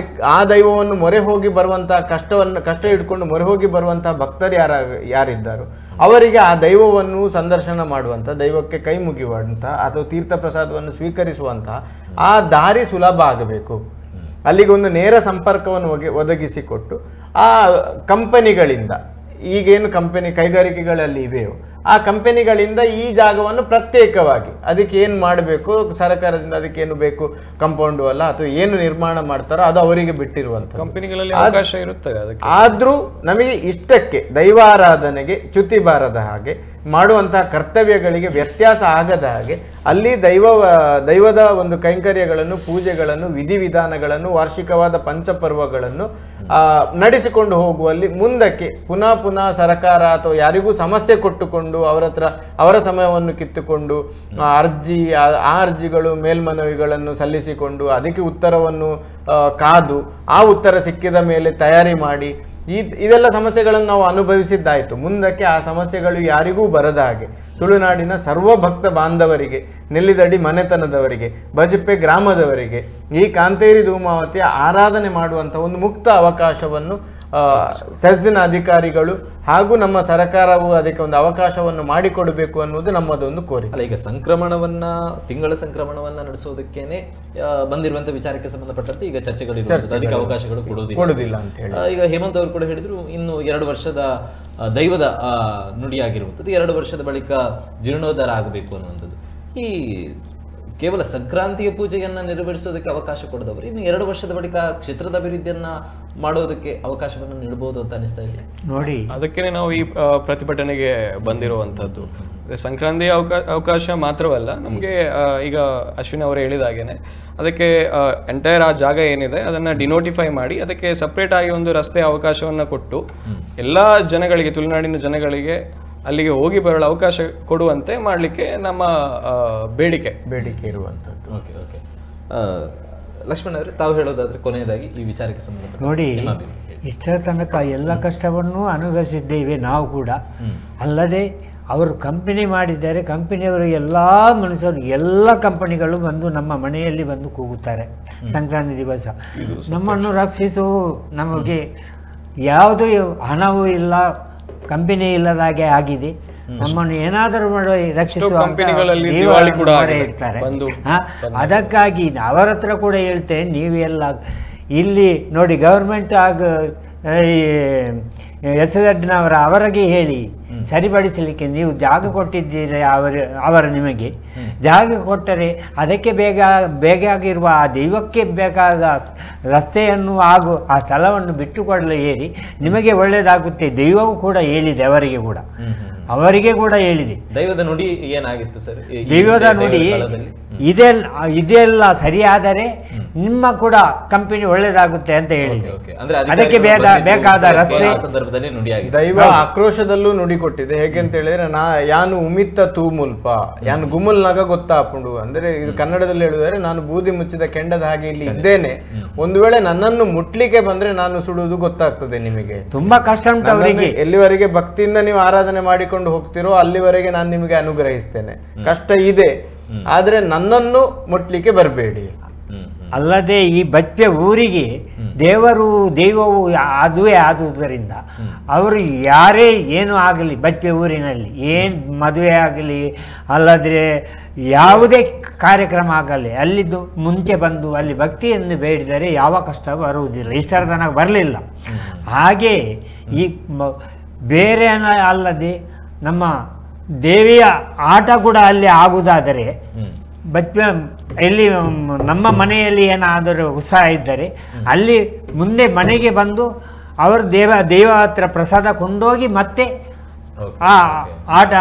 ಆ ದೈವವನ್ನು ಮೊರೆ ಹೋಗಿ ಬರುವಂತಹ ಕಷ್ಟ ಇಟ್ಕೊಂಡು ಮೊರೆ ಹೋಗಿ ಬರುವಂತಹ ಭಕ್ತರು ಯಾರಿದ್ದಾರೋ ಅವರಿಗೆ ಆ ದೈವವನ್ನು ಸಂದರ್ಶನ ಮಾಡುವಂಥ, ದೈವಕ್ಕೆ ಕೈ ಮುಗಿಯುವಂತಹ ಅಥವಾ ತೀರ್ಥ ಪ್ರಸಾದವನ್ನು ಸ್ವೀಕರಿಸುವಂತಹ ಆ ದಾರಿ ಸುಲಭ ಆಗಬೇಕು. ಅಲ್ಲಿಗೆ ಒಂದು ನೇರ ಸಂಪರ್ಕವನ್ನು ಒದಗಿಸಿಕೊಟ್ಟು ಆ ಕಂಪನಿಗಳಿಂದ, ಈಗೇನು ಕೈಗಾರಿಕೆಗಳಲ್ಲಿ ಇವೆಯೋ ಆ ಕಂಪನಿಗಳಿಂದ ಈ ಜಾಗವನ್ನು ಪ್ರತ್ಯೇಕವಾಗಿ ಅದಕ್ಕೆ ಏನು ಮಾಡಬೇಕು, ಸರ್ಕಾರದಿಂದ ಅದಕ್ಕೆ ಏನು ಬೇಕು, ಕಾಂಪೌಂಡು ಅಲ್ಲ ಅಥವಾ ಏನು ನಿರ್ಮಾಣ ಮಾಡ್ತಾರೋ ಅದು ಅವರಿಗೆ ಬಿಟ್ಟಿರುವಂತ ಕಂಪನಿಗಳಲ್ಲಿ ಅವಕಾಶ ಇರುತ್ತದೆ. ಆದ್ರೂ ನಮಗೆ ಇಷ್ಟಕ್ಕೆ ದೈವಾರಾಧನೆಗೆ ಚ್ಯುತಿ ಬಾರದ ಹಾಗೆ, ಮಾಡುವಂತಹ ಕರ್ತವ್ಯಗಳಿಗೆ ವ್ಯತ್ಯಾಸ ಆಗದ ಹಾಗೆ ಅಲ್ಲಿ ದೈವದ ಒಂದು ಕೈಂಕರ್ಯಗಳನ್ನು, ಪೂಜೆಗಳನ್ನು, ವಿಧಿವಿಧಾನಗಳನ್ನು, ವಾರ್ಷಿಕವಾದ ಪಂಚಪರ್ವಗಳನ್ನು ನಡೆಸಿಕೊಂಡು ಹೋಗುವಲ್ಲಿ ಮುಂದಕ್ಕೆ ಪುನಃ ಸರ್ಕಾರ ಅಥವಾ ಯಾರಿಗೂ ಸಮಸ್ಯೆ ಕೊಟ್ಟುಕೊಂಡು ಅವರ ಸಮಯವನ್ನು ಕಿತ್ತುಕೊಂಡು ಆ ಅರ್ಜಿಗಳು ಮೇಲ್ಮನವಿಗಳನ್ನು ಸಲ್ಲಿಸಿಕೊಂಡು ಅದಕ್ಕೆ ಉತ್ತರವನ್ನು ಕಾದು ಆ ಉತ್ತರ ಸಿಕ್ಕಿದ ಮೇಲೆ ತಯಾರಿ ಮಾಡಿ ಇದೆಲ್ಲ ಸಮಸ್ಯೆಗಳನ್ನು ನಾವು ಅನುಭವಿಸಿದ್ದಾಯಿತು. ಮುಂದಕ್ಕೆ ಆ ಸಮಸ್ಯೆಗಳು ಯಾರಿಗೂ ಬರದ ಹಾಗೆ ತುಳುನಾಡಿನ ಸರ್ವಭಕ್ತ ಬಾಂಧವರಿಗೆ, ನೆಲ್ಲಿದಡಿ ಮನೆತನದವರಿಗೆ, ಬಜಿಪ್ಪೆ ಗ್ರಾಮದವರಿಗೆ ಈ ಕಾಂತೇರಿ ಧೂಮಾವತಿಯ ಆರಾಧನೆ ಮಾಡುವಂಥ ಒಂದು ಮುಕ್ತ ಅವಕಾಶವನ್ನು ಸೆಸ್ಸಿನ ಅಧಿಕಾರಿಗಳು ಹಾಗೂ ನಮ್ಮ ಸರ್ಕಾರವು ಅದಕ್ಕೆ ಒಂದು ಅವಕಾಶವನ್ನು ಮಾಡಿಕೊಡಬೇಕು ಅನ್ನೋದು ನಮ್ಮದೊಂದು ಕೋರಿಕೆ. ಅಲ್ಲ, ಈಗ ತಿಂಗಳ ಸಂಕ್ರಮಣವನ್ನ ನಡೆಸೋದಕ್ಕೇನೆ ಬಂದಿರುವಂತ ವಿಚಾರಕ್ಕೆ ಸಂಬಂಧಪಟ್ಟಂತೆ ಈಗ ಚರ್ಚೆಗಳು ಅದಕ್ಕೆ ಅವಕಾಶಗಳು ಕೊಡುವುದಿಲ್ಲ ಅಂತ ಹೇಳಿ ಈಗ ಹೇಮಂತ್ ಅವರು ಕೂಡ ಹೇಳಿದ್ರು, ಇನ್ನು 2 ವರ್ಷದ ದೈವದ ನುಡಿಯಾಗಿರುವಂಥದ್ದು 2 ವರ್ಷದ ಬಳಿಕ ಜೀರ್ಣೋದ್ಧಾರ ಆಗಬೇಕು ಅನ್ನುವಂಥದ್ದು. ಈ ಕೇವಲ ಸಂಕ್ರಾಂತಿಯ ಪೂಜೆಯನ್ನ ನೆರವೇರಿಸೋದಕ್ಕೆ ಅವಕಾಶ ಕೊಡದವರು ಇನ್ನು 2 ವರ್ಷದ ಬಳಿಕ ಕ್ಷೇತ್ರದ ಅಭಿವೃದ್ಧಿಯನ್ನ ಮಾಡೋದಕ್ಕೆ ಅವಕಾಶವನ್ನು ನೀಡಬಹುದು ಅಂತ ಅನಿಸ್ತಾ ಇದೆ ನೋಡಿ. ಅದಕ್ಕೇನೆ ನಾವು ಈ ಪ್ರತಿಭಟನೆಗೆ ಬಂದಿರುವಂತದ್ದು. ಸಂಕ್ರಾಂತಿ ಅವಕಾಶ ಮಾತ್ರವಲ್ಲ, ನಮಗೆ ಈಗ ಅಶ್ವಿನ್ ಅವರು ಹೇಳಿದ ಹಾಗೇನೆ ಅದಕ್ಕೆ ಎಂಟೈರ್ ಆ ಜಾಗ ಏನಿದೆ ಅದನ್ನ ಡಿನೋಟಿಫೈ ಮಾಡಿ ಅದಕ್ಕೆ ಸಪ್ರೇಟ್ ಆಗಿ ಒಂದು ರಸ್ತೆ ಅವಕಾಶವನ್ನ ಕೊಟ್ಟು ಎಲ್ಲಾ ಜನಗಳಿಗೆ, ತುಳುನಾಡಿನ ಜನಗಳಿಗೆ ಅಲ್ಲಿಗೆ ಹೋಗಿ ಬರಲು ಅವಕಾಶ ಕೊಡುವಂತೆ ಮಾಡಲಿಕ್ಕೆ ನಮ್ಮ ಬೇಡಿಕೆ ಇರುವಂಥದ್ದು. ಓಕೆ ಓಕೆ ಲಕ್ಷ್ಮಣ್ ಅವರೇ, ತಾವು ಹೇಳೋದಾದ್ರೆ ಕೊನೆಯದಾಗಿ ಈ ವಿಚಾರಕ್ಕೆ ಸಂಬಂಧ ನೋಡಿ, ಇಷ್ಟರ ತನಕ ಎಲ್ಲ ಕಷ್ಟವನ್ನು ಅನುಭವಿಸಿದ್ದೇವೆ ನಾವು ಕೂಡ. ಅಲ್ಲದೆ ಅವರು ಕಂಪನಿ ಮಾಡಿದ್ದಾರೆ, ಕಂಪನಿಯವರು ಎಲ್ಲ ಮನುಷ್ಯರು, ಎಲ್ಲ ಕಂಪನಿಗಳು ಬಂದು ನಮ್ಮ ಮನೆಯಲ್ಲಿ ಬಂದು ಕೂಗುತ್ತಾರೆ ಸಂಕ್ರಾಂತಿ ದಿವಸ. ನಮ್ಮನ್ನು ರಕ್ಷಿಸು, ನಮಗೆ ಯಾವುದೂ ಹಣವೂ ಇಲ್ಲ, ಕಂಪನಿ ಇಲ್ಲದಾಗೆ ಆಗಿದೆ, ನಮ್ಮನ್ನು ಏನಾದರೂ ಮಾಡಿ ರಕ್ಷಿಸುವ ಇರ್ತಾರೆ. ಅದಕ್ಕಾಗಿ ಅವರ ಹತ್ರ ಕೂಡ ಹೇಳ್ತೇನೆ, ನೀವೆಲ್ಲ ಇಲ್ಲಿ ನೋಡಿ ಗವರ್ಮೆಂಟ್ ಅವರಿಗೆ ಹೇಳಿ ಸರಿಪಡಿಸಲಿಕ್ಕೆ ನೀವು ಜಾಗ ಕೊಟ್ಟಿದ್ದೀರಿ, ಅವರ ನಿಮಗೆ ಜಾಗ ಕೊಟ್ಟರೆ ಅದಕ್ಕೆ ಬೇಕಾಗಿರುವ ಆ ದೈವಕ್ಕೆ ಬೇಕಾದ ರಸ್ತೆಯನ್ನು ಹಾಗೂ ಆ ಸ್ಥಳವನ್ನು ಬಿಟ್ಟುಕೊಡಲು ಹೇಳಿ, ನಿಮಗೆ ಒಳ್ಳೆಯದಾಗುತ್ತೆ. ದೈವವು ಕೂಡ ಹೇಳಿದೆ, ಅವರಿಗೆ ಕೂಡ ಹೇಳಿದೆ. ದೈವದ ನುಡಿ ಏನಾಗಿತ್ತು ಸರ್? ದೈವದ ನುಡಿ ಇದೆಲ್ಲ ಸರಿಯಾದರೆ ನಿಮ್ಮ ಕೂಡ ಕಂಪನಿ ಒಳ್ಳೇದಾಗುತ್ತೆ ಅಂತ ಹೇಳಿದೆ. ಅದಕ್ಕೆ ಬೇಕಾದ ರಸ್ತೆ ಕನ್ನಡದಲ್ಲಿ ನುಡಿಯಾಗಿದೆ. ದೈವ ಆಕ್ರೋಶದಲ್ಲೂ ನುಡಿ ಕೊಟ್ಟಿದೆ. ಹೇಗೆ ಅಂತ ಹೇಳಿದ್ರೆ ಯಾನು ಉಮಿತ್ತ ತೂ ಮುಲ್ಪ ಯಾನು ಗುಮಲ್ ನಗ ಗೊತ್ತಾಪುಂಡು ಅಂದ್ರೆ ಇದು ಕನ್ನಡದಲ್ಲಿ ಹೇಳಿದರೆ ನಾನು ಬೂದಿ ಮುಚ್ಚಿದ ಕೆಂಡದ ಹಾಗೆ ಇಲ್ಲಿ ಇದ್ದೇನೆ, ಒಂದು ವೇಳೆ ನನ್ನನ್ನು ಮುಟ್ಲಿಕ್ಕೆ ಬಂದ್ರೆ ನಾನು ಸುಡುವುದು ಗೊತ್ತಾಗ್ತದೆ ನಿಮಗೆ. ತುಂಬಾ ಕಷ್ಟ ಉಂಟು ಅವರಿಗೆ. ಎಲ್ಲಿವರೆಗೆ ಭಕ್ತಿಯಿಂದ ನೀವು ಆರಾಧನೆ ಮಾಡಿಕೊಂಡು ಹೋಗ್ತಿರೋ ಅಲ್ಲಿವರೆಗೆ ನಾನು ನಿಮಗೆ ಅನುಗ್ರಹಿಸ್ತೇನೆ. ಕಷ್ಟ ಇದೆ, ಆದ್ರೆ ನನ್ನನ್ನು ಮುಟ್ಲಿಕ್ಕೆ ಬರಬೇಡಿ. ಅಲ್ಲದೆ ಈ ಬಚ್ಚೆ ಊರಿಗೆ ದೈವವು ಅದುವೇ ಆದುದರಿಂದ ಅವರು ಯಾರೇ ಏನು ಆಗಲಿ ಬಚ್ಚೆ ಊರಿನಲ್ಲಿ ಏನು ಮದುವೆ ಆಗಲಿ ಅಲ್ಲದ್ರೆ ಯಾವುದೇ ಕಾರ್ಯಕ್ರಮ ಆಗಲಿ ಅಲ್ಲಿದ್ದು ಮುಂಚೆ ಬಂದು ಅಲ್ಲಿ ಭಕ್ತಿಯನ್ನು ಬೇಡಿದರೆ ಯಾವ ಕಷ್ಟ ಬರುವುದಿಲ್ಲ. ಇಷ್ಟರ ತನಕ ಬರಲಿಲ್ಲ. ಹಾಗೆ ಈ ಬೇರೆ ಅಲ್ಲದೆ ನಮ್ಮ ದೇವಿಯ ಆಟ ಕೂಡ ಅಲ್ಲಿ ಆಗುವುದಾದರೆ ಇಲ್ಲಿ ನಮ್ಮ ಮನೆಯಲ್ಲಿ ಏನಾದರೂ ಉತ್ಸಾಹ ಇದ್ದರೆ ಅಲ್ಲಿ ಮುಂದೆ ಮನೆಗೆ ಬಂದು ಅವರು ದೇವ ಹತ್ರ ಪ್ರಸಾದ ಕೊಂಡೋಗಿ ಮತ್ತೆ ಆ ಆಟ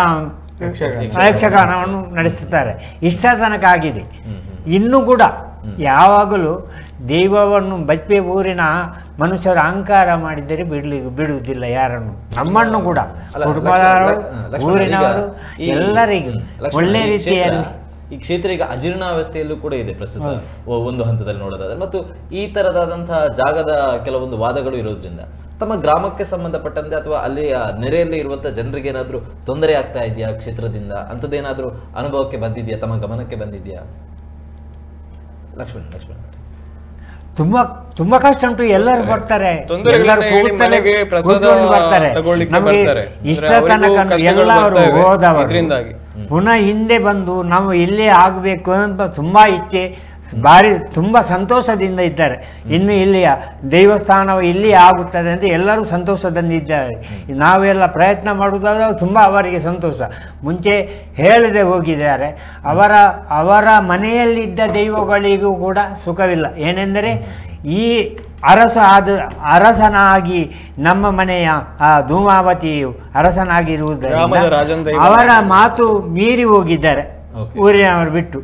ಯಕ್ಷಗಾನವನ್ನು ನಡೆಸುತ್ತಾರೆ. ಇಷ್ಟ ತನಕ ಆಗಿದೆ. ಇನ್ನೂ ಕೂಡ ಯಾವಾಗಲೂ ದೈವವನ್ನು ಬಚ್ಚೆ ಊರಿನ ಮನುಷ್ಯರು ಅಹಂಕಾರ ಮಾಡಿದರೆ ಬಿಡುವುದಿಲ್ಲ ಯಾರನ್ನು. ನಮ್ಮನ್ನು ಕೂಡ ಕುಟುಂಬದವರು ಊರಿನವರು ಎಲ್ಲರಿಗೂ ಒಳ್ಳೆ ರೀತಿಯಲ್ಲಿ ಈ ಕ್ಷೇತ್ರ ಈಗ ಅಜೀರ್ಣಾವಸ್ಥೆಯಲ್ಲೂ ಕೂಡ ಇದೆ ಪ್ರಸ್ತುತ ಒಂದು ಹಂತದಲ್ಲಿ ನೋಡೋದಾದ್ರೆ. ಮತ್ತು ಈ ತರದಾದಂತಹ ಜಾಗದ ಕೆಲವೊಂದು ವಾದಗಳು ಇರೋದ್ರಿಂದ ತಮ್ಮ ಗ್ರಾಮಕ್ಕೆ ಸಂಬಂಧಪಟ್ಟಂತೆ ಅಥವಾ ಅಲ್ಲಿ ನೆರೆಯಲ್ಲಿ ಇರುವಂತಹ ಜನರಿಗೆ ಏನಾದರೂ ತೊಂದರೆ ಆಗ್ತಾ ಇದೆಯಾ ಕ್ಷೇತ್ರದಿಂದ? ಅಂಥದ್ದೇನಾದ್ರೂ ಅನುಭವಕ್ಕೆ ಬಂದಿದೆಯಾ, ತಮ್ಮ ಗಮನಕ್ಕೆ ಬಂದಿದೆಯಾ? ಲಕ್ಷ್ಮಣ್ ತುಂಬಾ ಕಷ್ಟ ಉಂಟು. ಎಲ್ಲರೂ ಬರ್ತಾರೆ, ಬರ್ತಾರೆ. ನಮಗೆ ಇಷ್ಟ ತನಕ ಎಲ್ಲರೂ ಹೋದವರು ಪುನಃ ಹಿಂದೆ ಬಂದು ನಾವು ಇಲ್ಲೇ ಆಗಬೇಕು ಅಂತ ತುಂಬಾ ಇಚ್ಛೆ, ಭಾರಿ ತುಂಬ ಸಂತೋಷದಿಂದ ಇದ್ದಾರೆ. ಇನ್ನು ಇಲ್ಲಿಯ ದೇವಸ್ಥಾನವು ಇಲ್ಲಿ ಆಗುತ್ತದೆ ಅಂತ ಎಲ್ಲರೂ ಸಂತೋಷದಿಂದಿದ್ದಾರೆ. ನಾವೆಲ್ಲ ಪ್ರಯತ್ನ ಮಾಡುವುದಾದ್ರೆ ತುಂಬ ಅವರಿಗೆ ಸಂತೋಷ. ಮುಂಚೆ ಹೇಳದೆ ಹೋಗಿದ್ದಾರೆ, ಅವರ ಮನೆಯಲ್ಲಿದ್ದ ದೈವಗಳಿಗೂ ಕೂಡ ಸುಖವಿಲ್ಲ. ಏನೆಂದರೆ ಈ ಅರಸನಾಗಿ ನಮ್ಮ ಮನೆಯ ಧೂಮಾವತಿಯು ಅರಸನಾಗಿರುವುದರಿಂದ ಅವರ ಮಾತು ಮೀರಿ ಹೋಗಿದ್ದಾರೆ. ಊರಿನವರು ಬಿಟ್ಟು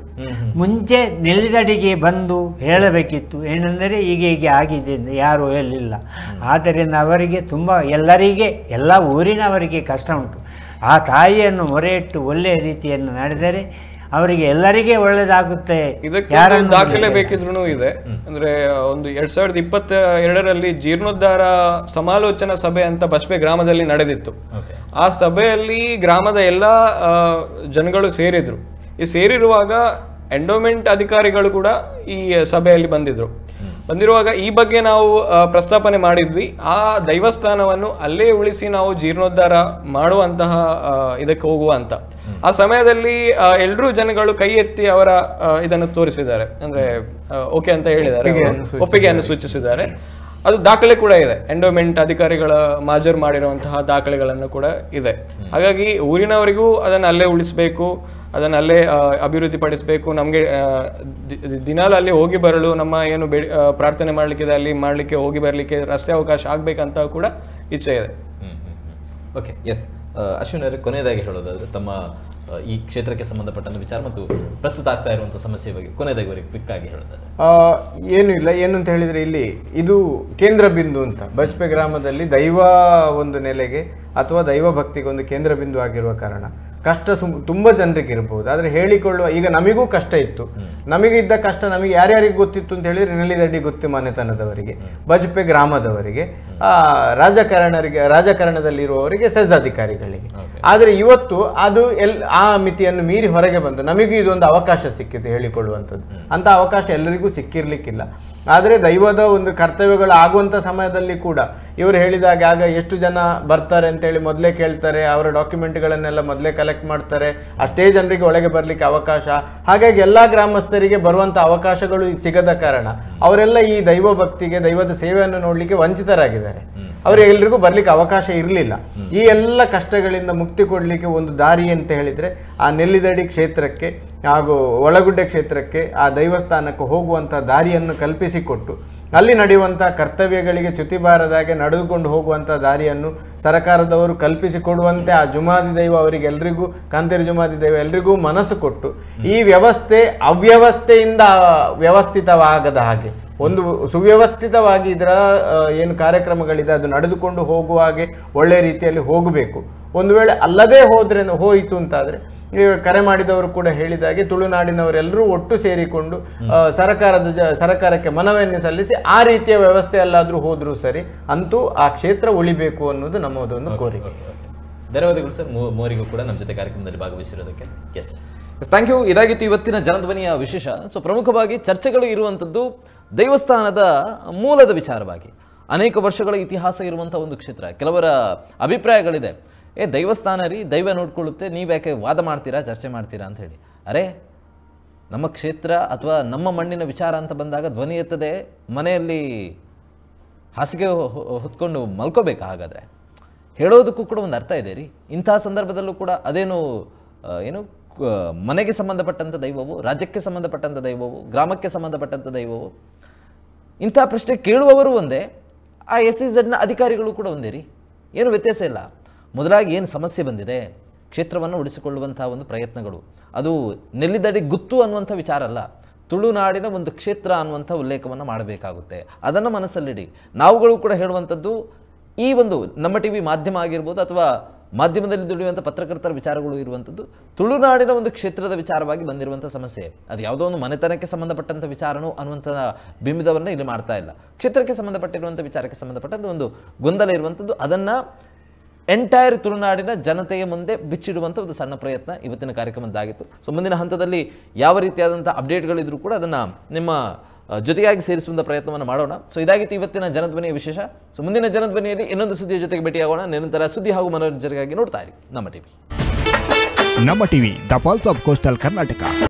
ಮುಂಚೆ ನೆಲ್ಲಿದಡಿಗೆ ಬಂದು ಹೇಳಬೇಕಿತ್ತು, ಏನೆಂದರೆ ಹೀಗೆ ಆಗಿದೆ ಎಂದು ಯಾರೂ ಹೇಳಲಿಲ್ಲ. ಆದ್ದರಿಂದ ಅವರಿಗೆ ತುಂಬ ಎಲ್ಲ ಊರಿನವರಿಗೆ ಕಷ್ಟ ಉಂಟು. ಆ ತಾಯಿಯನ್ನು ಮೊರೆ ಇಟ್ಟು ಒಳ್ಳೆಯ ರೀತಿಯನ್ನು ನಡೆದರೆ ಅವರಿಗೆ ಎಲ್ಲರಿಗೆ ಒಳ್ಳೆಯದಾಗುತ್ತೆ. ಇದಕ್ಕೆ ದಾಖಲೆ ಬೇಕಿದ್ರು ಇದೆ. ಅಂದ್ರೆ ಒಂದು 2022ರಲ್ಲಿ ಜೀರ್ಣೋದ್ಧಾರ ಸಮಾಲೋಚನಾ ಸಭೆ ಅಂತ ಬಸ್ಪೆ ಗ್ರಾಮದಲ್ಲಿ ನಡೆದಿತ್ತು. ಆ ಸಭೆಯಲ್ಲಿ ಗ್ರಾಮದ ಎಲ್ಲ ಜನಗಳು ಸೇರಿದ್ರು. ಈ ಸೇರಿರುವಾಗ ಎಂಡೋಮೆಂಟ್ ಅಧಿಕಾರಿಗಳು ಕೂಡ ಈ ಸಭೆಯಲ್ಲಿ ಬಂದಿರುವಾಗ ಈ ಬಗ್ಗೆ ನಾವು ಪ್ರಸ್ತಾಪನೆ ಮಾಡಿದ್ವಿ. ಆ ದೈವಸ್ಥಾನವನ್ನು ಅಲ್ಲೇ ಉಳಿಸಿ ನಾವು ಜೀರ್ಣೋದ್ಧಾರ ಮಾಡುವಂತಹ ಇದಕ್ಕೆ ಹೋಗುವ ಅಂತ. ಆ ಸಮಯದಲ್ಲಿ ಎಲ್ಲರೂ ಜನಗಳು ಕೈ ಎತ್ತಿ ಅವರ ಇದನ್ನು ತೋರಿಸಿದ್ದಾರೆ, ಅಂದ್ರೆ ಓಕೆ ಅಂತ ಹೇಳಿದ್ದಾರೆ, ಒಪ್ಪಿಗೆಯನ್ನು ಸೂಚಿಸಿದ್ದಾರೆ. ಅದು ದಾಖಲೆ ಕೂಡ ಇದೆ, ಎಂಡೋಮೆಂಟ್ ಅಧಿಕಾರಿಗಳ ಮಾಜರ್ ಮಾಡಿರುವಂತಹ ದಾಖಲೆಗಳನ್ನು ಕೂಡ ಇದೆ. ಹಾಗಾಗಿ ಊರಿನವರಿಗೂ ಅದನ್ನು ಅಲ್ಲೇ ಉಳಿಸಬೇಕು, ಅದನ್ನು ಅಲ್ಲೇ ಅಭಿವೃದ್ಧಿಪಡಿಸಬೇಕು. ನಮಗೆ ದಿನಾಲು ಅಲ್ಲಿ ಹೋಗಿ ಬರಲು ನಮ್ಮ ಏನು ಪ್ರಾರ್ಥನೆ ಮಾಡಲಿಕ್ಕಿದೆ ಅಲ್ಲಿ ಮಾಡಲಿಕ್ಕೆ ಹೋಗಿ ಬರಲಿಕ್ಕೆ ರಸ್ತೆ ಅವಕಾಶ ಆಗಬೇಕಂತ ಕೂಡ ಇಚ್ಛೆ ಇದೆ. ಓಕೆ, ಎಸ್ ಅಶ್ವಿನ್ ಅವರೇ, ಕೊನೆಯದಾಗಿ ಹೇಳೋದಾದ್ರೆ ತಮ್ಮ ಈ ಕ್ಷೇತ್ರಕ್ಕೆ ಸಂಬಂಧಪಟ್ಟಂತ ವಿಚಾರ ಮತ್ತು ಪ್ರಸ್ತುತ ಆಗ್ತಾ ಇರುವಂಥ ಸಮಸ್ಯೆ ಬಗ್ಗೆ ಕೊನೆಯದಾಗಿ ಕ್ವಿಕ್ ಆಗಿ ಹೇಳೋದಾದ್ರೆ. ಏನು ಇಲ್ಲ, ಏನು ಅಂತ ಹೇಳಿದ್ರೆ ಇಲ್ಲಿ ಇದು ಕೇಂದ್ರ ಬಿಂದು ಅಂತ ಬಸ್ಪೆ ಗ್ರಾಮದಲ್ಲಿ ದೈವ ಒಂದು ನೆಲೆಗೆ ಅಥವಾ ದೈವ ಭಕ್ತಿಗೆ ಒಂದು ಕೇಂದ್ರ ಬಿಂದು ಆಗಿರುವ ಕಾರಣ ಕಷ್ಟ ತುಂಬ ಜನರಿಗೆ ಇರಬಹುದು. ಆದರೆ ಹೇಳಿಕೊಳ್ಳುವ ಈಗ ನಮಗೂ ಕಷ್ಟ ಇತ್ತು, ನಮಗೆ ಇದ್ದ ಕಷ್ಟ ನಮಗೆ ಯಾರ್ಯಾರಿಗೆ ಗೊತ್ತಿತ್ತು ಅಂತ ಹೇಳಿದ್ರೆ ನೆಲ್ಲಿದಡ್ಡಿ ಗೊತ್ತಿ ಮನೆತನದವರಿಗೆ, ಬಜ್ಪೆ ಗ್ರಾಮದವರಿಗೆ, ರಾಜಕಾರಣದಲ್ಲಿರುವವರಿಗೆ, ಸೆಸ್ ಅಧಿಕಾರಿಗಳಿಗೆ. ಆದರೆ ಇವತ್ತು ಅದು ಆ ಮಿತಿಯನ್ನು ಮೀರಿ ಹೊರಗೆ ಬಂತು. ನಮಗೂ ಇದೊಂದು ಅವಕಾಶ ಸಿಕ್ಕಿತು ಹೇಳಿಕೊಳ್ಳುವಂಥದ್ದು. ಅಂತ ಅವಕಾಶ ಎಲ್ಲರಿಗೂ ಸಿಕ್ಕಿರ್ಲಿಕ್ಕಿಲ್ಲ. ಆದರೆ ದೈವದ ಒಂದು ಕರ್ತವ್ಯಗಳು ಆಗುವಂಥ ಸಮಯದಲ್ಲಿ ಕೂಡ ಇವರು ಹೇಳಿದಾಗ ಆಗ ಎಷ್ಟು ಜನ ಬರ್ತಾರೆ ಅಂತೇಳಿ ಮೊದಲೇ ಕೇಳ್ತಾರೆ, ಅವರ ಡಾಕ್ಯುಮೆಂಟ್ಗಳನ್ನೆಲ್ಲ ಮೊದಲೇ ಕಲೆಕ್ಟ್ ಮಾಡ್ತಾರೆ, ಅಷ್ಟೇ ಜನರಿಗೆ ಒಳಗೆ ಬರಲಿಕ್ಕೆ ಅವಕಾಶ. ಹಾಗಾಗಿ ಎಲ್ಲ ಗ್ರಾಮಸ್ಥರಿಗೆ ಬರುವಂಥ ಅವಕಾಶಗಳು ಸಿಗದ ಕಾರಣ ಅವರೆಲ್ಲ ಈ ದೈವ ಭಕ್ತಿಗೆ, ದೈವದ ಸೇವೆಯನ್ನು ನೋಡಲಿಕ್ಕೆ ವಂಚಿತರಾಗಿದ್ದಾರೆ. ಅವರೆಲ್ಲರಿಗೂ ಬರ್ಲಿಕ್ಕೆ ಅವಕಾಶ ಇರಲಿಲ್ಲ. ಈ ಎಲ್ಲ ಕಷ್ಟಗಳಿಂದ ಮುಕ್ತಿ ಕೊಡಲಿಕ್ಕೆ ಒಂದು ದಾರಿ ಅಂತ ಹೇಳಿದರೆ ಆ ನೆಲ್ಲಿದಡಿ ಕ್ಷೇತ್ರಕ್ಕೆ ಹಾಗೂ ಒಳಗುಡ್ಡೆ ಕ್ಷೇತ್ರಕ್ಕೆ ಆ ದೈವಸ್ಥಾನಕ್ಕೆ ಹೋಗುವಂಥ ದಾರಿಯನ್ನು ಕಲ್ಪಿಸಿಕೊಟ್ಟು ಅಲ್ಲಿ ನಡೆಯುವಂಥ ಕರ್ತವ್ಯಗಳಿಗೆ ಚ್ಯುತಿ ಬಾರದಾಗೆ ನಡೆದುಕೊಂಡು ಹೋಗುವಂಥ ದಾರಿಯನ್ನು ಸರ್ಕಾರದವರು ಕಲ್ಪಿಸಿಕೊಡುವಂತೆ ಆ ಜುಮಾದಿ ದೈವ ಅವರಿಗೆಲ್ಲರಿಗೂ, ಕಾಂತೇರಿ ಜುಮಾದಿ ದೈವ ಎಲ್ರಿಗೂ ಮನಸ್ಸು ಕೊಟ್ಟು ಈ ವ್ಯವಸ್ಥೆ ಅವ್ಯವಸ್ಥೆಯಿಂದ ವ್ಯವಸ್ಥಿತವಾಗದ ಹಾಗೆ ಒಂದು ಸುವ್ಯವಸ್ಥಿತವಾಗಿ ಇದರ ಏನು ಕಾರ್ಯಕ್ರಮಗಳಿದೆ ಅದು ನಡೆದುಕೊಂಡು ಹೋಗುವ ಹಾಗೆ ಒಳ್ಳೆ ರೀತಿಯಲ್ಲಿ ಹೋಗಬೇಕು. ಒಂದು ವೇಳೆ ಅಲ್ಲದೆ ಹೋಯಿತು ಅಂತಾದರೆ ಕರೆ ಮಾಡಿದವರು ಕೂಡ ಹೇಳಿದಾಗೆ ತುಳುನಾಡಿನವರೆಲ್ಲರೂ ಒಟ್ಟು ಸೇರಿಕೊಂಡು ಸರ್ಕಾರಕ್ಕೆ ಮನವಿಯನ್ನು ಸಲ್ಲಿಸಿ ಆ ರೀತಿಯ ವ್ಯವಸ್ಥೆ ಅಲ್ಲಾದರೂ ಹೋದರೂ ಸರಿ, ಅಂತೂ ಆ ಕ್ಷೇತ್ರ ಉಳಿಬೇಕು ಅನ್ನೋದು ನಮ್ಮದೊಂದು ಕೋರಿಕೆ. ಧನ್ಯವಾದಗಳು ಸರ್, ಮೋರಿಗೂ ಕೂಡ ನಮ್ಮ ಜೊತೆ ಕಾರ್ಯಕ್ರಮದಲ್ಲಿ ಭಾಗವಹಿಸಿರೋದಕ್ಕೆ. Yes thank you. ಇದಾಗಿತ್ತು ಇವತ್ತಿನ ಜನಧ್ವನಿಯ ವಿಶೇಷ. ಸೊ ಪ್ರಮುಖವಾಗಿ ಚರ್ಚೆಗಳು ಇರುವಂಥದ್ದು ದೇವಸ್ಥಾನದ ಮೂಲದ ವಿಚಾರವಾಗಿ. ಅನೇಕ ವರ್ಷಗಳ ಇತಿಹಾಸ ಇರುವಂಥ ಒಂದು ಕ್ಷೇತ್ರ. ಕೆಲವರ ಅಭಿಪ್ರಾಯಗಳಿದೆ, ದೇವಸ್ಥಾನ ರೀ, ದೈವ ನೋಡ್ಕೊಳ್ಳುತ್ತೆ, ನೀವ್ಯಾಕೆ ವಾದ ಮಾಡ್ತೀರಾ, ಚರ್ಚೆ ಮಾಡ್ತೀರಾ ಅಂತ ಹೇಳಿ. ಅರೆ, ನಮ್ಮ ಕ್ಷೇತ್ರ ಅಥವಾ ನಮ್ಮ ಮಣ್ಣಿನ ವಿಚಾರ ಅಂತ ಬಂದಾಗ ಧ್ವನಿ ಎತ್ತದೆ, ಮನೆಯಲ್ಲಿ ಹಾಸಿಗೆ ಹೊತ್ಕೊಂಡು ಮಲ್ಕೋಬೇಕಾ? ಹಾಗಾದರೆ ಹೇಳೋದಕ್ಕೂ ಕೂಡ ಒಂದು ಅರ್ಥ ಇದೆ ರೀ. ಇಂಥ ಸಂದರ್ಭದಲ್ಲೂ ಕೂಡ ಅದೇನು ಮನೆಗೆ ಸಂಬಂಧಪಟ್ಟಂಥ ದೈವವು, ರಾಜ್ಯಕ್ಕೆ ಸಂಬಂಧಪಟ್ಟಂಥ ದೈವವು, ಗ್ರಾಮಕ್ಕೆ ಸಂಬಂಧಪಟ್ಟಂಥ ದೈವವು, ಇಂಥ ಪ್ರಶ್ನೆ ಕೇಳುವವರು ಒಂದೇ, ಆ SEZನ ಅಧಿಕಾರಿಗಳು ಕೂಡ ಒಂದೇ ರೀ. ಏನು ವ್ಯತ್ಯಾಸ ಇಲ್ಲ. ಮೊದಲಾಗಿ ಏನು ಸಮಸ್ಯೆ ಬಂದಿದೆ, ಕ್ಷೇತ್ರವನ್ನು ಉಳಿಸಿಕೊಳ್ಳುವಂಥ ಒಂದು ಪ್ರಯತ್ನಗಳು, ಅದು ನೆಲ್ಲಿದಡಿ ಗುತ್ತು ಅನ್ನುವಂಥ ವಿಚಾರ ಅಲ್ಲ, ತುಳುನಾಡಿನ ಒಂದು ಕ್ಷೇತ್ರ ಅನ್ನುವಂಥ ಉಲ್ಲೇಖವನ್ನು ಮಾಡಬೇಕಾಗುತ್ತೆ. ಅದನ್ನು ಮನಸ್ಸಲ್ಲಿಡಿ. ನಾವುಗಳು ಕೂಡ ಹೇಳುವಂಥದ್ದು ಈ ಒಂದು ನಮ್ಮ TV ಮಾಧ್ಯಮ ಆಗಿರ್ಬೋದು ಅಥವಾ ಮಾಧ್ಯಮದಲ್ಲಿ ದುಡಿಯುವಂಥ ಪತ್ರಕರ್ತರ ವಿಚಾರಗಳು ಇರುವಂಥದ್ದು ತುಳುನಾಡಿನ ಒಂದು ಕ್ಷೇತ್ರದ ವಿಚಾರವಾಗಿ ಬಂದಿರುವಂಥ ಸಮಸ್ಯೆ. ಅದು ಯಾವುದೋ ಒಂದು ಮನೆತನಕ್ಕೆ ಸಂಬಂಧಪಟ್ಟಂಥ ವಿಚಾರನೋ ಅನ್ನುವಂಥ ಬಿಂಬಿತವನ್ನು ಇಲ್ಲಿ ಮಾಡ್ತಾ ಇಲ್ಲ. ಕ್ಷೇತ್ರಕ್ಕೆ ಸಂಬಂಧಪಟ್ಟಿರುವಂಥ ವಿಚಾರಕ್ಕೆ ಸಂಬಂಧಪಟ್ಟಂಥ ಒಂದು ಗೊಂದಲ ಇರುವಂಥದ್ದು, ಅದನ್ನು ಎಂಟೈರ್ ತುಳುನಾಡಿನ ಜನತೆಯ ಮುಂದೆ ಬಿಚ್ಚಿಡುವಂಥ ಒಂದು ಸಣ್ಣ ಪ್ರಯತ್ನ ಇವತ್ತಿನ ಕಾರ್ಯಕ್ರಮದ್ದಾಗಿತ್ತು. ಸೊ ಮುಂದಿನ ಹಂತದಲ್ಲಿ ಯಾವ ರೀತಿಯಾದಂಥ ಅಪ್ಡೇಟ್ಗಳಿದ್ರೂ ಕೂಡ ಅದನ್ನು ನಿಮ್ಮ ಜೊತೆಯಾಗಿ ಸೇರಿಸುವಂಥ ಪ್ರಯತ್ನವನ್ನು ಮಾಡೋಣ. ಸೊ ಇದಾಗಿತ್ತು ಇವತ್ತಿನ ಜನಧ್ವನಿಯ ವಿಶೇಷ. ಸೊ ಮುಂದಿನ ಜನಧ್ವನಿಯಲ್ಲಿ ಇನ್ನೊಂದು ಸುದ್ದಿಯ ಜೊತೆಗೆ ಭೇಟಿಯಾಗೋಣ. ನಿರಂತರ ಸುದ್ದಿ ಹಾಗೂ ಮನೋರಂಜನೆಗಾಗಿ ನೋಡ್ತಾ ಇರಿ ನಮ್ಮ TV. ನಮ್ಮ TV, the pulse of coastal Karnataka.